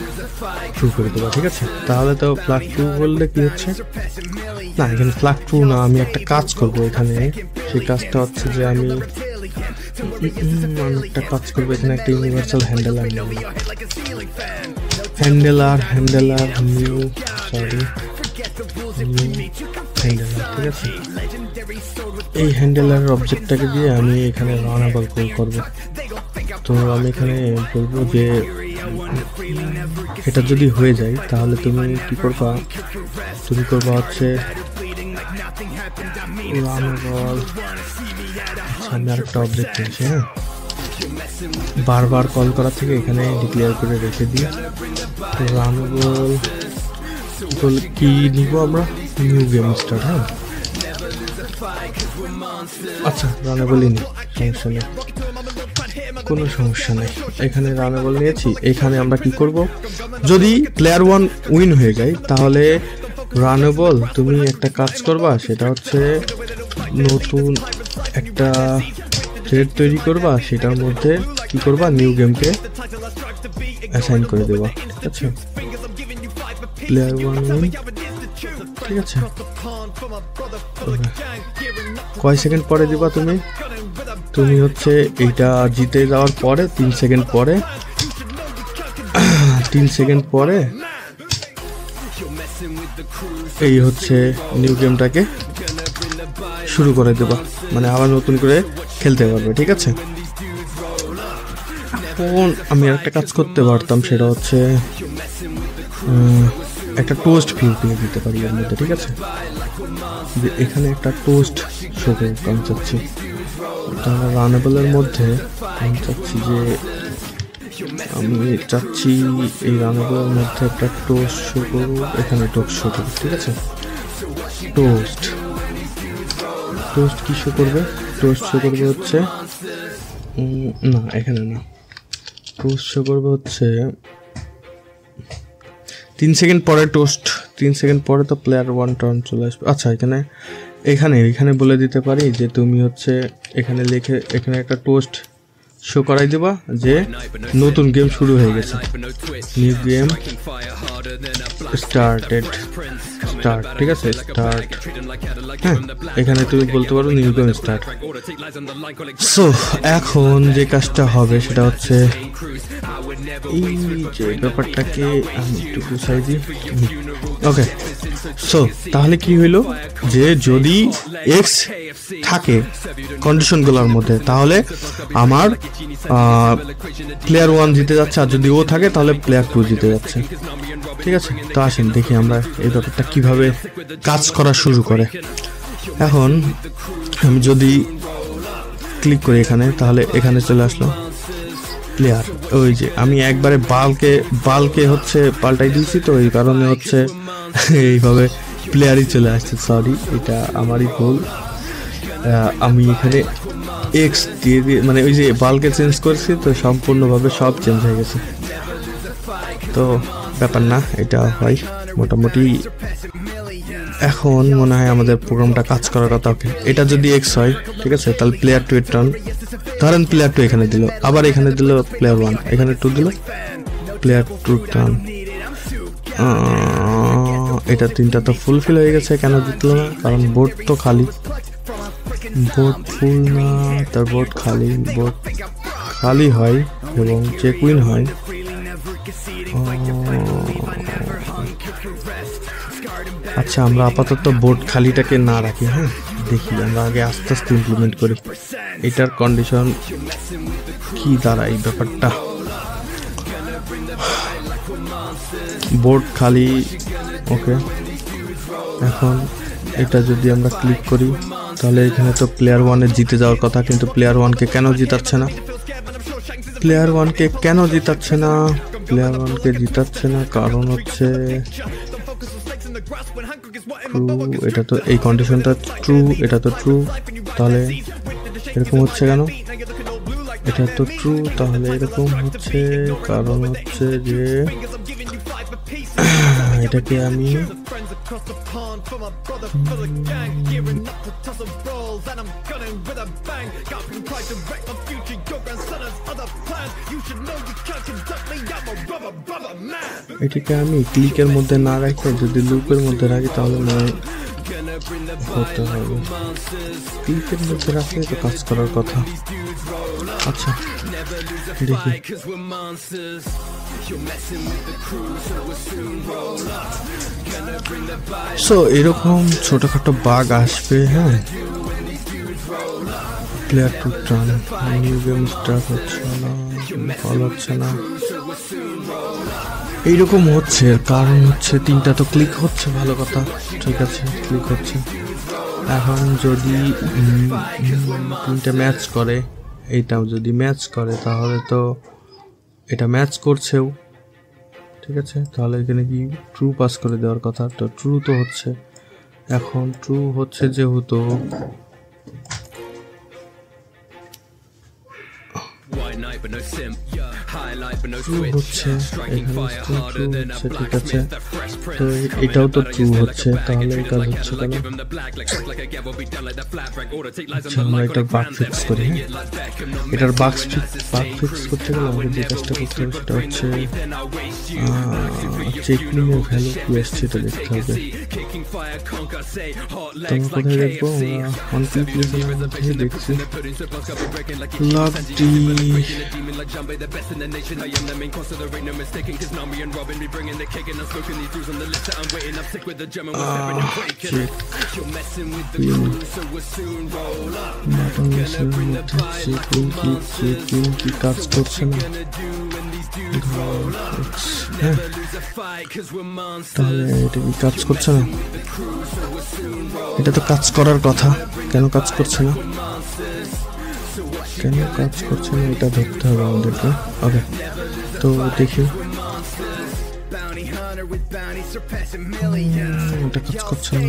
ট্রু করে দেবা, ঠিক আছে। তাহলে তো ফ্ল্যাগ ট্রু বললে কি হচ্ছে না, এখানে ফ্ল্যাগ ট্রু না, আমি একটা কাজ করবো এখানে। সেই কাজটা হচ্ছে যে আমি একটা কাজ করবো এখানে, একটা ইউনিভার্সাল হ্যান্ডেলার নিউ হ্যান্ডেলার, ঠিক আছে। এই হ্যান্ডেলারের অবজেক্টটাকে দিয়ে আমি এখানে রানাবল কল করবো। তো আমি এখানে বলবো যে এটা যদি হয়ে যায় তাহলে তুমি কি করবা, তুমি করবা হচ্ছে রানাবল। আচ্ছা, আমি আরেকটা অবজেক্ট নিয়েছি, হ্যাঁ, বারবার কল করা থেকে এখানে ডিক্লেয়ার করে রেখে দিই। তো রানাবল কি নিব আমরা, নিউ গেম স্টার্ট, হ্যাঁ। আচ্ছা, রানাবলই নিই, সমস্যা নেই, কোনো সমস্যা নেই। এখানে রানাবল নিয়েছি। এখানে আমরা কি করব, যদি প্লেয়ার 1 উইন হয়ে যায় তাহলে রানাবল তুমি একটা কাজ করবা, সেটা হচ্ছে নতুন একটা থ্রেড তৈরি করবা, সেটার মধ্যে কি করবা, নিউ গেমকে অ্যাসাইন করে দেবা, ঠিক আছে। প্লেয়ার 1 উইন, ঠিক আছে। কয় সেকেন্ড পরে দিবা তুমি? তুমি হচ্ছে এইটা জিতে যাওয়ার পরে 3 সেকেন্ড পরে 3 সেকেন্ড পরে এই হচ্ছে নিউ গেমটাকে শুরু করে দেবা, মানে আবার নতুন করে খেলতে পারবে, ঠিক আছে। এখন আমি একটা কাজ করতে পারতাম, সেটা হচ্ছে একটা টোস্ট ভিউ কিনে দিতে পারি এর মধ্যে, ঠিক আছে। যে এখানে একটা টোস্ট শো করতে আমি চাচ্ছি, তাহলে রানেবলের মধ্যে আমি চাচ্ছি যে এই রানেবলের মধ্যে একটা টোস্ট শো করবো, এখানে টোস্ট শো করবো, ঠিক আছে। টোস্ট কি শো করবে? টোস্ট শো করবে হচ্ছে না, এখানে না, টোস্ট শো করবে হচ্ছে 3 সেকেন্ড পরে টোস্ট, 3 সেকেন্ড পরে তো প্লেয়ার 1 টার্ন চলে আসবে। আচ্ছা, এখানে বলে দিতে পারি যে তুমি হচ্ছে এখানে লিখে এখানে একটা টোস্ট শো করাই দেবা যে নতুন গেম শুরু হয়ে গেছে, নিউ গেম স্টার্ট, ঠিক আছে, স্টার্ট। হ্যাঁ, এখানে তুমি বলতে পারো নিউ গেম স্টার্ট। সো এখন যে কাজটা হবে সেটা হচ্ছে এই যে ব্যাপারটাকে আমি একটু গুছাই দিই। ওকে, সো তাহলে কি হইলো যে যদি এক্স থাকে কন্ডিশনগুলোর মধ্যে, তাহলে আমার প্লেয়ার 1 জিতে যাচ্ছে, আর যদি ও থাকে তাহলে প্লেয়ার 2 জিতে যাচ্ছে, ঠিক আছে। তো আসেন দেখি আমরা এই ব্যাপারটা কিভাবে কাজ করা শুরু করে। এখন আমি যদি ক্লিক করি এখানে, তাহলে এখানে চলে আসলো প্লেয়ার। ওই যে আমি একবারে বালকে হচ্ছে পাল্টাই দিয়েছি, তো এই কারণে হচ্ছে এইভাবে প্লেয়ারই চলে আসছে। সরি, এটা আমারই ভুল। আমি এখানে এক্স দিয়ে মানে ওই যে বালকে চেঞ্জ করছি, তো সম্পূর্ণভাবে সব চেঞ্জ হয়ে গেছে। তো ব্যাপার না, এটা হয় মোটামুটি। এখন মনে হয় আমাদের প্রোগ্রামটা কাজ করার কথা। ওকে, এটা যদি এক্স হয়, ঠিক আছে, তাহলে প্লেয়ার 2 এর টার্ন। ধরেন প্লেয়ার 2 এখানে দিল, আবার এখানে দিল প্লেয়ার 1, এখানে 2 দিল, প্লেয়ার 2 টার্ন। এটা 3টা তো ফুলফিল হয়ে গেছে, কেন জিতলো না? কারণ বোর্ড তো খালি, বোর্ড ফুল না, তার বোর্ড খালি হয় এবং চেক উইন হয়। আচ্ছা, আমরা আপাতত বোর্ড খালিটাকে না রাখি, হ্যাঁ, দেখি আমরা আগে আস্তে আস্তে ইমপ্লিমেন্ট করি এটার কন্ডিশন কি দাঁড়ায় ব্যাপারটা। বোর্ড খালি, ওকে। এখন এটা যদি আমরা ক্লিক করি, তাহলে এখানে তো প্লেয়ার 1 এর জিতে যাওয়ার কথা, কিন্তু প্লেয়ার 1কে কেন জিতাচ্ছে না? প্লেয়ার 1কে জিতাচ্ছে না কারণ হচ্ছে ট্রু, এটা তো এই কন্ডিশনটা ট্রু, এটা তো ট্রু, তাহলে এরকম হচ্ছে কেন? এটা তো ট্রু, তাহলে এরকম হচ্ছে কারণ হচ্ছে যে এটাকে আমি ক্লিকের মধ্যে না রাখে যদি লুপের মধ্যে রাখি, তাহলে নয় হতে হবে। ক্লিকের মধ্যে রাখলে তো কাজ করার কথা। আচ্ছা, দেখি। সো এরকম ছোটখাটো বাগ আসবে, হ্যাঁ। Player 2 turn, new game start হচ্ছে না, কল হচ্ছে না, এইরকম হচ্ছে। কারণ হচ্ছে 3টা তো ক্লিক হচ্ছে, ভালো কথা, ঠিক আছে, ক্লিক হচ্ছে। এখন যদি 3টা ম্যাচ করে, এইটাও যদি ম্যাচ করে, তাহলে তো এটা ম্যাচ করছেও, ঠিক আছে। তাহলে এখানে কি ট্রু পাস করে দেওয়ার কথা, তো ট্রু তো হচ্ছে। এখন ট্রু হচ্ছে যেহেতু ট্রু হচ্ছে, এখানে ট্রু হচ্ছে, ঠিক আছে। তো এটাও তো ট্রু হচ্ছে, তাহলে এই কাজ হচ্ছে কেন? আচ্ছা, আমরা এটার বাগ ফিক্স করি। এটার বাগ ফিক্স করতে গেলে আমাদের যে কাজটা করতে হবে সেটা হচ্ছে চেকলিংয়ের ভ্যালু কি আসছে এটা দেখতে হবে। তো আমরা কোথায় দেখবো? আমরা অনক্লিক লিসেনের মধ্যে দেখছি লাভটি কি কাজ করছে না? তাহলে এটা কি কাজ করছে না? এটা তো কাজ করার কথা, কেন কাজ করছে না? কেন কাজ করছে না এটা ধরতে হবে আমাদেরকে। ওকে, তো দেখি এটা কাজ করছে না।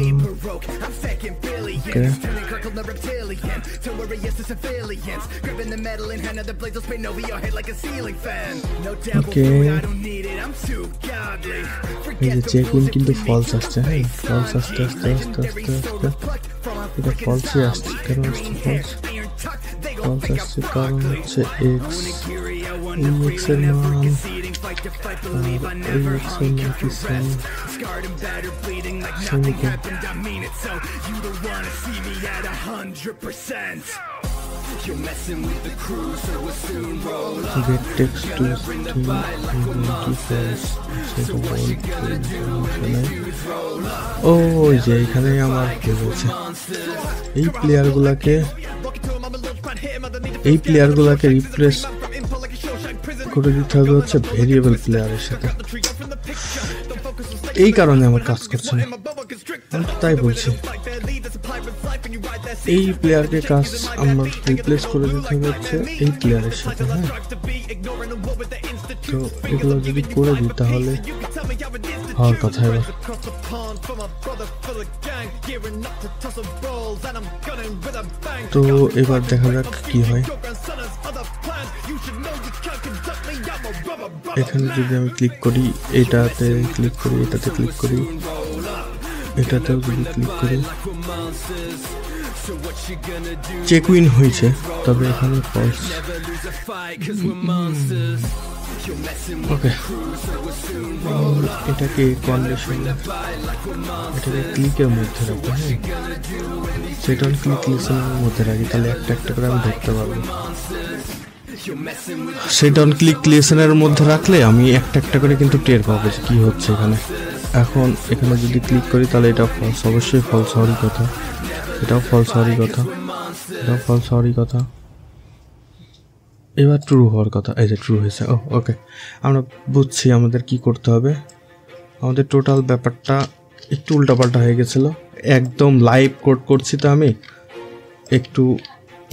চেকইন কিন্তু ফলস আসছে। হ্যাঁ, ফলস আসতে আসতে আসতে আস্তে আস্তে এটা ফলসই আসছে। কেন আসছে ফলস? ফলস আসছে কারণ হচ্ছে এক্স এর মান ওই যে এখানে আমার ভুল হয়েছে। এই প্লেয়ারগুলাকে রিপ্লেস করে দিতে হবে হচ্ছে ভেরিয়েবল প্লেয়ারের সাথে। এই কারণে আমার কাজ করছে না, তাই বলছি। এই প্লেয়ারকে কাজ আমার রিপ্লেস করে দিতে হবে হচ্ছে এই প্লেয়ারের সাথে। হ্যাঁ, তো এগুলো যদি করে দিই তাহলে হওয়ার কথা। এবার তো এবার দেখা যাক কি হয়। এখানে যদি আমি ক্লিক করি, এটাতে ক্লিক করি, এটাতে ক্লিক করি, এটাতেও যদি ক্লিক করি, চেকইন হয়েছে, তবে এখানে ফলস। ওকে, এটাকে কন্ডিশন, এটাকে ক্লিকের মধ্যে রাখবো। হ্যাঁ, সেটা ক্লিক লিসেনের মধ্যে রাখি, তাহলে একটা একটা করে আমি ধরতে পারবো। সেটা ক্লিক লিসেনের মধ্যে রাখলে আমি একটা একটা করে কিন্তু টের পাবো যে কি হচ্ছে এখানে। এখন এখানে যদি ক্লিক করি তাহলে এটা ফলস, অবশ্যই ফলস হওয়ারই কথা। এটাও ফলস হওয়ারই কথা, এটাও ফলস হওয়ারই কথা। এবার ট্রু হওয়ার কথা। এই যে ট্রু হয়েছে। ওকে, আমরা বুঝছি আমাদের কি করতে হবে। আমাদের টোটাল ব্যাপারটা একটু উল্টাপাল্টা হয়ে গেছিলো। একদম লাইভ কোড করছি তো আমি, একটু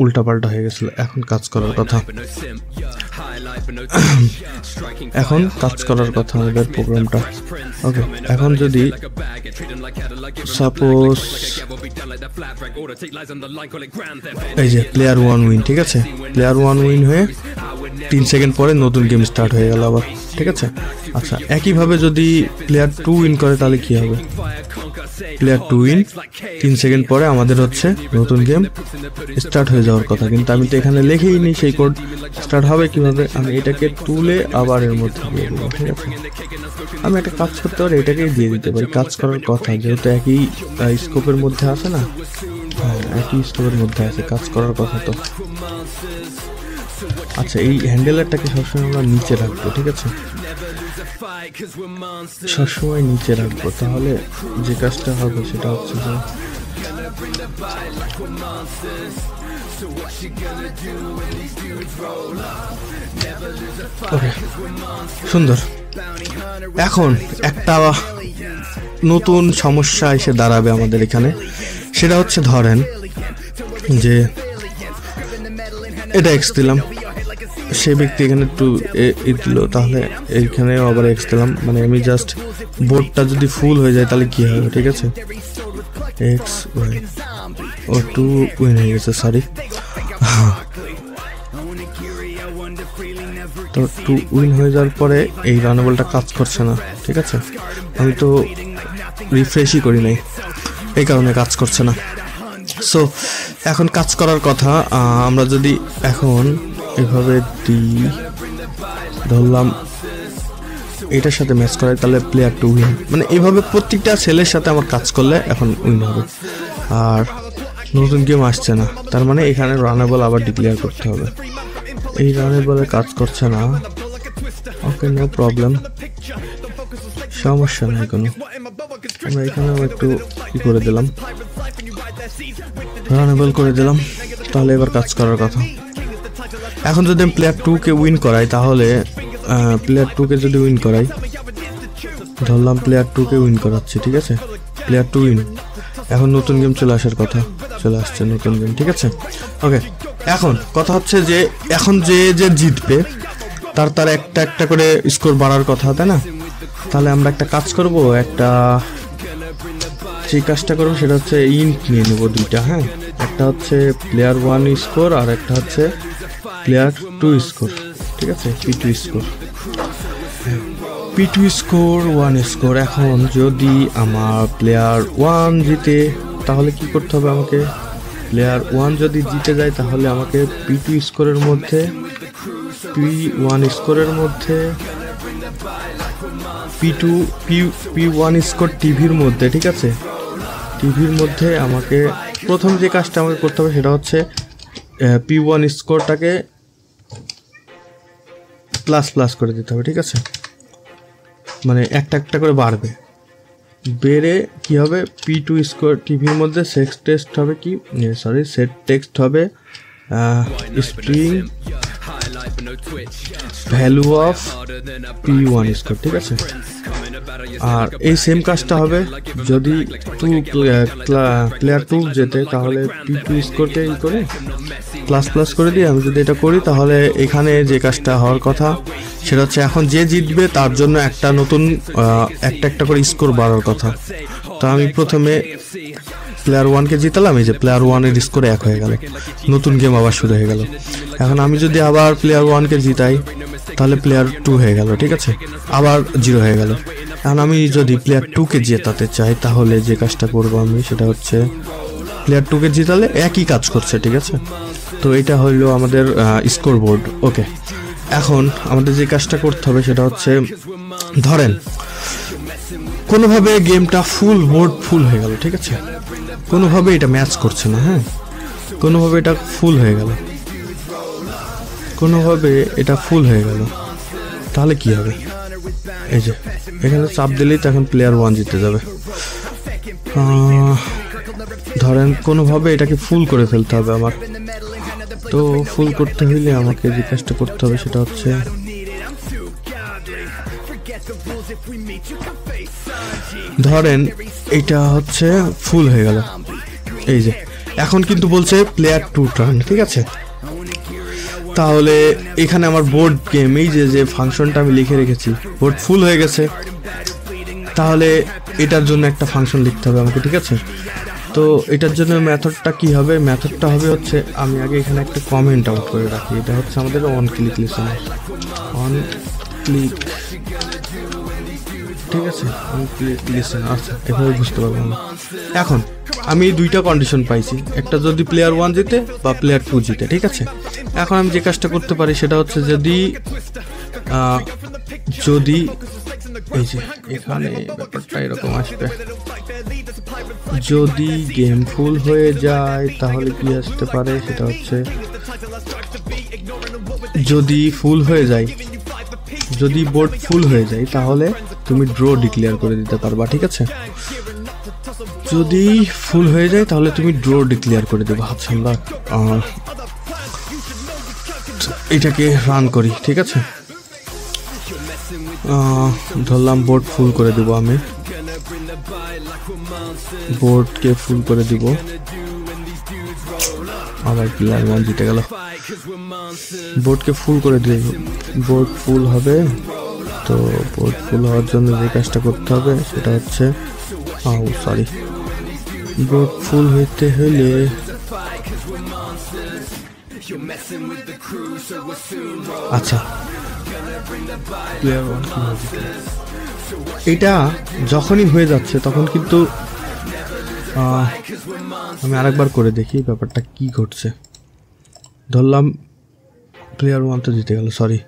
উল্টাপাল্টা হয়ে গেছিলো। এখন কাজ করার কথা, এখন কাজ করার কথা আমাদের প্রোগ্রামটা। ওকে, এখন যদি সাপোজ এই যে প্লেয়ার 1 উইন, ঠিক আছে, প্লেয়ার 1 উইন হয়ে 3 সেকেন্ড পরে নতুন গেম স্টার্ট হয়ে গেল আবার, ঠিক আছে। আচ্ছা, একইভাবে যদি প্লেয়ার 2 উইন করে তাহলে কি হবে? প্লেয়ার 2 উইন 3 সেকেন্ড পরে আমাদের হচ্ছে নতুন গেম স্টার্ট হয়ে যাওয়ার কথা, কিন্তু আমি তো এখানে লিখেই নি সেই কোড স্টার্ট হবে কিভাবে। আমি এটাকে তুলে আবার এর মধ্যে দিয়ে দেবো, ঠিক আছে। আমি একটা কাজ করতে পারি, এটাকেই দিয়ে দিতে পারি। কাজ করার কথা যেহেতু একই স্কোপের মধ্যে আছে না, হ্যাঁ একই স্কোপের মধ্যে আছে, কাজ করার কথা তো। আচ্ছা, এই হ্যান্ডেলারটাকে সবসময় আমরা নিচে রাখবো, ঠিক আছে, সবসময় নিচে রাখবো। তাহলে যে কাজটা হবে সেটা হচ্ছে যে সুন্দর। এখন একটা নতুন সমস্যা এসে দাঁড়াবে আমাদের এখানে, সেটা হচ্ছে ধরেন যে এটা এক্স দিলাম, সে ব্যক্তি এখানে টু দিল, তাহলে এইখানেও আবার এক্স দিলাম। মানে আমি জাস্ট বোর্ডটা যদি ফুল হয়ে যায় তাহলে কি হবে, ঠিক আছে। এক্স টু উইন হয়ে গেছে, সরি। তো 2 উইন হয়ে যাওয়ার পরে এই রানেবলটা কাজ করছে না, ঠিক আছে। আমি তো রিফ্রেশই করি নাই, এই কারণে কাজ করছে না। সো এখন কাজ করার কথা। আমরা যদি এখন এভাবে দিই, ধরলাম এটার সাথে ম্যাচ করাই, তাহলে প্লেয়ার 2 উইন। মানে এইভাবে প্রত্যেকটা সেলের সাথে আমার কাজ করলে এখন উইন হবে। আর নতুন গেম আসছে না, তার মানে এখানে রানেবল আবার ডিক্লেয়ার করতে হবে। এই রানেবলে কাজ করছে না, ওকে নো প্রবলেম, সমস্যা নেই কোনো। আমরা এখানেও একটু কি করে দিলাম, রানেবল করে দিলাম, তাহলে এবার কাজ করার কথা। এখন যদি আমি প্লেয়ার 2-কে উইন করাই, তাহলে প্লেয়ার 2-কে যদি উইন করাই, ধরলাম প্লেয়ার 2-কে উইন করাচ্ছি, ঠিক আছে, প্লেয়ার 2 উইন। এখন নতুন গেম চলে আসার কথা, চলে আসছে নতুন গেম, ঠিক আছে। ওকে, এখন কথা হচ্ছে যে এখন যে যে জিতবে তার একটা একটা করে স্কোর বাড়ার কথা, তাই না? তাহলে আমরা একটা কাজ করব, একটা যে কাজটা করবো সেটা হচ্ছে ইন্ট নিয়ে নেবো দুইটা। হ্যাঁ, একটা হচ্ছে প্লেয়ার 1 স্কোর আর একটা হচ্ছে প্লেয়ার 2 স্কোর, ঠিক আছে, P2 score, P2 score 1 score. এখন যদি আমার প্লেয়ার 1 জিতে তাহলে কি করতে হবে আমাকে? প্লেয়ার 1 যদি জিতে যায় তাহলে আমাকে P2 স্কোরের মধ্যে, P1 স্কোরের মধ্যে, P1 স্কোর টিভির মধ্যে, ঠিক আছে, টিভির মধ্যে আমাকে প্রথম যে কাজটা আমাকে করতে হবে সেটা হচ্ছে P1 স্কোরটাকে প্লাস করে দিতে হবে, ঠিক আছে। মানে একটা একটা করে বাড়বে, বেড়ে কি হবে, P2 স্কোর টিভির মধ্যে সেট টেক্সট হবে string value of P1 score, ঠিক আছে। আর এই সেম কাজটা হবে যদি প্লেয়ার 2 যেতে, তাহলে P2 স্কোরকে ই করে প্লাস করে দিই। আমি যদি এটা করি তাহলে এখানে যে কাজটা হওয়ার কথা সেটা হচ্ছে এখন যে জিতবে তার জন্য একটা নতুন একটা করে স্কোর বাড়ার কথা। তো আমি প্রথমে প্লেয়ার 1-কে জিতালাম, এই যে প্লেয়ার 1-এর স্কোর 1 হয়ে গেল, নতুন গেম আবার শুরু হয়ে গেল। এখন আমি যদি আবার প্লেয়ার 1-কে জিতাই তাহলে প্লেয়ার 2 হয়ে গেল, ঠিক আছে, আবার 0 হয়ে গেল। এখন আমি যদি প্লেয়ার 2-কে জেতাতে চাই তাহলে যে কাজটা করবো আমি সেটা হচ্ছে প্লেয়ার 2-কে জিতালে একই কাজ করছে, ঠিক আছে। তো এটা হলো আমাদের স্কোর বোর্ড। ওকে, এখন আমাদের যে কাজটা করতে হবে সেটা হচ্ছে, ধরেন কোনোভাবে গেমটা বোর্ড ফুল হয়ে গেল, ঠিক আছে, কোনোভাবে এটা ম্যাচ করছে না। হ্যাঁ, কোনোভাবে এটা ফুল হয়ে গেল, তাহলে কি হবে? এই যে এখানে চাপ দিলেই তো এখন প্লেয়ার 1 জিতে যাবে। ধরেন কোনোভাবে এটাকে ফুল করে ফেলতে হবে আমার। তো ফুল করতে হইলে আমাকে যে কাজটা করতে হবে সেটা হচ্ছে, ধরেন এটা হচ্ছে ফুল হয়ে গেল, এই যে এখন কিন্তু বলছে প্লেয়ার 2 টার্ন, ঠিক আছে। তাহলে এখানে আমার বোর্ড গেম, এই যে ফাংশনটা আমি লিখে রেখেছি, বোর্ড ফুল হয়ে গেছে, তাহলে এটার জন্য একটা ফাংশন লিখতে হবে আমাকে, ঠিক আছে। তো এটার জন্য মেথডটা কি হবে? মেথডটা হবে হচ্ছে, আমি আগে এখানে একটা কমেন্ট আউট করে রাখি, এটা হচ্ছে আমাদের অন ক্লিক লিসেনার, ঠিক আছে, অন ক্লিক লিসেনার। আচ্ছা, এভাবে বুঝতে পারবো না। এখন আমি দুইটা কন্ডিশন পাইছি, একটা যদি প্লেয়ার 1 জিতে বা প্লেয়ার 2 জিতে, ঠিক আছে। এখন আমি যে কাজটা করতে পারি সেটা হচ্ছে, যদি এই যে এখানে ব্যাপারটা এরকম আসবে, যদি গেম ফুল হয়ে যায় তাহলে কি আসতে পারে সেটা হচ্ছে, যদি বোর্ড ফুল হয়ে যায় তাহলে তুমি ড্র ডিক্লেয়ার করে দিতে পারবা, ঠিক আছে। যদি ফুল হয়ে যায় তাহলে তুমি ড্র ডিক্লেয়ার করে দেবো। আচ্ছা, আমরা এটাকে রান করি, ঠিক আছে। ধরলাম বোর্ড ফুল করে দেবো, আমি বোর্ডকে ফুল করে দিব, আবার প্লেয়ার 1 জিতে গেল। বোর্ডকে ফুল করে দিয়ে বোর্ড ফুল হবে। তো বোর্ড ফুল হওয়ার জন্য যে কাজটা করতে হবে সেটা হচ্ছে, বোর্ড ফুল হইতে হলে আচ্ছা, এটা যখনই হয়ে যাচ্ছে তখন কিন্তু আমি আরেকবার করে দেখি ব্যাপারটা কি ঘটছে। ধরলাম প্লেয়ার 1 তো জিতে গেল, সরি।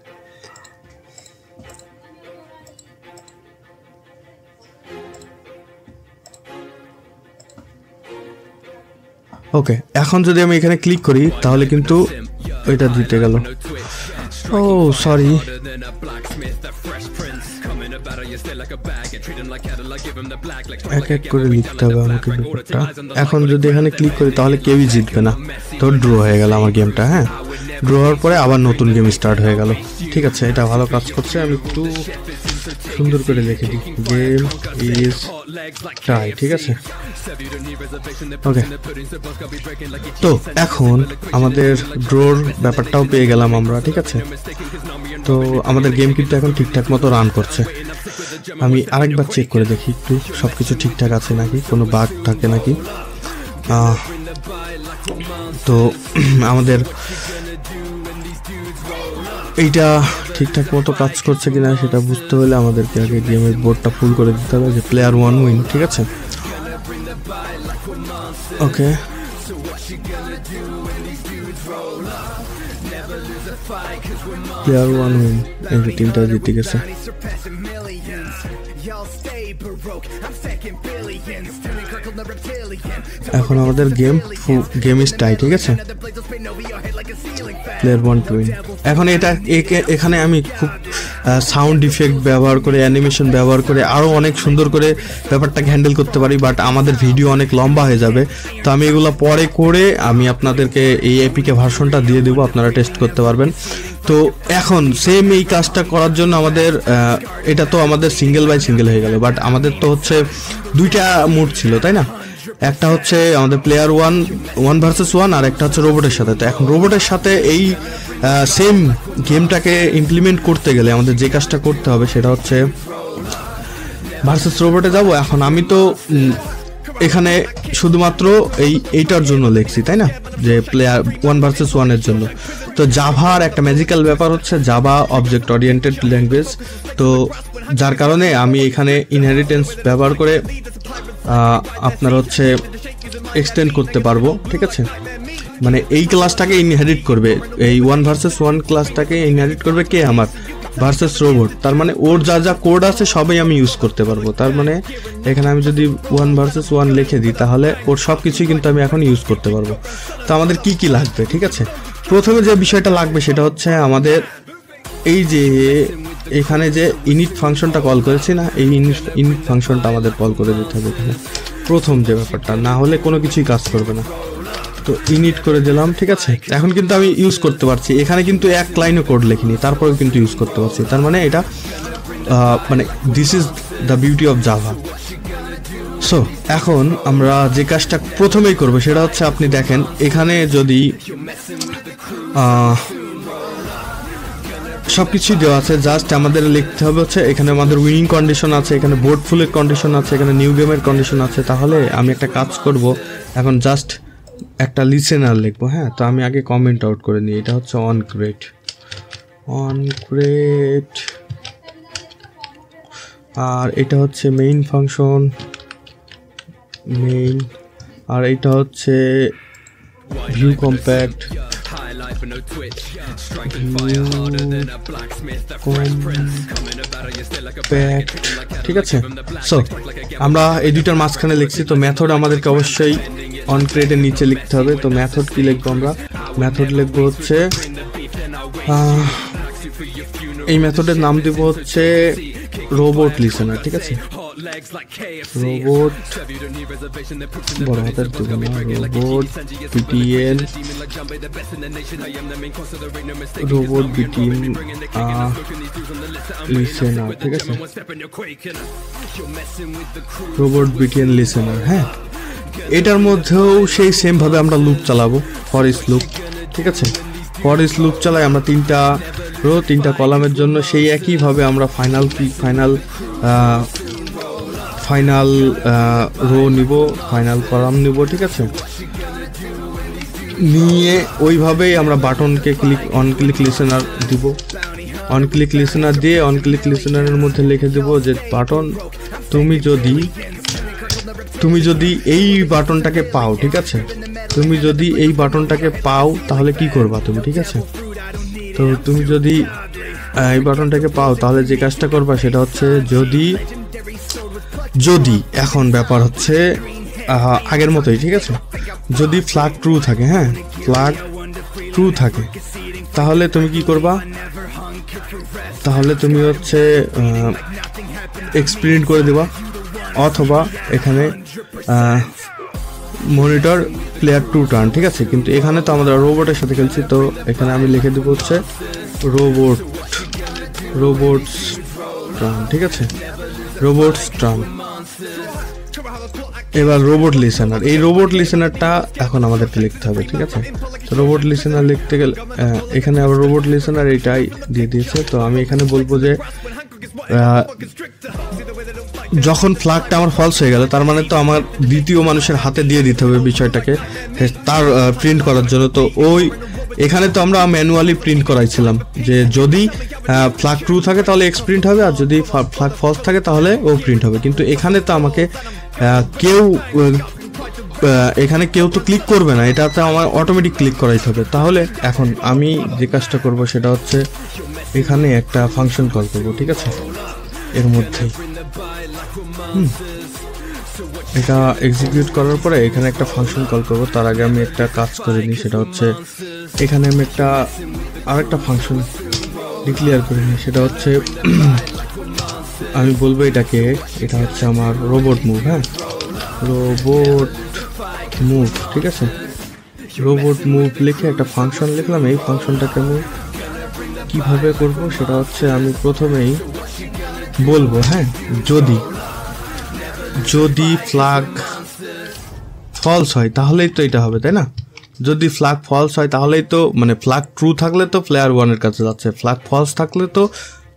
ওকে, এখন যদি আমি এখানে ক্লিক করি তাহলে কিন্তু এটা জিতে গেল। ও সরি, এক এক করে লিখতে হবে আমাকে ব্যাপারটা। এখন যদি এখানে ক্লিক করি তাহলে কেউই জিতবে না, তো ড্র হয়ে গেল আমার গেমটা। হ্যাঁ, ড্র হওয়ার পরে আবার নতুন গেম স্টার্ট হয়ে গেল। ঠিক আছে, এটা ভালো কাজ করছে। আমি একটু সুন্দর করে লিখে দিই, গেম ইজ টাই। ঠিক আছে, ওকে। তো এখন আমাদের ড্রোর ব্যাপারটাও পেয়ে গেলাম আমরা। ঠিক আছে, তো আমাদের গেম কিন্তু এখন ঠিকঠাক মতো রান করছে। আমি আরেকবার চেক করে দেখি একটু সবকিছু ঠিকঠাক আছে নাকি, কোনো বাগ থাকে নাকি। তো আমাদের এইটা ঠিকঠাক মতো কাজ করছে কিনা সেটা বুঝতে হলে আমাদেরকে আগে গেমের বোর্ডটা ফুল করে দিতে হবে, যে প্লেয়ার 1 উইন। ঠিক আছে, ওকে। প্লেয়ার 1 উইন, এই যে টিমটা জিতে গেছে। এখন আমাদের গেম ইজ টাই। ঠিক আছে, প্লেয়ার 1 টু উইন। এখন এখানে আমি খুব সাউন্ড ইফেক্ট ব্যবহার করে, অ্যানিমেশন ব্যবহার করে আরও অনেক সুন্দর করে ব্যাপারটাকে হ্যান্ডেল করতে পারি, বাট আমাদের ভিডিও অনেক লম্বা হয়ে যাবে। তো আমি এগুলো পরে করে আমি আপনাদেরকে এই এপিকে ভার্সনটা দিয়ে দেবো, আপনারা টেস্ট করতে পারবেন। তো এখন সেম এই কাজটা করার জন্য আমাদের এটা তো আমাদের সিঙ্গেল বাই সিঙ্গেল হয়ে গেল, বাট আমাদের তো হচ্ছে দুইটা মোড ছিল, তাই না? একটা হচ্ছে আমাদের প্লেয়ার 1 ভার্সেস 1, আর একটা হচ্ছে রোবটের সাথে। তো এখন রোবটের সাথে এই সেম গেমটাকে ইমপ্লিমেন্ট করতে গেলে আমাদের যে কাজটা করতে হবে সেটা হচ্ছে ভার্সেস রোবটে যাব। এখন আমি তো এখানে শুধুমাত্র এইটার জন্য লিখছি, তাই না, যে প্লেয়ার 1 ভার্সেস 1 এর জন্য। তো জাভার একটা ম্যাজিক্যাল ব্যাপার হচ্ছে জাভা অবজেক্ট ওরিয়েন্টেড ল্যাঙ্গুয়েজ। তো যার কারণে আমি এখানে ইনহেরিটেন্স ব্যবহার করে আপনার হচ্ছে এক্সটেন্ড করতে পারবো। ঠিক আছে, মানে এই ক্লাসটাকে ইনহেরিট করবে, এই 1 ভার্সেস 1 ক্লাসটাকে ইনহেরিট করবে কে? আমার ভার্সেস রোবট। তার মানে ওর যা যা কোড আছে সবই আমি ইউজ করতে পারবো। তার মানে এখানে আমি যদি 1 ভার্সেস 1 লিখে দিই তাহলে ওর সব কিছুই কিন্তু আমি এখন ইউজ করতে পারবো। তো আমাদের কি কি লাগবে? ঠিক আছে, প্রথমে যে বিষয়টা লাগবে সেটা হচ্ছে আমাদের এই যে এখানে যে ইনিট ফাংশনটা কল করেছি না, এই ইনিট ফাংশনটা আমাদের কল করে দিতে হবে এখানে প্রথম যে ব্যাপারটা, না হলে কোনো কিছুই কাজ করবে না। তো ইনিট করে দিলাম। ঠিক আছে, এখন কিন্তু আমি ইউজ করতে পারছি। এখানে কিন্তু এক লাইনও কোড লিখিনি, তারপরেও কিন্তু ইউজ করতে পারছি। তার মানে এটা মানে this is the beauty of Java. So এখন আমরা যে কাজটা প্রথমেই করবো সেটা হচ্ছে, আপনি দেখেন এখানে যদি সবকিছুই দেওয়া আছে, জাস্ট আমাদের লিখতে হবে হচ্ছে এখানে আমাদের উইনিং কন্ডিশন আছে, এখানে বোর্ড ফুলের কন্ডিশন আছে, এখানে নিউ গেমের কন্ডিশন আছে। তাহলে আমি একটা কাজ করব, এখন জাস্ট একটা লিসেনার লিখবো। হ্যাঁ, তো আমি আগে কমেন্ট আউট করে নিই। এটা হচ্ছে অন ক্রিয়েট, আর এটা হচ্ছে মেইন ফাংশন মেইন, আর এটা হচ্ছে ভিউ কম্প্যাক্ট, ঠিক আছে। সো আমরা এই দুইটার মাঝখানে লিখছি। তো মেথড আমাদেরকে অবশ্যই অন ক্রিয়েটের নিচে লিখতে হবে। তো মেথড কি লিখবো? আমরা মেথড লিখবো হচ্ছে এই মেথডের নাম দিব হচ্ছে রোবট লিসেনার। ঠিক আছে, রোবট বড় হাতের দেব না, রোবট বিটিএন লিসেনার। ঠিক আছে, রোবট বিটিএন লিসেনার। হ্যাঁ, এটার মধ্যেও সেই সেম ভাবে আমরা লুপ চালাবো, ফর ইচ লুপ। ঠিক আছে, ফর ইচ লুপ চালাই আমরা 3টা রো 3টা কলামের জন্য। সেই একইভাবে আমরা ফাইনাল রো নিব, ফাইনাল কলাম নিব। ঠিক আছে, নিয়ে ওইভাবেই আমরা বাটনকে অন ক্লিক লিসেনার দিব। অন ক্লিক লিসেনার দিয়ে অন ক্লিক লিসেনারের মধ্যে লিখে দেব যে বাটন তুমি যদি এই বাটনটাকে পাও, ঠিক আছে, তুমি যদি এই বাটনটাকে পাও তাহলে কি করবা তুমি, ঠিক আছে। তো তুমি যদি এই বাটনটাকে পাও তাহলে যে কাজটা করবা সেটা হচ্ছে যদি এখন ব্যাপার হচ্ছে আগের মতোই, ঠিক আছে, যদি ফ্ল্যাগ ট্রু থাকে, হ্যাঁ ফ্ল্যাগ ট্রু থাকে, তাহলে তুমি কি করবা, তাহলে তুমি হচ্ছে এক্সপ্রিন্ট করে দেবা, অথবা এখানে মনিটর প্লেয়ার টু টার্ন, ঠিক আছে। কিন্তু এখানে তো আমরা রোবটের সাথে খেলছি, তো এখানে আমি লিখে দেবো হচ্ছে রোবটস টার্ন, ঠিক আছে, রোবটস টার্ন। এবার রোবট লিসেনার, এই রোবট লিসেনারটা এখন আমাদেরকে লিখতে হবে, ঠিক আছে। তো রোবট লিসেনার লিখতে গেলে এখানে আবার রোবট লিসেনার এইটাই দিয়ে দিয়েছে। তো আমি এখানে বলবো যে যখন ফ্ল্যাগটা আমার ফলস হয়ে গেল, তার মানে তো আমার দ্বিতীয় মানুষের হাতে দিয়ে দিতে হবে বিষয়টাকে তার প্রিন্ট করার জন্য। তো ওই এখানে তো আমরা ম্যানুয়ালি প্রিন্ট করাইছিলাম যে যদি ফ্ল্যাগ ট্রু থাকে তাহলে এক্স প্রিন্ট হবে, আর যদি ফ্ল্যাগ ফলস থাকে তাহলে ও প্রিন্ট হবে। কিন্তু এখানে তো আমাকে কেউ তো ক্লিক করবে না, এটাতে আমার অটোমেটিক ক্লিক করাইতে হবে। তাহলে এখন আমি যে কাজটা করব সেটা হচ্ছে এখানে একটা ফাংশন কল করব, ঠিক আছে, এর মধ্যে এটা এক্সিকিউট করার পরে এখানে একটা ফাংশন কল করব। তার আগে আমি একটা কাজ করে নিই, সেটা হচ্ছে এখানে আমি আরেকটা ফাংশন ডিক্লেয়ার করে নিই, সেটা হচ্ছে আমি বলবো এটা হচ্ছে আমার রোবট মুভ, হ্যাঁ রোবট মুভ, ঠিক আছে। রোবট মুভ লিখে একটা ফাংশন লিখলাম। এই ফাংশনটাকে আমি কিভাবে করব সেটা হচ্ছে আমি প্রথমেই বলবো, হ্যাঁ যদি ফ্ল্যাগ ফলস হয় তাহলেই তো এটা হবে, তাই না। যদি ফ্ল্যাগ ফলস হয় তাহলেই তো, মানে ফ্ল্যাগ ট্রু থাকলে তো প্লেয়ার 1 এর কাছে যাচ্ছে, ফ্ল্যাগ ফলস থাকলে তো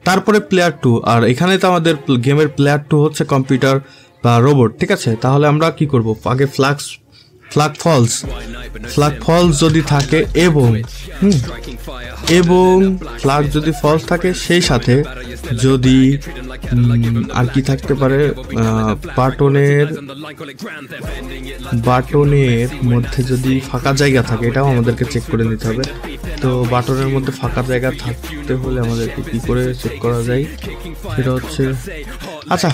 তারপরে প্লেয়ার 2। আর এখানে তো আমাদের গেমের প্লেয়ার 2 হচ্ছে কম্পিউটার বা রোবট, ঠিক আছে। তাহলে আমরা কি করব, আগে ফ্ল্যাগ ফলস যদি থাকে এবং ফ্ল্যাগ যদি ফলস থাকে, সেই সাথে যদি আর কি থাকতে পারে, বাটনের মধ্যে যদি ফাঁকা জায়গা থাকে, এটাও আমাদেরকে চেক করে নিতে হবে। তো বাটনের মধ্যে ফাঁকা জায়গা থাকতে হলে আমাদেরকে কি করে চেক করা যায় সেটা হচ্ছে, আচ্ছা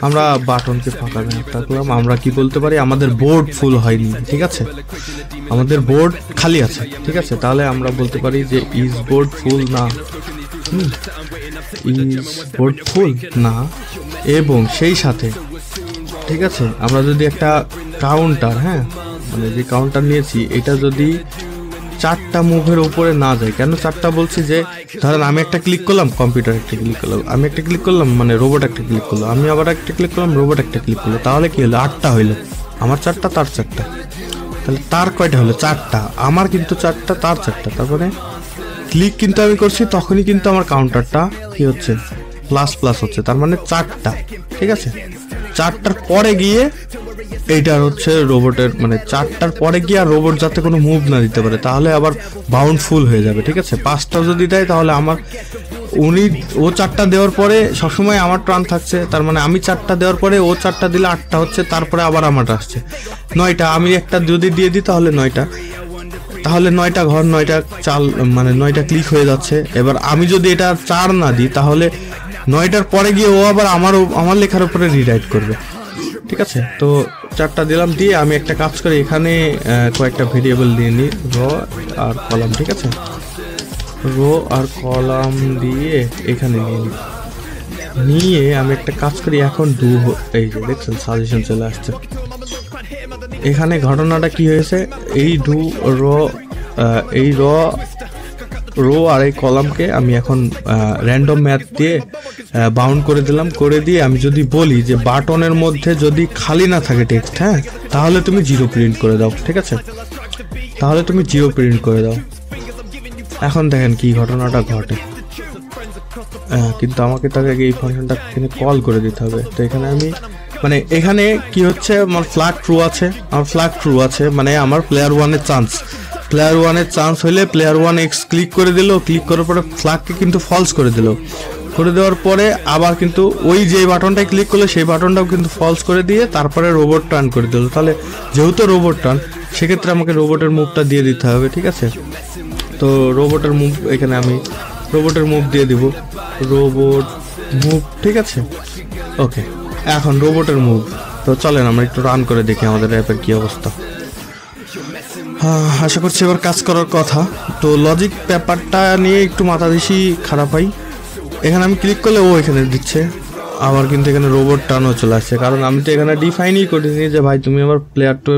আমরা বাটনকে ফাঁকা রাখলাম, আমরা কি বলতে পারি আমাদের বোর্ড ফুল হয়নি, ঠিক আছে, আমাদের বোর্ড খালি আছে, ঠিক আছে। তাহলে আমরা বলতে পারি যে ইজ বোর্ড ফুল না, বোর্ড ফুল না। এবং সেই সাথে, ঠিক আছে, আমরা যদি একটা কাউন্টার, হ্যাঁ মানে যে কাউন্টার নিয়েছি, এটা যদি 4টা মুভের উপরে না যায়, কেন 4টা বলছি, যে ধরেন আমি একটা ক্লিক করলাম, কম্পিউটার একটা ক্লিক করলাম, আমি একটা ক্লিক করলাম, মানে রোবট একটা ক্লিক করলো, আমি আবার একটা ক্লিক করলাম, রোবট একটা ক্লিক করলো, তাহলে কি হলো, 8টা হইলো। আমার 4টা, তার 4টা, তাহলে তার কয়টা হলো, 4টা, আমার কিন্তু 4টা, তার 4টা। তারপরে ক্লিক কিন্তু আমি করছি, তখনই কিন্তু আমার কাউন্টারটা কি হচ্ছে, প্লাস হচ্ছে, তার মানে 4টা, ঠিক আছে। 4টার পরে গিয়ে এইটার হচ্ছে রোবটের, মানে 4টার পরে গিয়ে আর রোবট যাতে কোনো মুভ না দিতে পারে, তাহলে আবার বাউন্ড ফুল হয়ে যাবে, ঠিক আছে। 5টা যদি দেয় তাহলে আমার ও 4টা দেওয়ার পরে সবসময় আমার টার্ন থাকছে, তার মানে আমি 4টা দেওয়ার পরে ও 4টা দিলে 8টা হচ্ছে, তারপরে আবার আমার আসছে 9টা। আমি একটা যদি দিয়ে দিই তাহলে 9টা, তাহলে 9টা ঘর, 9টা চাল, মানে 9টা ক্লিক হয়ে যাচ্ছে। এবার আমি যদি এটা 4 না দিই তাহলে 9টার পরে গিয়ে ও আবার আমার লেখার উপরে রিরাইট করবে, ঠিক আছে। তো 4টা দিলাম, দিয়ে আমি একটা কাজ করি, এখানে কয়েকটা ভেরিয়েবল দিয়ে নিই, র আর কলাম, ঠিক আছে। রো আর কলাম দিয়ে এখানে নিয়ে আমি একটা কাজ করি, এখন এই যে দেখছেন সাজেশন চলে আসছে। এখানে ঘটনাটা কি হয়েছে, এই রো আর এই কলামকে আমি এখন র্যান্ডম ম্যাথ দিয়ে বাউন্ড করে দিলাম। করে দিয়ে আমি যদি বলি যে বাটনের মধ্যে যদি খালি না থাকে টেক্সট, হ্যাঁ তাহলে তুমি 0 প্রিন্ট করে দাও, ঠিক আছে, তাহলে তুমি 0 প্রিন্ট করে দাও। এখন দেখেন কি ঘটনাটা ঘটে, কিন্তু আমাকে তাকে এই ফাংশনটা এখানে কল করে দিতে হবে। তো এখানে আমি, মানে এখানে কি হচ্ছে, আমার ফ্ল্যাগ ট্রু আছে, মানে আমার প্লেয়ার 1 এর চান্স প্লেয়ার 1-এর চান্স হইলে প্লেয়ার 1 এক্স ক্লিক করে দিল, ক্লিক করার পরে ফ্ল্যাগকে কিন্তু ফলস করে দিল, করে দেওয়ার পরে আবার কিন্তু ওই যে বাটনটায় ক্লিক করলে সেই বাটনটাও কিন্তু ফলস করে দিয়ে তারপরে রোবট টার্ন করে দিল। তাহলে যেহেতু রোবট টার্ন, সেক্ষেত্রে আমাকে রোবটের মুভটা দিয়ে দিতে হবে, ঠিক আছে। তো রোবটের মুভ এখানে আমি রোবটের মুভ দিয়ে দিব, রোবট মুভ, ঠিক আছে। ওকে, এখন রোবটের মুভ। তো চলেন আমরা একটু রান করে দেখি আমাদের অ্যাপের কি অবস্থা। আশা করছি এবার কাজ করার কথা। তো লজিক ব্যাপারটা নিয়ে একটু মাথা বেশি খারাপ হয়। এখানে আমি ক্লিক করলে ও এখানে দিচ্ছে, আবার কিন্তু এখানে রোবট টার্নও চলে আসছে, কারণ আমি তো এখানে ডিফাইনই করিনি যে ভাই তুমি আবার প্লেয়ার 2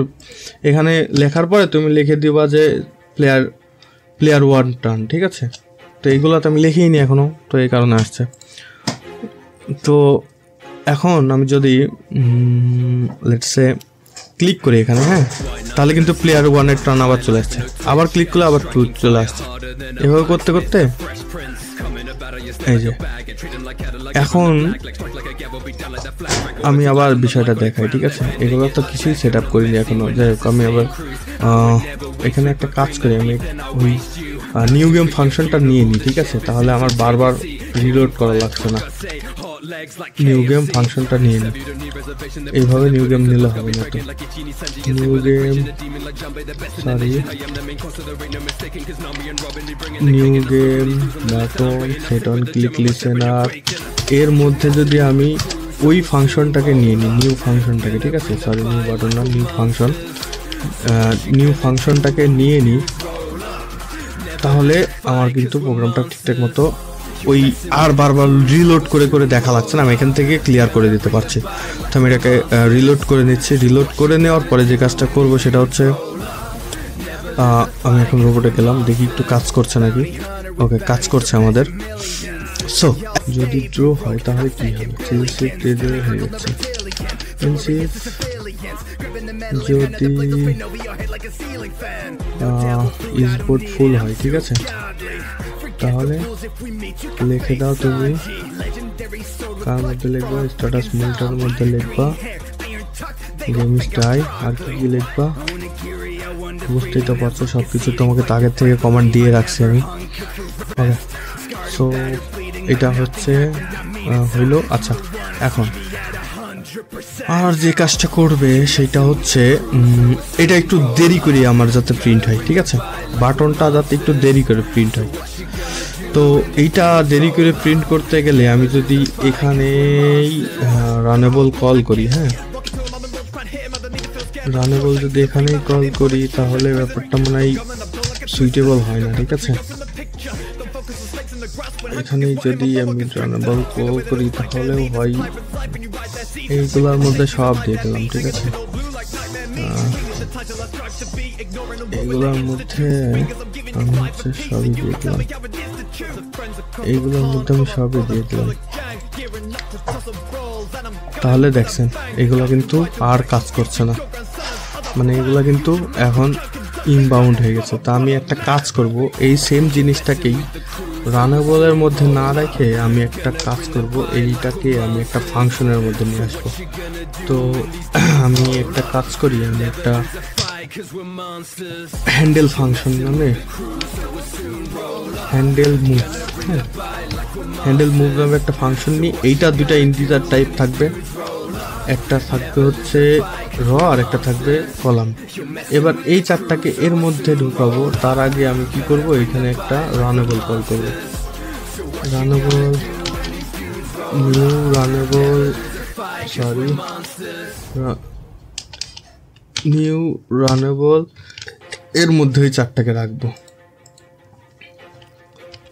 এখানে লেখার পরে তুমি লিখে দিবা যে প্লেয়ার 1 টার্ন, ঠিক আছে। তো এইগুলো তো আমি লিখেই নি এখনও, তো এই কারণে আসছে। তো এখন আমি যদি লেটসে ক্লিক করি এখানে, হ্যাঁ, তাহলে কিন্তু প্লেয়ার 1-এর টার্ন আবার চলে আসছে, আবার ক্লিক করলে আবার 2 চলে আসছে। এভাবে করতে করতে এই যে এখন আমি আবার বিষয়টা দেখাই, ঠিক আছে। এগুলো তো কিছুই সেট আপ করিনি এখনো। যাই হোক, আমি আবার এখানে একটা কাজ করি, আমি ওই নিউ গেম ফাংশনটা নিয়ে নিই, ঠিক আছে। তাহলে আমার বারবার রিলোড করা লাগছে না। নিউ গেম ফাংশনটা নিয়ে নিই, এইভাবে নিউ গেম নিলে হবে না। তো new game, sorry, new game button, set on click listener, এর মধ্যে যদি আমি ওই ফাংশনটাকে নিয়ে নিই, নিউ ফাংশনটাকে, ঠিক আছে। সরি, নিউ বাটন না, নিউ ফাংশন, নিউ ফাংশনটাকে নিয়ে নিই, তাহলে আমার কিন্তু প্রোগ্রামটা ঠিকঠাক মতো ওই আর বারবার রিলোড করে করে দেখা লাগছে না, আমি এখান থেকে ক্লিয়ার করে দিতে পারছি। তো আমি এটাকে রিলোড করে নিচ্ছি। রিলোড করে নেওয়ার পরে যে কাজটা করব সেটা হচ্ছে, আমি এখন রোবটে গেলাম, দেখি একটু কাজ করছে নাকি। ওকে, কাজ করছে আমাদের। সো যদি ড্র হয় তাহলে কি হবে, হয়ে যাচ্ছে। যদি ইসবোর্ড ফুল হয়, ঠিক আছে, তাহলে লিখে দাও তুমি কার মধ্যে লিখবা, স্ট্যাটাস মনিটরের মধ্যে লিখবা গেম স্টাইল, আর কি লিখবা বুঝতেই তো পারছো। সব কিছু তোমাকে তো আগের থেকে কমান্ড দিয়ে রাখছি আমি। ওকে, সো এটা হচ্ছে হইলো। আচ্ছা, এখন আর যে কাজটা করবে সেটা হচ্ছে এটা একটু দেরি করে আমার যাতে প্রিন্ট হয়, ঠিক আছে। বাটনটা যাতে একটু দেরি করে প্রিন্ট হয়। তো এইটা দেরি করে প্রিন্ট করতে গেলে আমি যদি এখানেই রানেবল কল করি, হ্যাঁ, রানেবল যদি এখানেই কল করি তাহলে ব্যাপারটা মনে হয় সুইটেবল হয় না, ঠিক আছে। এখানেই যদি আমি রানেবল কল করি তাহলেও হয়। এইগুলোর মধ্যে সব দিয়ে দিলাম, ঠিক আছে। এইগুলোর মধ্যে আমি হচ্ছে সবই দিয়ে দিলাম, এইগুলোর মধ্যে আমি সবই দিয়ে দিলাম। তাহলে দেখছেন এগুলো কিন্তু আর কাজ করছে না, মানে এগুলো কিন্তু এখন ইনবাউন্ড হয়ে গেছে। তা আমি একটা কাজ করব, এই সেম জিনিসটাকেই রানেবলের মধ্যে না রেখে আমি একটা কাজ করব, এইটাকে আমি একটা ফাংশনের মধ্যে নিয়ে আসবো। তো আমি একটা কাজ করি, আমি একটা হ্যান্ডেল ফাংশন নামে হ্যান্ডেল মুভ, হ্যাঁ, হ্যান্ডেল মুভ নামে একটা ফাংশন নিই। এইটা দুইটা ইন্টিজার টাইপ থাকবে, একটা থাকবে হচ্ছে র আর একটা থাকবে কলাম। এবার এই চারটাকে এর মধ্যে ঢুকাবো। তার আগে আমি কি করব, এখানে একটা রানেবল কল করব, runnable new runnable, sorry, new runnable, এর মধ্যে ওই চারটাকে রাখবো।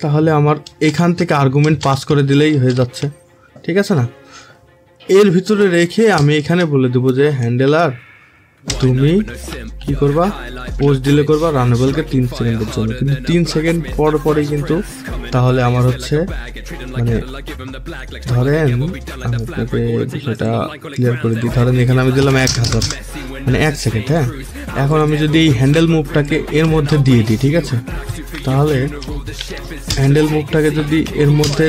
তাহলে আমার এখান থেকে আর্গুমেন্ট পাস করে দিলেই হয়ে যাচ্ছে, ঠিক আছে না। এর ভিতরে রেখে আমি এখানে বলে দেবো যে হ্যান্ডেলার তুমি কি করবা, পোস্ট দিলে করবা রানেবলকে 3 সেকেন্ডের জন্য, কিন্তু 3 সেকেন্ড পর পরে কিন্তু তাহলে আমার হচ্ছে মানে ধরেন আমি আপনাকে বিষয়টা ক্লিয়ার করে দিই। ধরেন এখানে আমি দিলাম 1000, মানে 1 সেকেন্ড, হ্যাঁ এখন আমি যদি এই হ্যান্ডেল মুভটাকে এর মধ্যে দিয়ে দিই, ঠিক আছে, তাহলে হ্যান্ডেল মুভটাকে যদি এর মধ্যে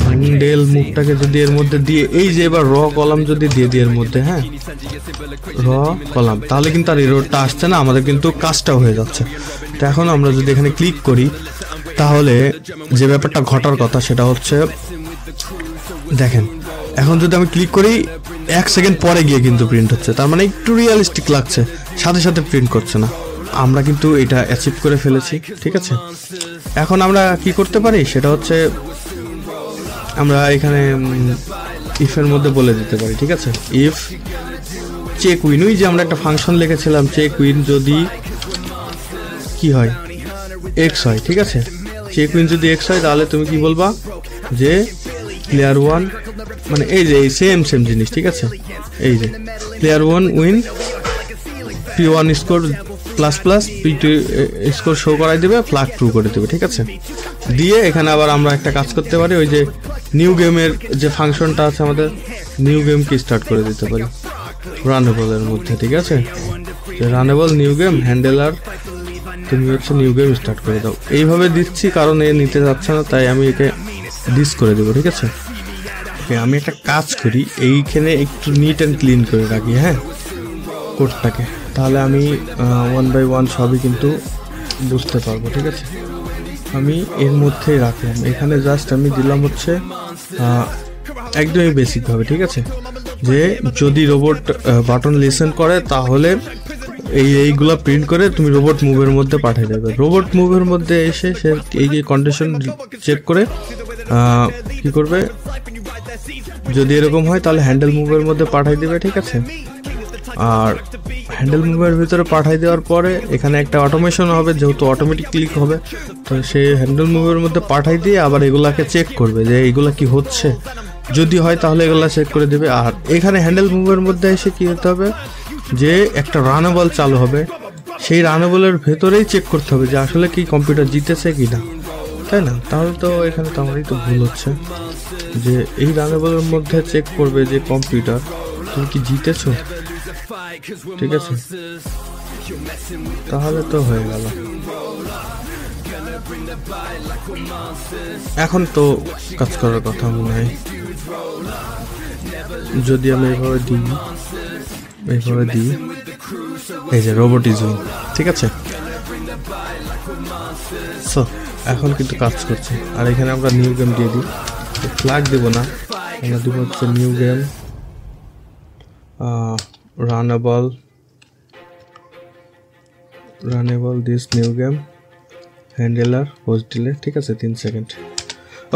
হ্যান্ডেল মুভটাকে যদি এর মধ্যে দিয়ে এই যে এবার র কলাম যদি দিয়ে দিই এর মধ্যে, হ্যাঁ র কলাম, তাহলে কিন্তু আর এররটা আসছে না, আমাদের কিন্তু কাজটাও হয়ে যাচ্ছে। তো এখন আমরা যদি এখানে ক্লিক করি তাহলে যে ব্যাপারটা ঘটার কথা সেটা হচ্ছে, দেখেন এখন যদি আমি ক্লিক করি 1 সেকেন্ড পরে গিয়ে কিন্তু প্রিন্ট হচ্ছে, তার মানে একটু রিয়েলিস্টিক লাগছে, সাথে সাথে প্রিন্ট করছে না। আমরা কিন্তু এটা অ্যাচিভ করে ফেলেছি, ঠিক আছে। এখন আমরা কি করতে পারি সেটা হচ্ছে আমরা এখানে ইফের মধ্যে বলে দিতে পারি, ঠিক আছে, ইফ চেক উইন, ওই যে আমরা একটা ফাংশন লিখেছিলাম চেক উইন যদি কি হয় এক্স হয়, ঠিক আছে, চেক উইন যদি এক্স হয় তাহলে তুমি কি বলবা যে প্লেয়ার 1 মানে এই যে সেম জিনিস, ঠিক আছে, এই যে player 1 win P1 score plus P2 score show করাই দেবে, ফ্ল্যাগ ট্রু করে দেবে, ঠিক আছে। দিয়ে এখানে আবার আমরা একটা কাজ করতে পারি, ওই যে নিউ গেমের যে ফাংশনটা আছে আমাদের, নিউ গেমকে স্টার্ট করে দিতে পারি রানেবলের মধ্যে, ঠিক আছে, রানেবল নিউ গেম হ্যান্ডেলার তুমি হচ্ছে নিউ গেম স্টার্ট করে দাও। এইভাবে দিচ্ছি কারণ এ নিতে যাচ্ছে না, তাই আমি একে ডিস করে দেবো, ঠিক আছে। আমি একটা কাজ করি, এইখানে একটু নিট অ্যান্ড ক্লিন করে রাখি, হ্যাঁ কোডটাকে, তাহলে আমি 1 বাই 1 সবই কিন্তু বুঝতে পারবো, ঠিক আছে। আমি এর মধ্যেই রাখলাম, এখানে জাস্ট আমি দিলাম হচ্ছে একদমই বেসিকভাবে, ঠিক আছে, যে যদি রোবট বাটন লিসেন করে তাহলে এইগুলা প্রিন্ট করে তুমি রোবট মুভের মধ্যে পাঠিয়ে দেবে। রোবট মুভের মধ্যে এসে সে এই কন্ডিশন চেক করে কি করবে, যদি এরকম হয় তাহলে হ্যান্ডেল মুভের মধ্যে পাঠিয়ে দেবে, ঠিক আছে। আর হ্যান্ডেল মুভের ভিতরে পাঠিয়ে দেওয়ার পরে এখানে একটা অটোমেশন হবে, যেহেতু অটোমেটিক ক্লিক হবে, তো সেই হ্যান্ডেল মুভের মধ্যে পাঠিয়ে দিয়ে আবার এগুলাকে চেক করবে যে এইগুলা কি হচ্ছে, যদি হয় তাহলে এগুলা চেক করে দেবে। আর এখানে হ্যান্ডেল মুভের মধ্যে এসে কি হতে হবে, যে একটা রানেবল চালু হবে, সেই রানেবলের ভেতরেই চেক করতে হবে যে আসলে কি কম্পিউটার জিতেছে কি না, তাই না। তাহলে তো এখানে তো আমারই তো ভুল হচ্ছে, যে এই রানেবলের মধ্যে চেক করবে যে কম্পিউটার তুমি কি জিতেছো, ঠিক আছে, তাহলে তো হয়ে গেল। এখন তো কাজ করার কথা মনে হয়, যদি আমি এইভাবে দিই এই যে রোবট ইজ উইন, ঠিক আছে। সো এখন কিন্তু কাজ করছে। আর এখানে আমরা নিউ গেম দিয়ে দিই, ফ্ল্যাগ দেব না, আমরা দেবো হচ্ছে new game runnable this new game handler post দিলে, ঠিক আছে, 3 সেকেন্ড।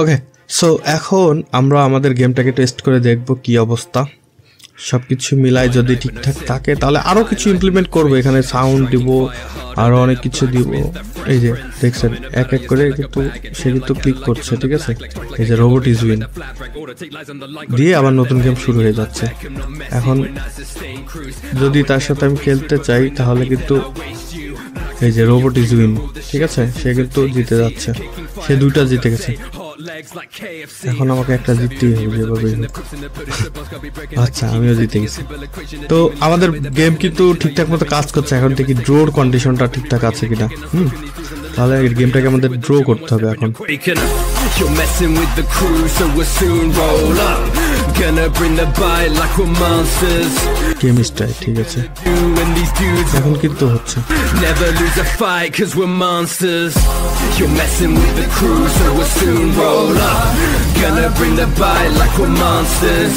ওকে, সো এখন আমরা আমাদের গেমটাকে টেস্ট করে দেখবো কি অবস্থা। সব কিছু মিলাই যদি ঠিকঠাক থাকে তাহলে আরও কিছু ইমপ্লিমেন্ট করবো, এখানে সাউন্ড দিব, আরও অনেক কিছু দিব। এই যে দেখছেন এক এক করে কিন্তু সে কিন্তু ক্লিক করছে, ঠিক আছে, এই যে রোবট ইজ উইন দিয়ে আবার নতুন গেম শুরু হয়ে যাচ্ছে। এখন যদি তার সাথে আমি খেলতে চাই তাহলে কিন্তু এই যে রোবট ইজ উইন, ঠিক আছে, সে কিন্তু জিতে যাচ্ছে, সে 2টা জিতে গেছে। এখন আমাকে একটা জিততেই হবে যেভাবে। আচ্ছা, আমিও জিতে গেছি। তো আমাদের গেম কিন্তু ঠিকঠাক মতো কাজ করছে। এখন থেকে ড্রোর কন্ডিশনটা ঠিকঠাক আছে কিনা, তাহলে গেমটাকে আমাদের ড্র করতে হবে এখন। You're messing with the crew, so we'll soon roll up. Gonna bring the bite like we're monsters. Game style ঠিক আছে, এখন কিন্তু হচ্ছে। Never lose a fight cause we're monsters. You're messing with the crew, so we'll soon roll up. Gonna bring the bite like we're monsters.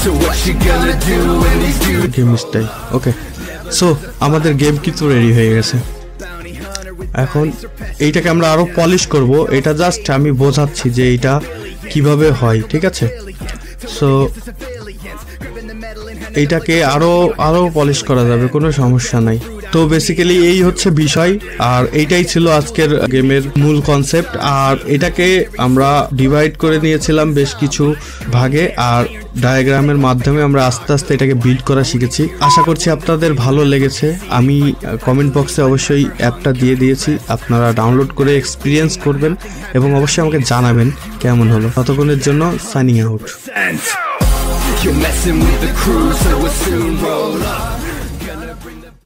So what you gonna do when these dudes game style okay. So আমাদের game কিন্তু ready হয়ে গেছে। এখন এইটাকে আমরা আরো polish করব। এটা জাস্ট আমি বোঝাচ্ছি যে এটা কিভাবে হয়, ঠিক আছে। সো এইটাকে আরো পলিশ করা যাবে, কোনো সমস্যা নাই। তো বেসিক্যালি এই হচ্ছে বিষয়, আর এইটাই ছিল আজকের গেমের মূল কনসেপ্ট। আর এটাকে আমরা ডিভাইড করে নিয়েছিলাম বেশ কিছু ভাগে, আর ডায়াগ্রামের মাধ্যমে আমরা আস্তে আস্তে এটাকে বিল্ড করা শিখেছি। আশা করছি আপনাদের ভালো লেগেছে। আমি কমেন্ট বক্সে অবশ্যই অ্যাপটা দিয়ে দিয়েছি, আপনারা ডাউনলোড করে এক্সপিরিয়েন্স করবেন এবং অবশ্যই আমাকে জানাবেন কেমন হলো। ততক্ষণের জন্য signing out. You're messing with the crew, so we'll soon roll up.